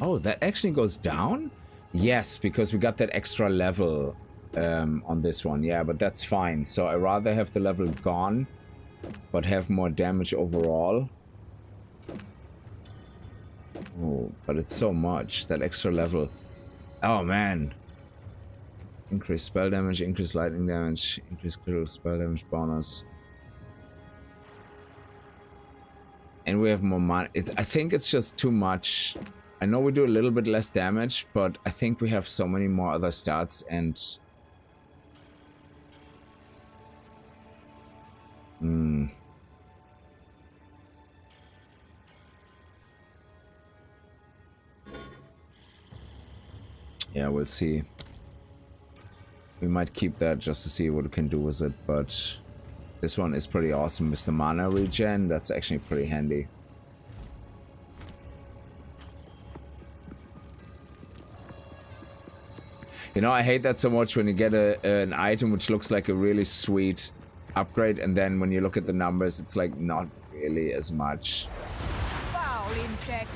Oh, that actually goes down? Yes, because we got that extra level on this one. Yeah, but that's fine. So I rather have the level gone, but have more damage overall. Oh, but it's so much, that extra level. Oh, man. Increased spell damage, increased lightning damage, increased critical spell damage bonus. And we have more money. I think it's just too much. I know we do a little bit less damage, but I think we have so many more other stats and... Yeah, we'll see. We might keep that just to see what we can do with it, but this one is pretty awesome with the mana regen. That's actually pretty handy. You know, I hate that so much when you get an item which looks like a really sweet upgrade, and then when you look at the numbers, it's like not really as much. Foul insect.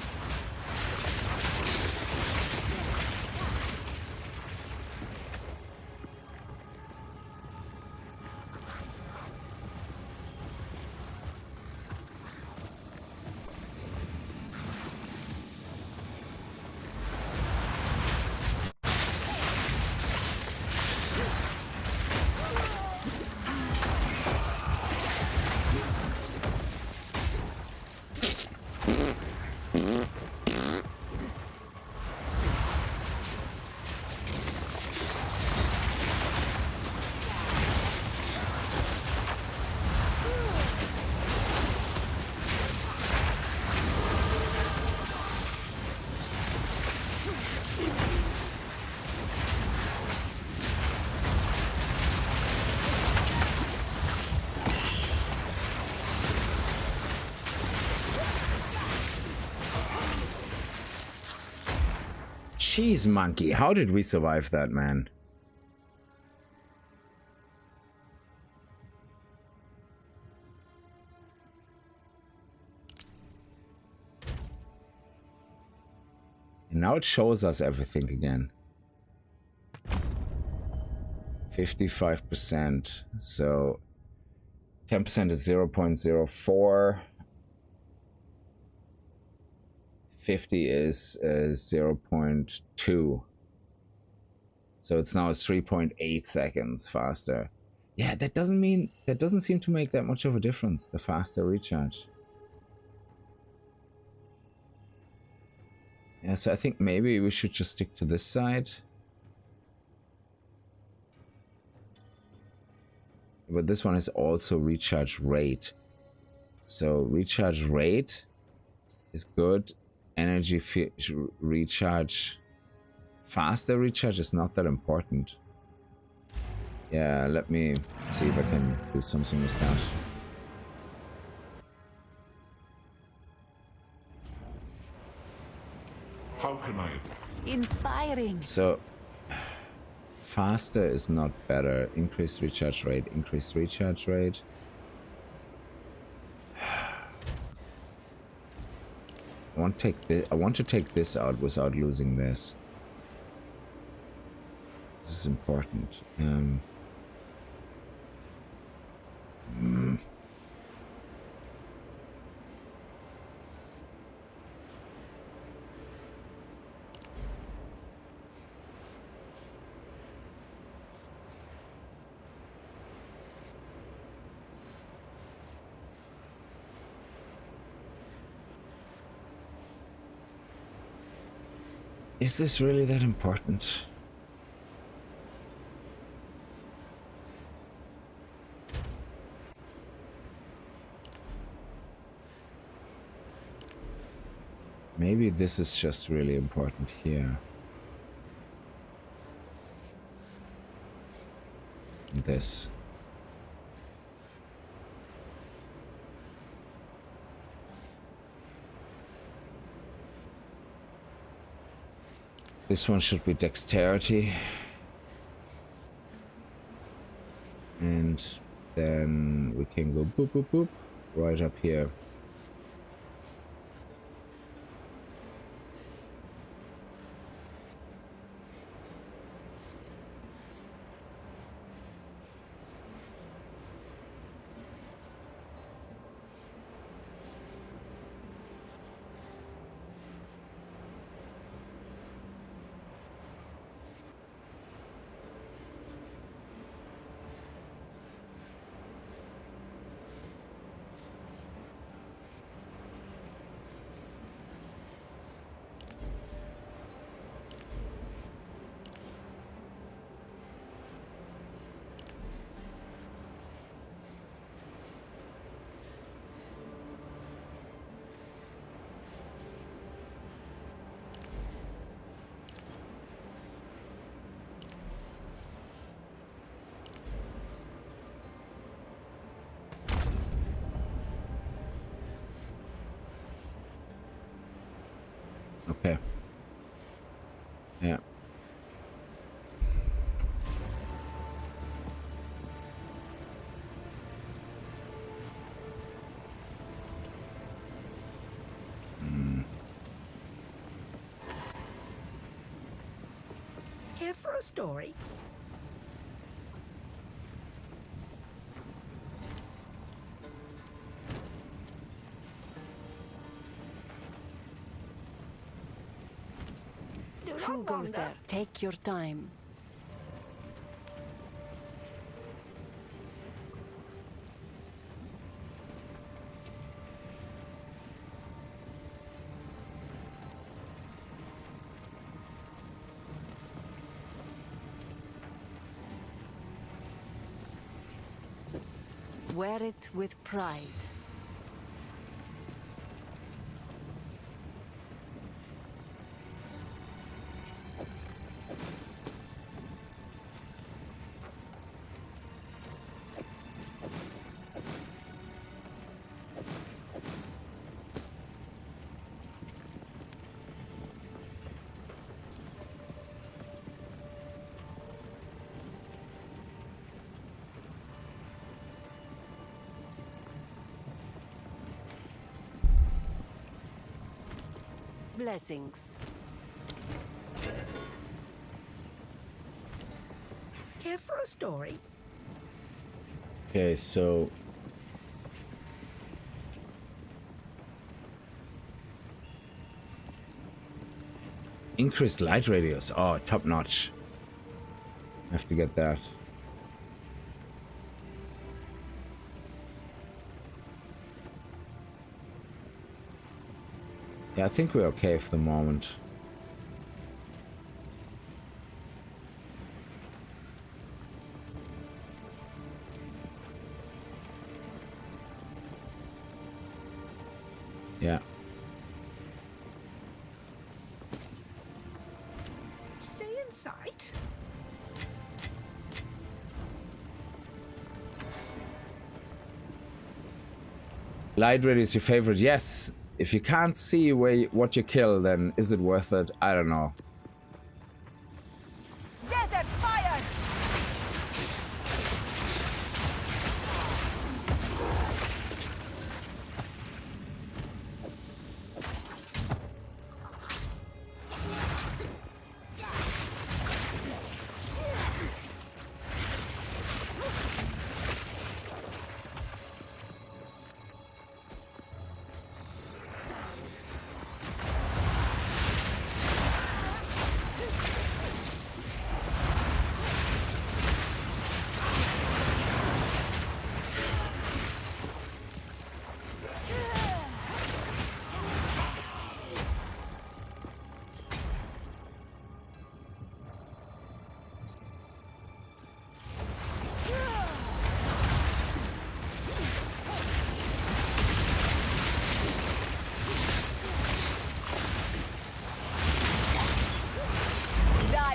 Cheese monkey. How did we survive that, man? And now it shows us everything again. 55%. So 10% is 0.04. 50 is 0.2. So it's now 3.8 seconds faster. Yeah, that doesn't seem to make that much of a difference, the faster recharge. Yeah, so I think maybe we should just stick to this side. But this one is also recharge rate. So recharge rate is good. Energy recharge, faster recharge is not that important. Yeah, let me see if I can do something with that. How can I? Inspiring. So faster is not better. Increased recharge rate, increased recharge rate. I want to take this out without losing this. This is important. Is this really that important? Maybe this is just really important here. This. This one should be dexterity. And then we can go boop, boop, boop, right up here. Okay. Yeah. Here for a story? Who goes there? Take your time. Wear it with pride. Blessings. Care for a story? Okay, so increased light radius. Oh, top notch. I have to get that. Yeah, I think we're okay for the moment. Yeah. Stay in sight. Light radius your favorite? Yes. If you can't see what you kill, then is it worth it? I don't know. Desert fire!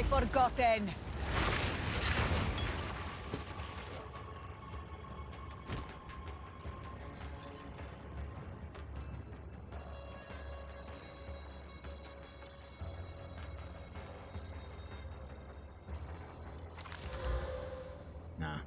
Forgotten. Nah.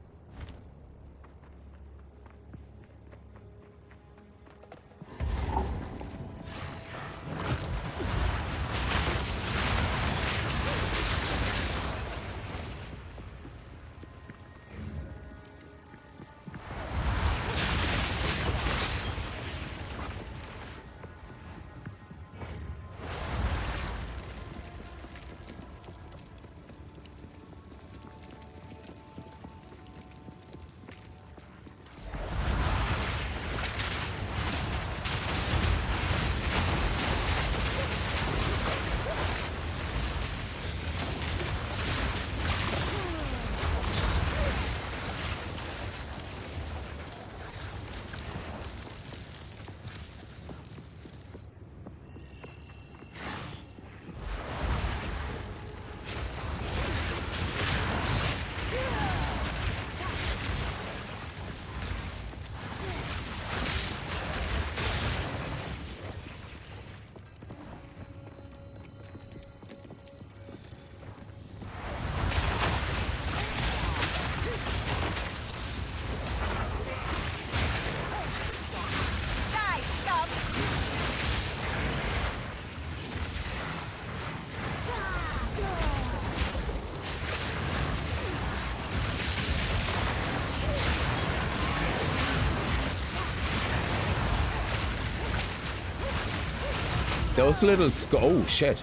Those little oh shit.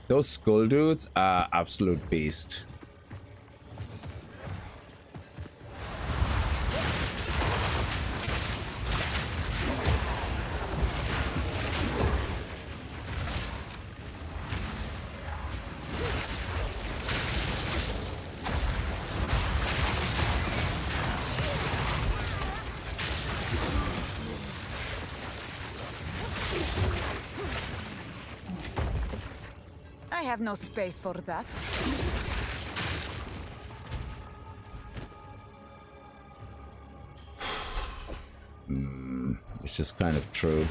Those skull dudes are absolute beast. I have no space for that. Which is kind of true.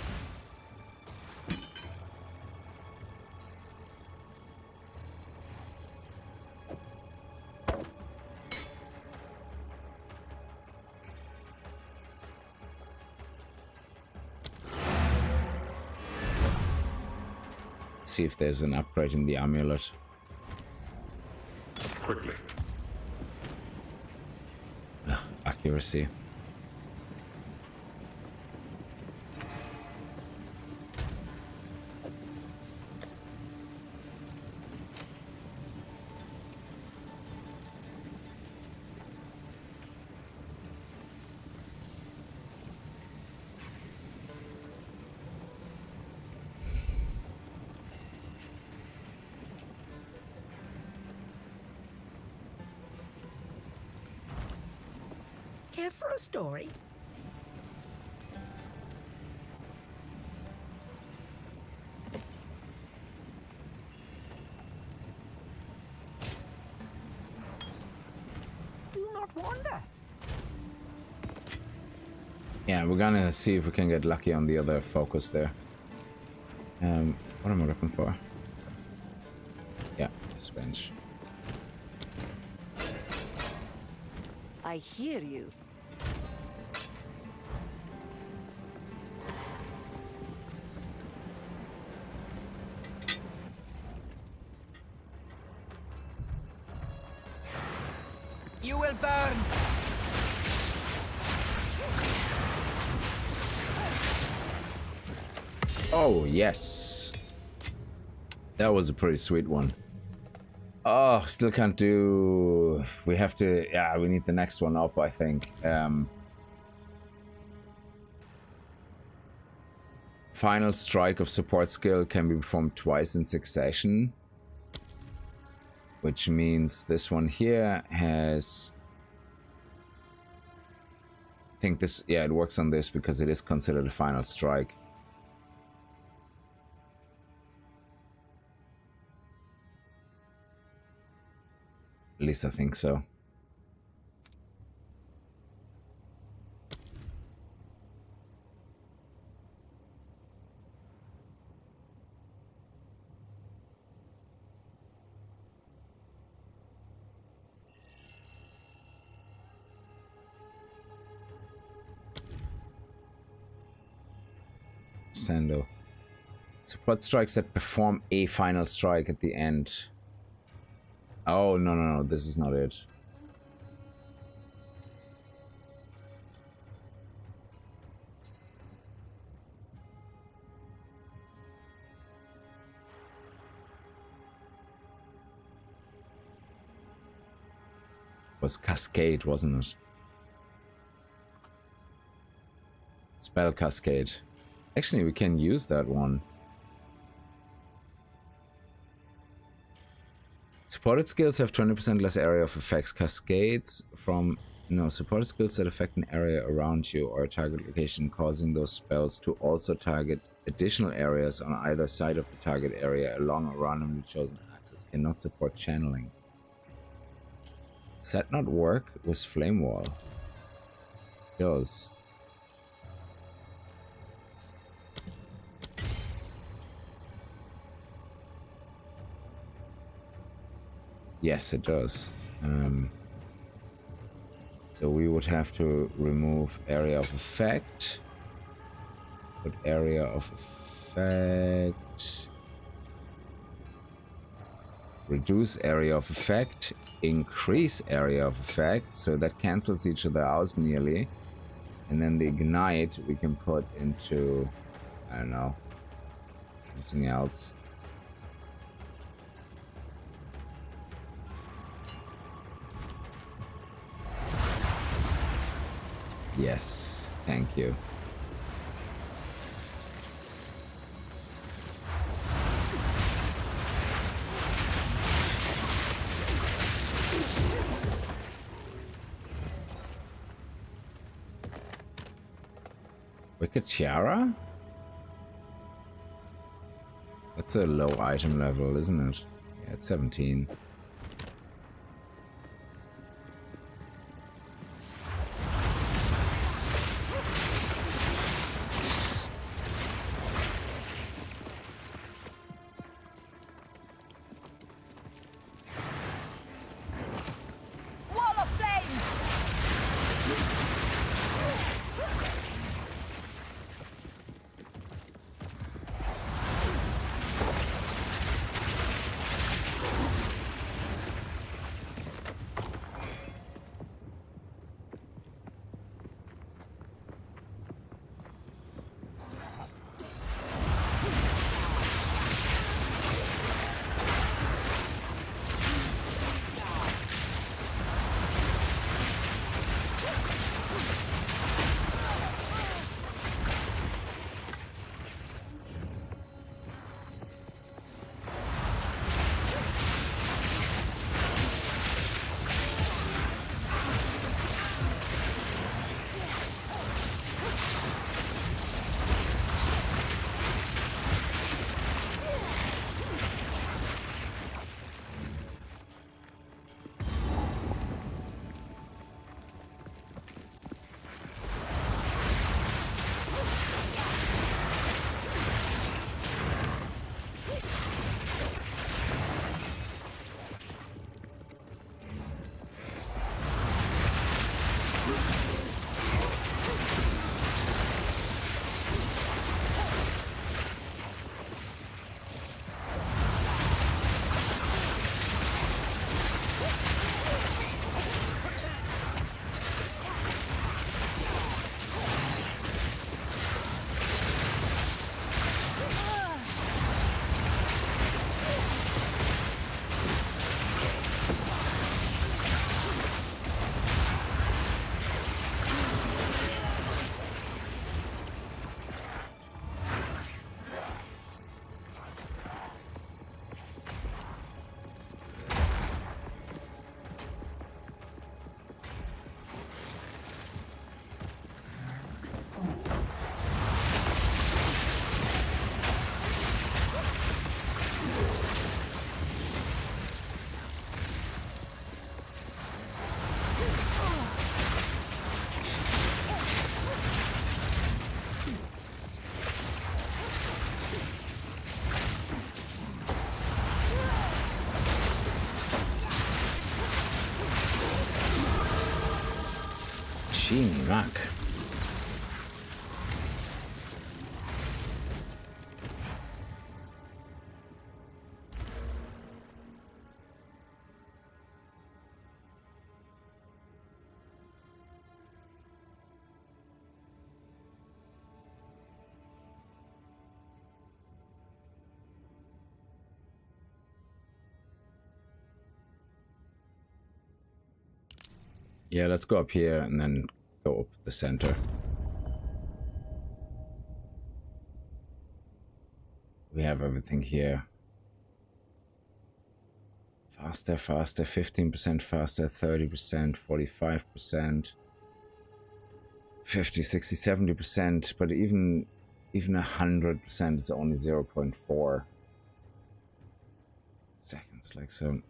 Let's see if there's an upgrade in the amulet. Quickly. Ugh, accuracy. Care for a story? Do not wander. Yeah, we're gonna see if we can get lucky on the other focus there. What am I looking for? Yeah, this bench. I hear you. You will burn! Oh, yes. That was a pretty sweet one. Oh, still can't do... We have to... Yeah, we need the next one up, I think. Final strike of support skill can be performed twice in succession. Which means this one here has... I think this... Yeah, it works on this because it is considered a final strike. At least I think so. Sando. Support strikes that perform a final strike at the end. Oh, no, this is not it. It was Cascade, wasn't it? Spell Cascade. Actually, we can use that one. Supported skills have 20% less area of effects. Cascades from... No, supported skills that affect an area around you or a target location, causing those spells to also target additional areas on either side of the target area along a randomly chosen axis. Cannot support channeling. Does that not work with Flame Wall? It does. Yes, it does. So we would have to remove area of effect. Put area of effect. Reduce area of effect. Increase area of effect. So that cancels each other out nearly. And then the ignite we can put into, I don't know, something else. Yes, thank you. Wicked Tiara? That's a low item level, isn't it? Yeah, it's 17. Gene Mac. Yeah, let's go up here and then go up the center. We have everything here. Faster, 15% faster, 30%, 45%, 50, 60, 70%, but even 100% is only 0.4 seconds, like so.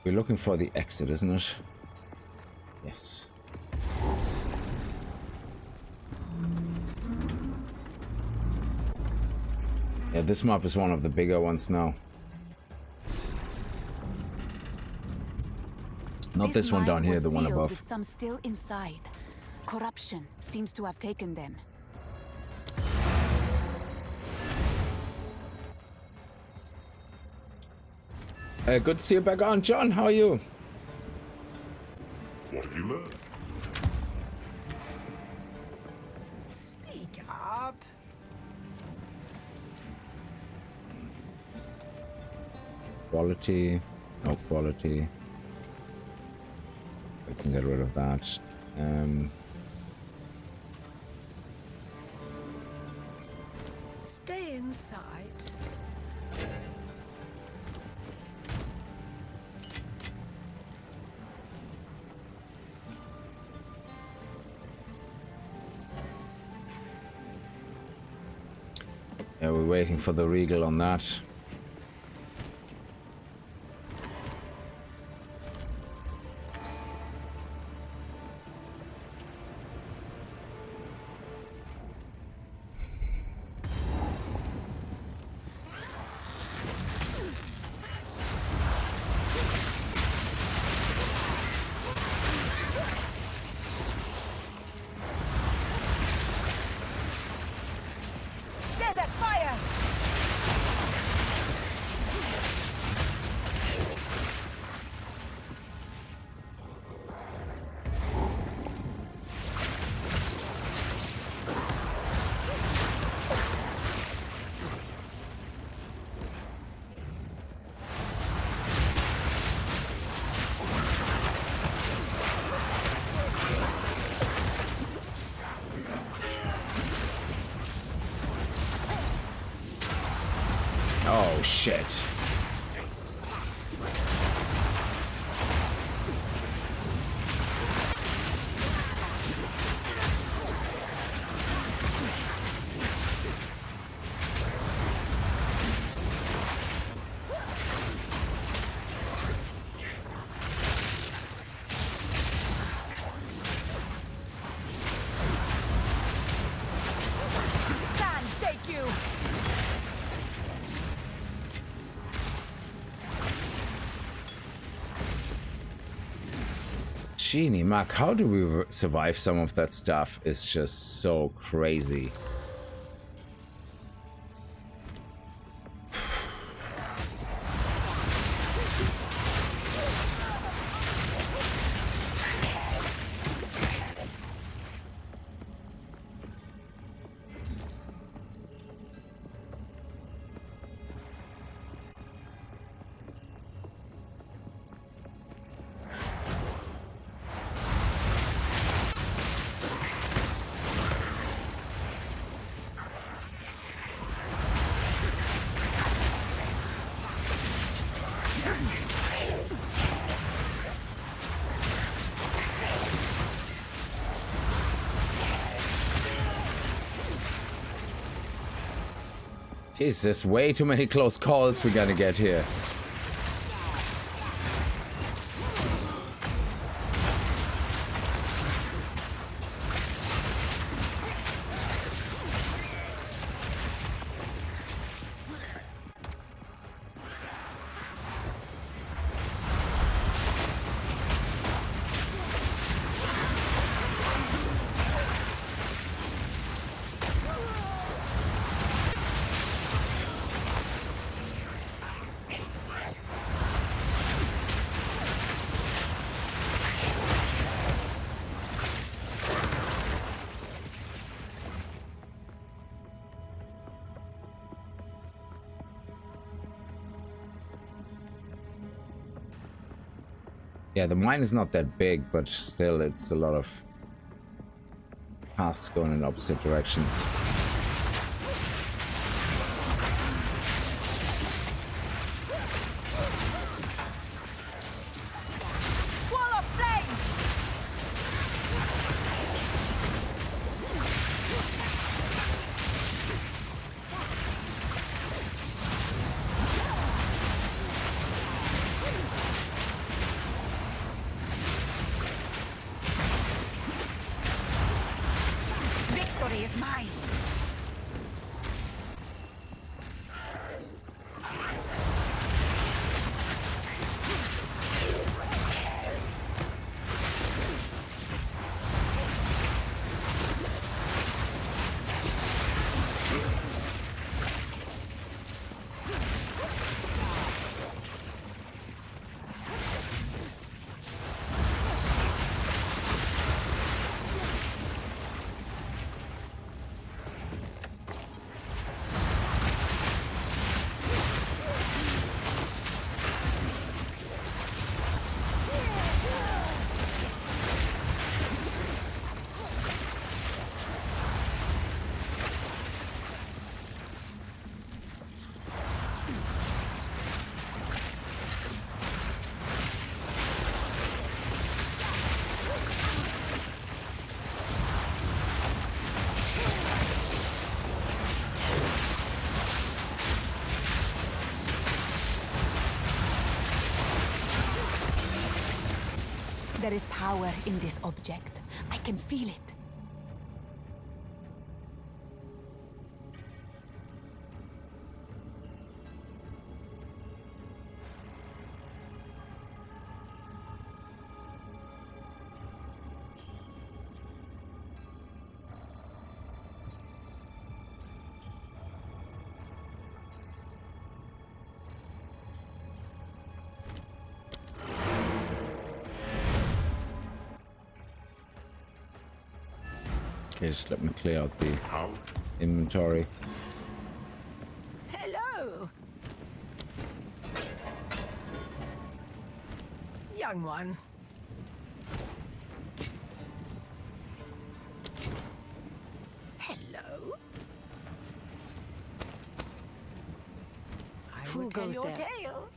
We're looking for the exit, isn't it? Yes. Yeah, this map is one of the bigger ones now. Not this one down here, the one above. With some still inside. Corruption seems to have taken them. Good to see you back on, John. How are you? What have you learned? Speak up. Quality, no quality. We can get rid of that. Stay inside. Yeah, we're waiting for the Regal on that. Oh, shit. Genie, Mark, how do we survive some of that stuff? It's just so crazy. Jeez, there's way too many close calls we're gonna get here. Yeah, the mine is not that big, but still it's a lot of paths going in opposite directions. Wall of flame! Victory is mine! There is power in this object. I can feel it. Okay, just let me clear out the inventory. Hello, young one. Hello. I will tell your tale.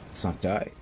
Let's not die.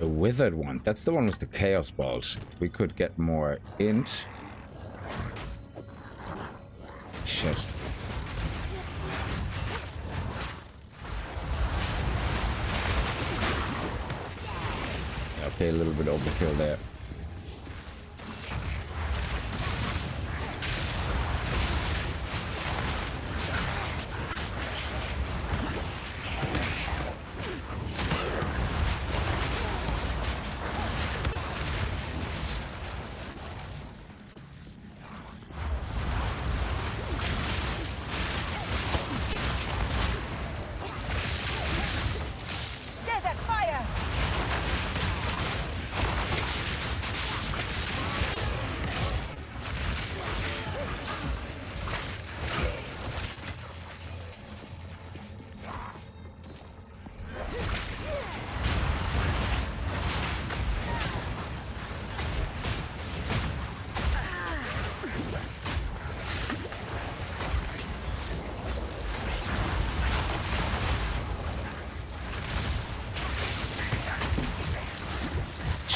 The withered one. That's the one with the chaos bolt. We could get more int. Shit. Okay, a little bit overkill there.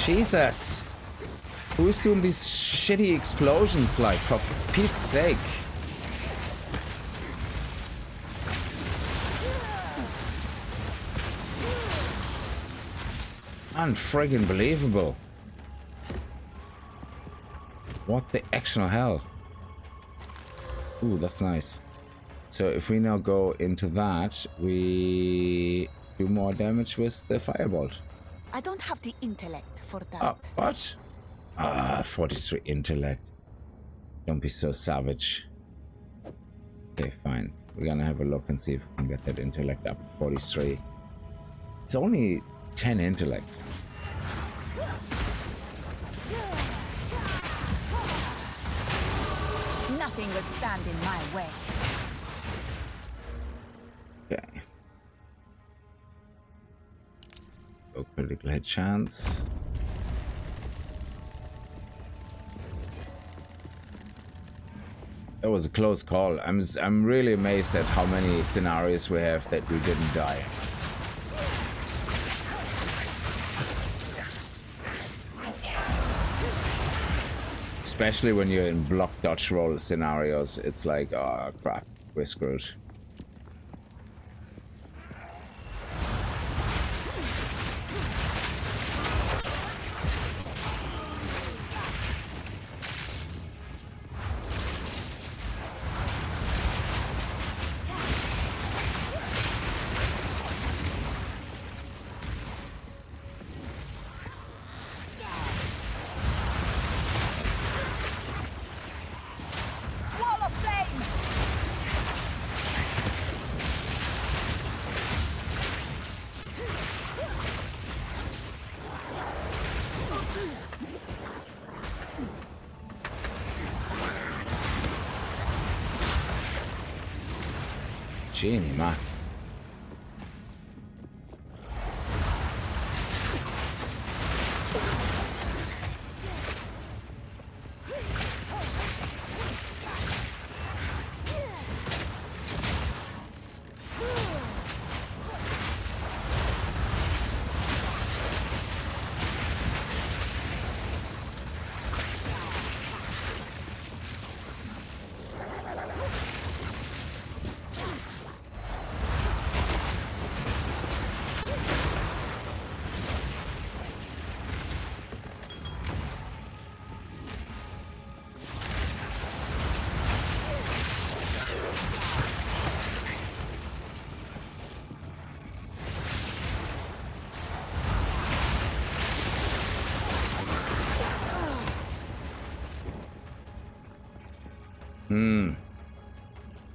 Jesus! Who's doing these shitty explosions, like, for Pete's sake? Unfriggin' believable. What the actual hell? Ooh, that's nice. So if we now go into that, we do more damage with the firebolt. I don't have the intellect for that. Oh, what? Ah, 43 intellect. Don't be so savage. Okay, fine. We're gonna have a look and see if we can get that intellect up to 43. It's only 10 intellect. Nothing will stand in my way. Okay. Go critical hit chance. That was a close call. I'm really amazed at how many scenarios we have that we didn't die. Especially when you're in block dodge roll scenarios, it's like, oh crap, we're screwed. Genie, man.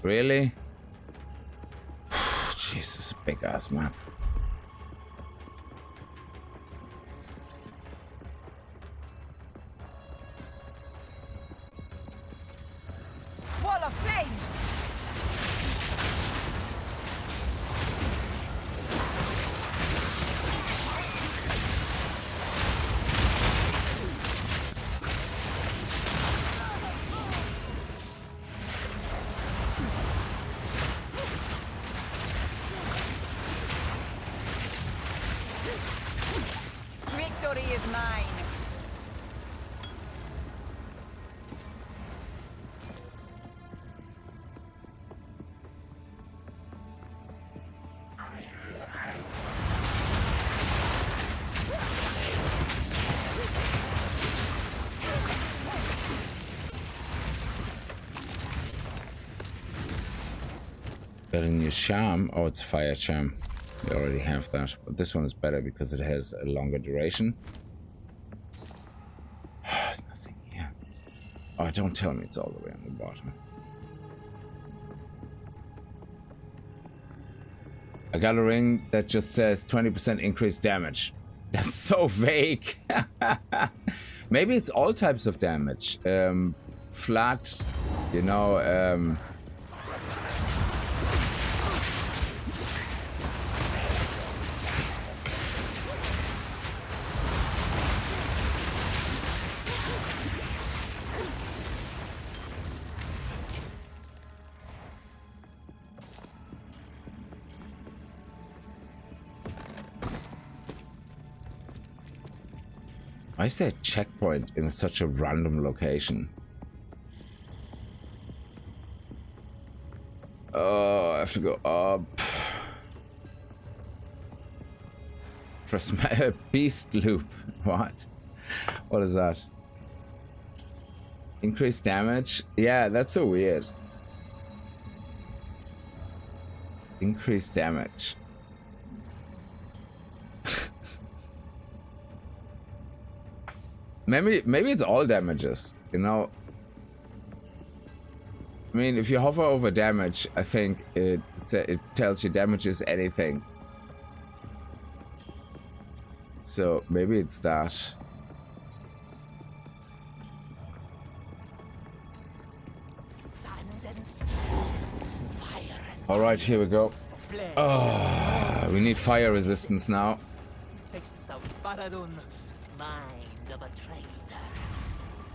Really? Jesus, big ass man. Wall of flame! is mine. Got a new charm. Oh, it's fire charm. We already have that, but this one is better because it has a longer duration. Nothing here. Oh, don't tell me it's all the way on the bottom. I got a ring that just says 20% increased damage. That's so vague. Maybe it's all types of damage. Flat, you know, why is there a checkpoint in such a random location? Oh, I have to go up. Press my beast loop. What? What is that? Increased damage? Yeah, that's so weird. Increased damage. Maybe it's all damages, you know. I mean, if you hover over damage, I think it tells you damages anything. So maybe it's that. All right, here we go. Oh, we need fire resistance now. Of a traitor.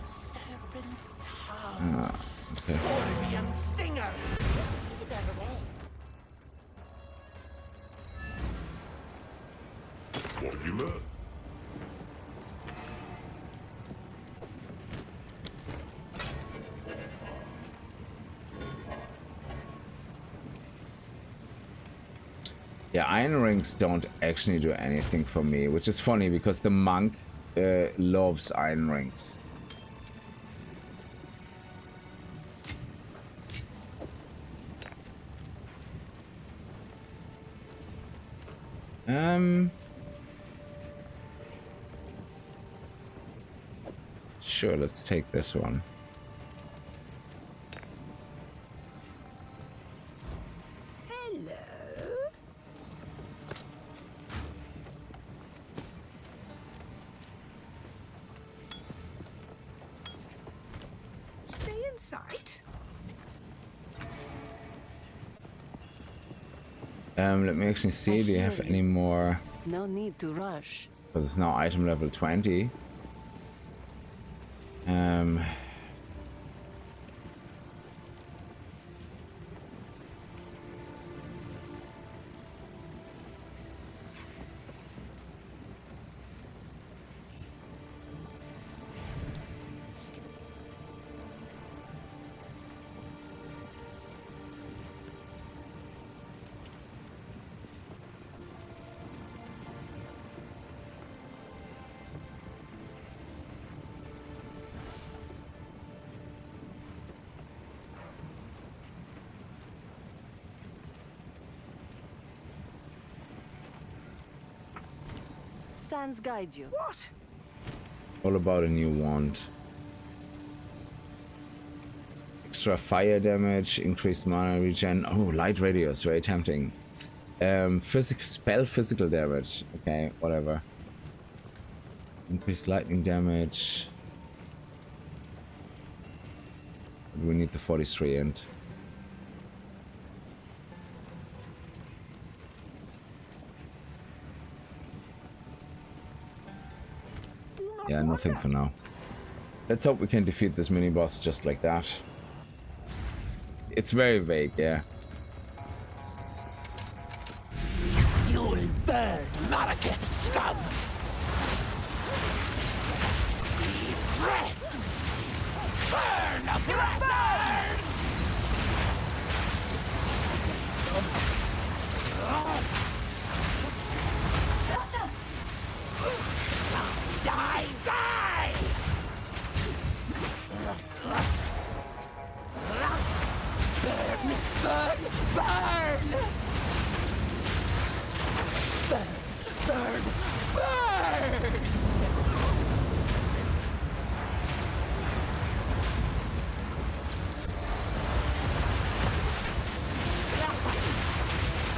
Serpent's tongue. Ah, okay. Scorpion stinger. What have you learned? Yeah, iron rings don't actually do anything for me, which is funny because the monk loves iron rings. Sure, let's take this one. Let me actually see, do you have any more? No need to rush. Because it's now item level 20. Sands guide you. What? All about a new wand. Extra fire damage, increased mana regen. Oh, light radius, very tempting. Physical damage. Okay, whatever. Increased lightning damage. We need the 43 end. Yeah, nothing for now. Let's hope we can defeat this mini-boss just like that. It's very vague, yeah. You'll burn, Maraketh scum! breath! Burn, oppressors! Die, die! Burn, burn, burn! Burn, burn!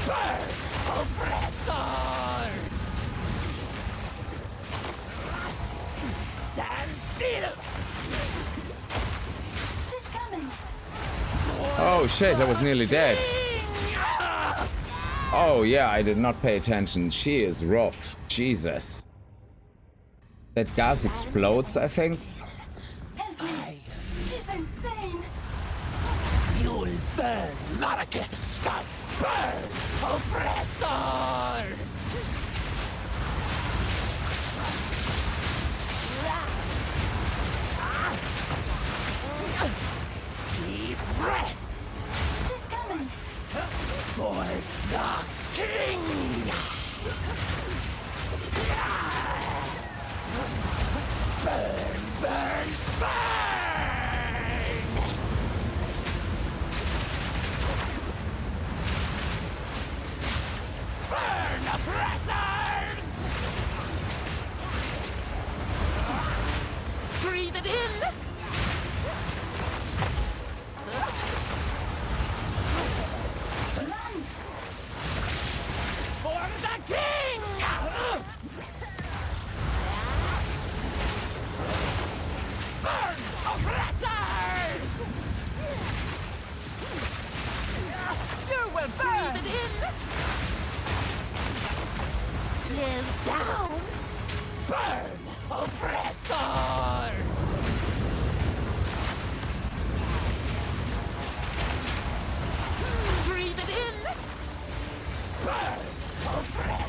Burn, oppressors! Stand still! It's coming. Oh shit, I was nearly dead. Oh yeah, I did not pay attention. She is rough. Jesus. That gas explodes, I think. She's insane. You'll burn, Marraketh scum! Burn, oppressors! Deep breath She's coming. for the king! Burn, burn, burn! Burn, oppressors! Breathe it in! For the king! Burn, oppressors! You will burn! Breathe it in! Slow down! Burn, oppressors! Breathe it in! Burn, oppressors!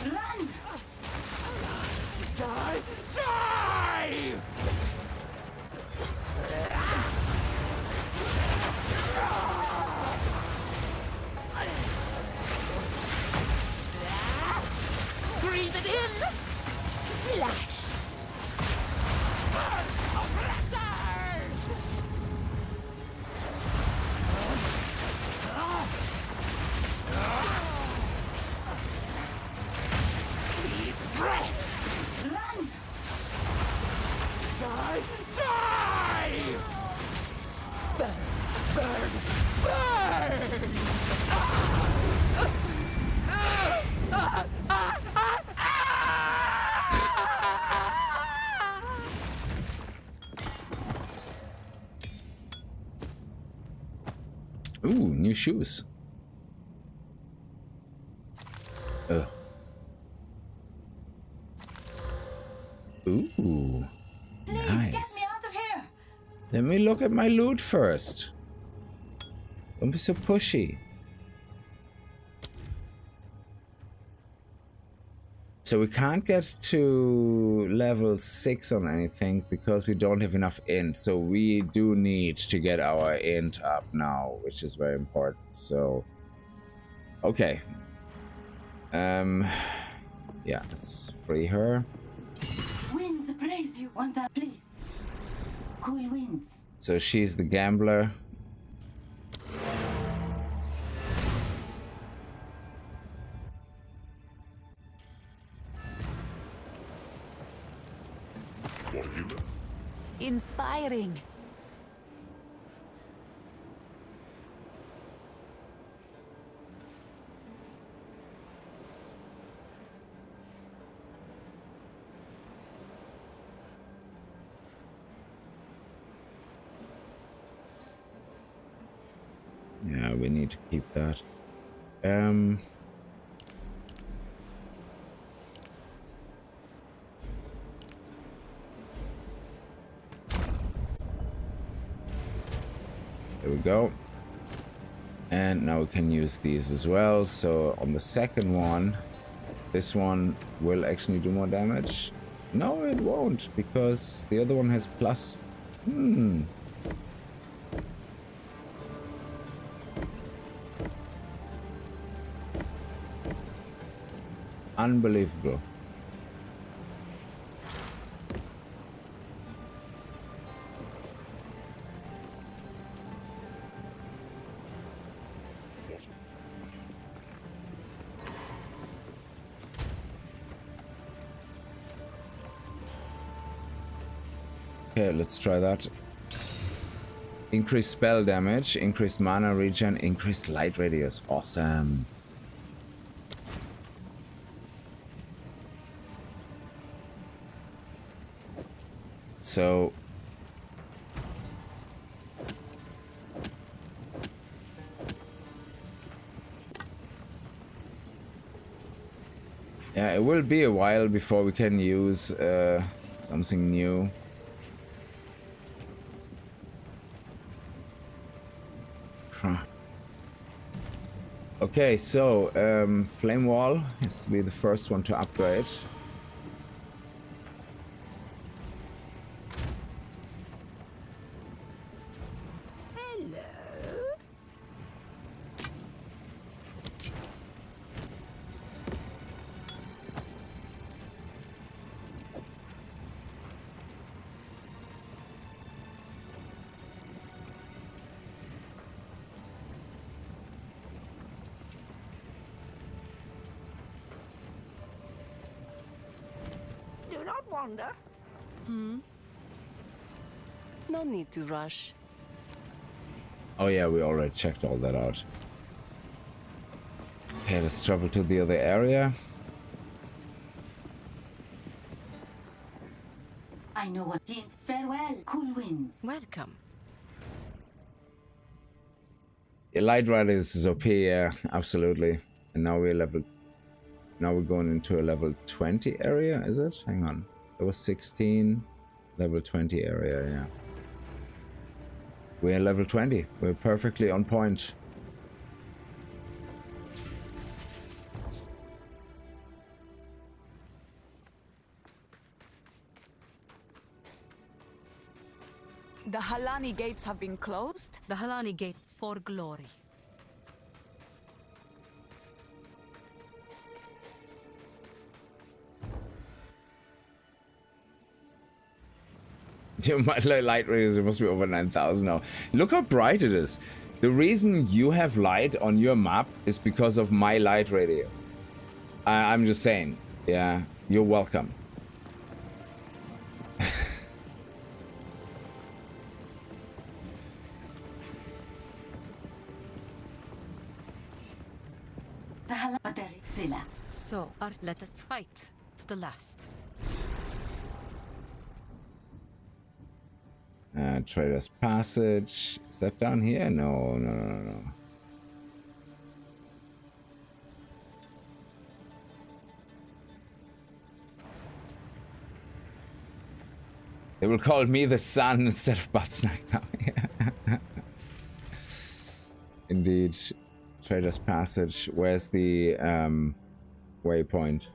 Run. Die! Die! Breathe it in! Flash! Burn, oppressors! Deep breath! Run. Die! Die! Burn! Burn! Burn! Ooh, new shoes. Ooh, nice. Get me out of here. Let me look at my loot first. Don't be so pushy. So we can't get to level 6 on anything because we don't have enough int. So we do need to get our int up now, which is very important. So, okay. Yeah, let's free her. Winds praise you. Want that, please? Cool winds. So she's the gambler. What have you learned? Inspiring. Yeah, we need to keep that. There we go. And now we can use these as well. So on the second one, this one will actually do more damage. No, it won't, because the other one has plus... Unbelievable. Okay, let's try that. Increased spell damage, increased mana regen, increased light radius. Awesome. So yeah, it will be a while before we can use something new. Okay, so Flame Wall has to be the first one to upgrade. Do not wander. No need to rush. Oh yeah, we already checked all that out. Okay, let's travel to the other area. I know what it. Farewell, cool winds. Welcome. Yeah, Light Riders is OP, yeah, absolutely. And now we're level... Now we're going into a level 20 area, is it? Hang on. It was 16. Level 20 area, yeah. We're level 20. We're perfectly on point. The Halani gates have been closed? The Halani gate for glory. My light radius must be over 9,000 now. Look how bright it is. The reason you have light on your map is because of my light radius. I'm just saying. Yeah, you're welcome. So, let us fight to the last. Trader's Passage. Is that down here? No. They will call me the sun instead of Buttsnack now. Indeed. Trader's Passage. Where's the waypoint?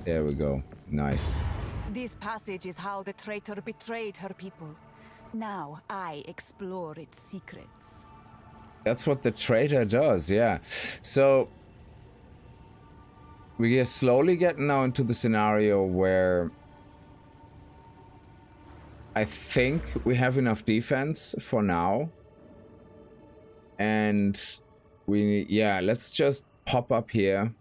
There we go. Nice. This passage is how the traitor betrayed her people. Now I explore its secrets. That's what the traitor does, yeah. So we are slowly getting now into the scenario where I think we have enough defense for now. And we, yeah, let's just pop up here.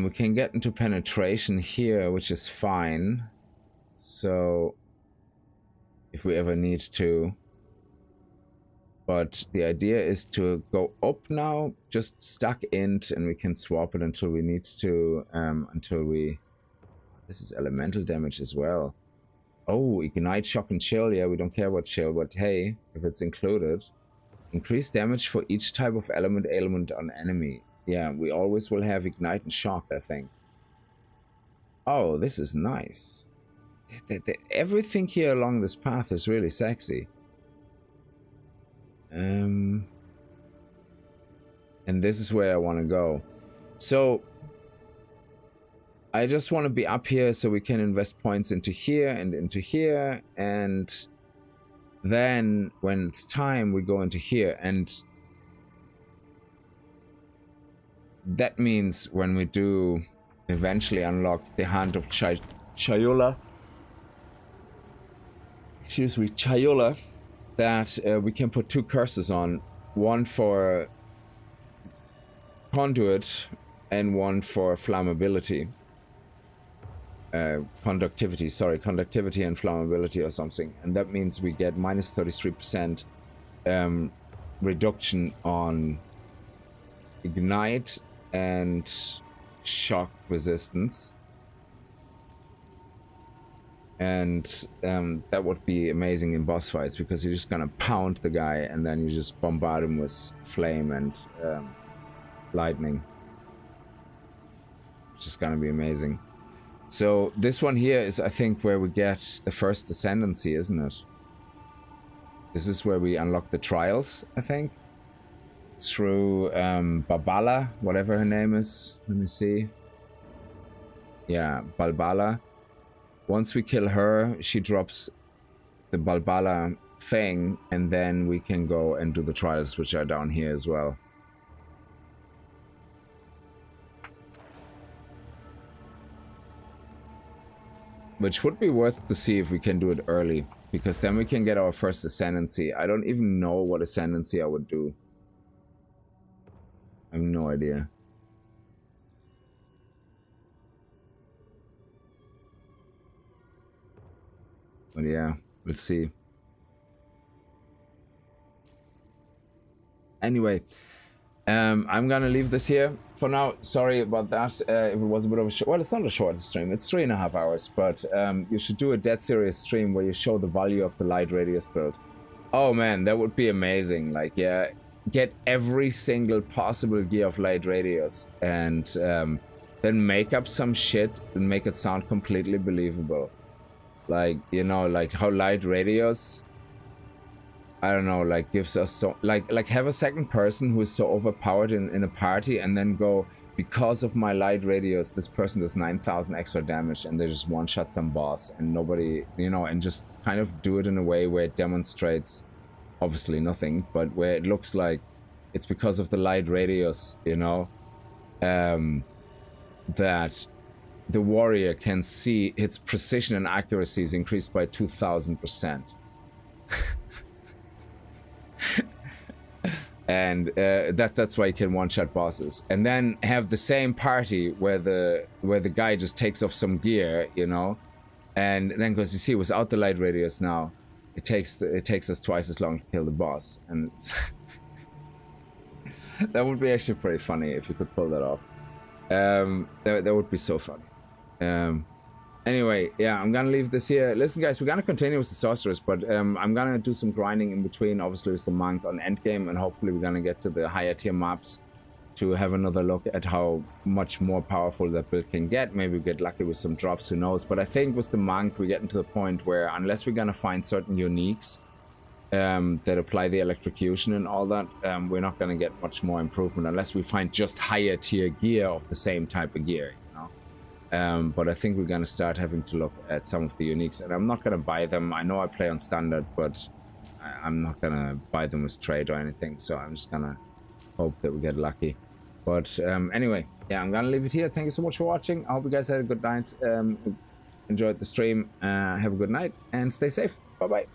We can get into penetration here, which is fine. So, if we ever need to. But the idea is to go up now, just stuck int, and we can swap it until we need to, This is elemental damage as well. Oh, ignite, shock, and chill. Yeah, we don't care about chill, but hey, if it's included. Increase damage for each type of ailment on enemy. Yeah, we always will have ignite and shock, I think. Oh, this is nice. everything here along this path is really sexy. And this is where I want to go. So I just want to be up here so we can invest points into here and into here, and then when it's time we go into here, and that means when we do eventually unlock the Hand of Chayola, excuse me, Chayola, that we can put 2 curses on, one for conduit and one for flammability. Conductivity and flammability or something, and that means we get minus 33% reduction on ignite and shock resistance, and that would be amazing in boss fights, because you're just gonna pound the guy and then you just bombard him with flame and lightning, which is gonna be amazing. So this one here is, I think, where we get the first ascendancy, isn't it? This is where we unlock the trials, I think. Through Balbala, whatever her name is. Let me see. Yeah, Balbala. Once we kill her, she drops the Balbala thing, and then we can go and do the trials, which are down here as well. Which would be worth to see if we can do it early, because then we can get our first ascendancy. I don't even know what ascendancy I would do. I have no idea. But yeah, let's see. Anyway, I'm gonna leave this here for now. Sorry about that. If it was a bit of a short, well, it's not a short stream. It's 3.5 hours, but you should do a dead serious stream where you show the value of the light radius build. Oh man, that would be amazing. Like, yeah, get every single possible gear of light radius, and then make up some shit and make it sound completely believable. Like, you know, like how light radius, I don't know, like gives us so, like have a second person who is so overpowered in a party, and then go, because of my light radius, this person does 9,000 extra damage, and they just one-shot some boss, and nobody, you know, and just kind of do it in a way where it demonstrates, obviously nothing, but where it looks like it's because of the light radius, you know, that the warrior can see its precision and accuracy is increased by 2,000%. And that's why you can one-shot bosses, and then have the same party where the guy just takes off some gear, you know, and then, because you see, without the light radius now, it takes us twice as long to kill the boss, and that would be actually pretty funny if you could pull that off. That would be so funny. Anyway, yeah, I'm gonna leave this here. Listen, guys, we're gonna continue with the Sorceress, but I'm gonna do some grinding in between, obviously with the Monk on endgame, and hopefully we're gonna get to the higher tier maps to have another look at how much more powerful that build can get. Maybe we get lucky with some drops, who knows. But I think with the Monk, we're getting to the point where, unless we're gonna find certain uniques that apply the electrocution and all that, we're not gonna get much more improvement unless we find just higher tier gear of the same type of gear. But I think we're gonna start having to look at some of the uniques, and I'm not gonna buy them. I know I play on standard, but I'm not gonna buy them with trade or anything, so I'm just gonna hope that we get lucky. But anyway, yeah, I'm gonna leave it here. Thank you so much for watching. I hope you guys had a good night, enjoyed the stream. Have a good night and stay safe. Bye bye.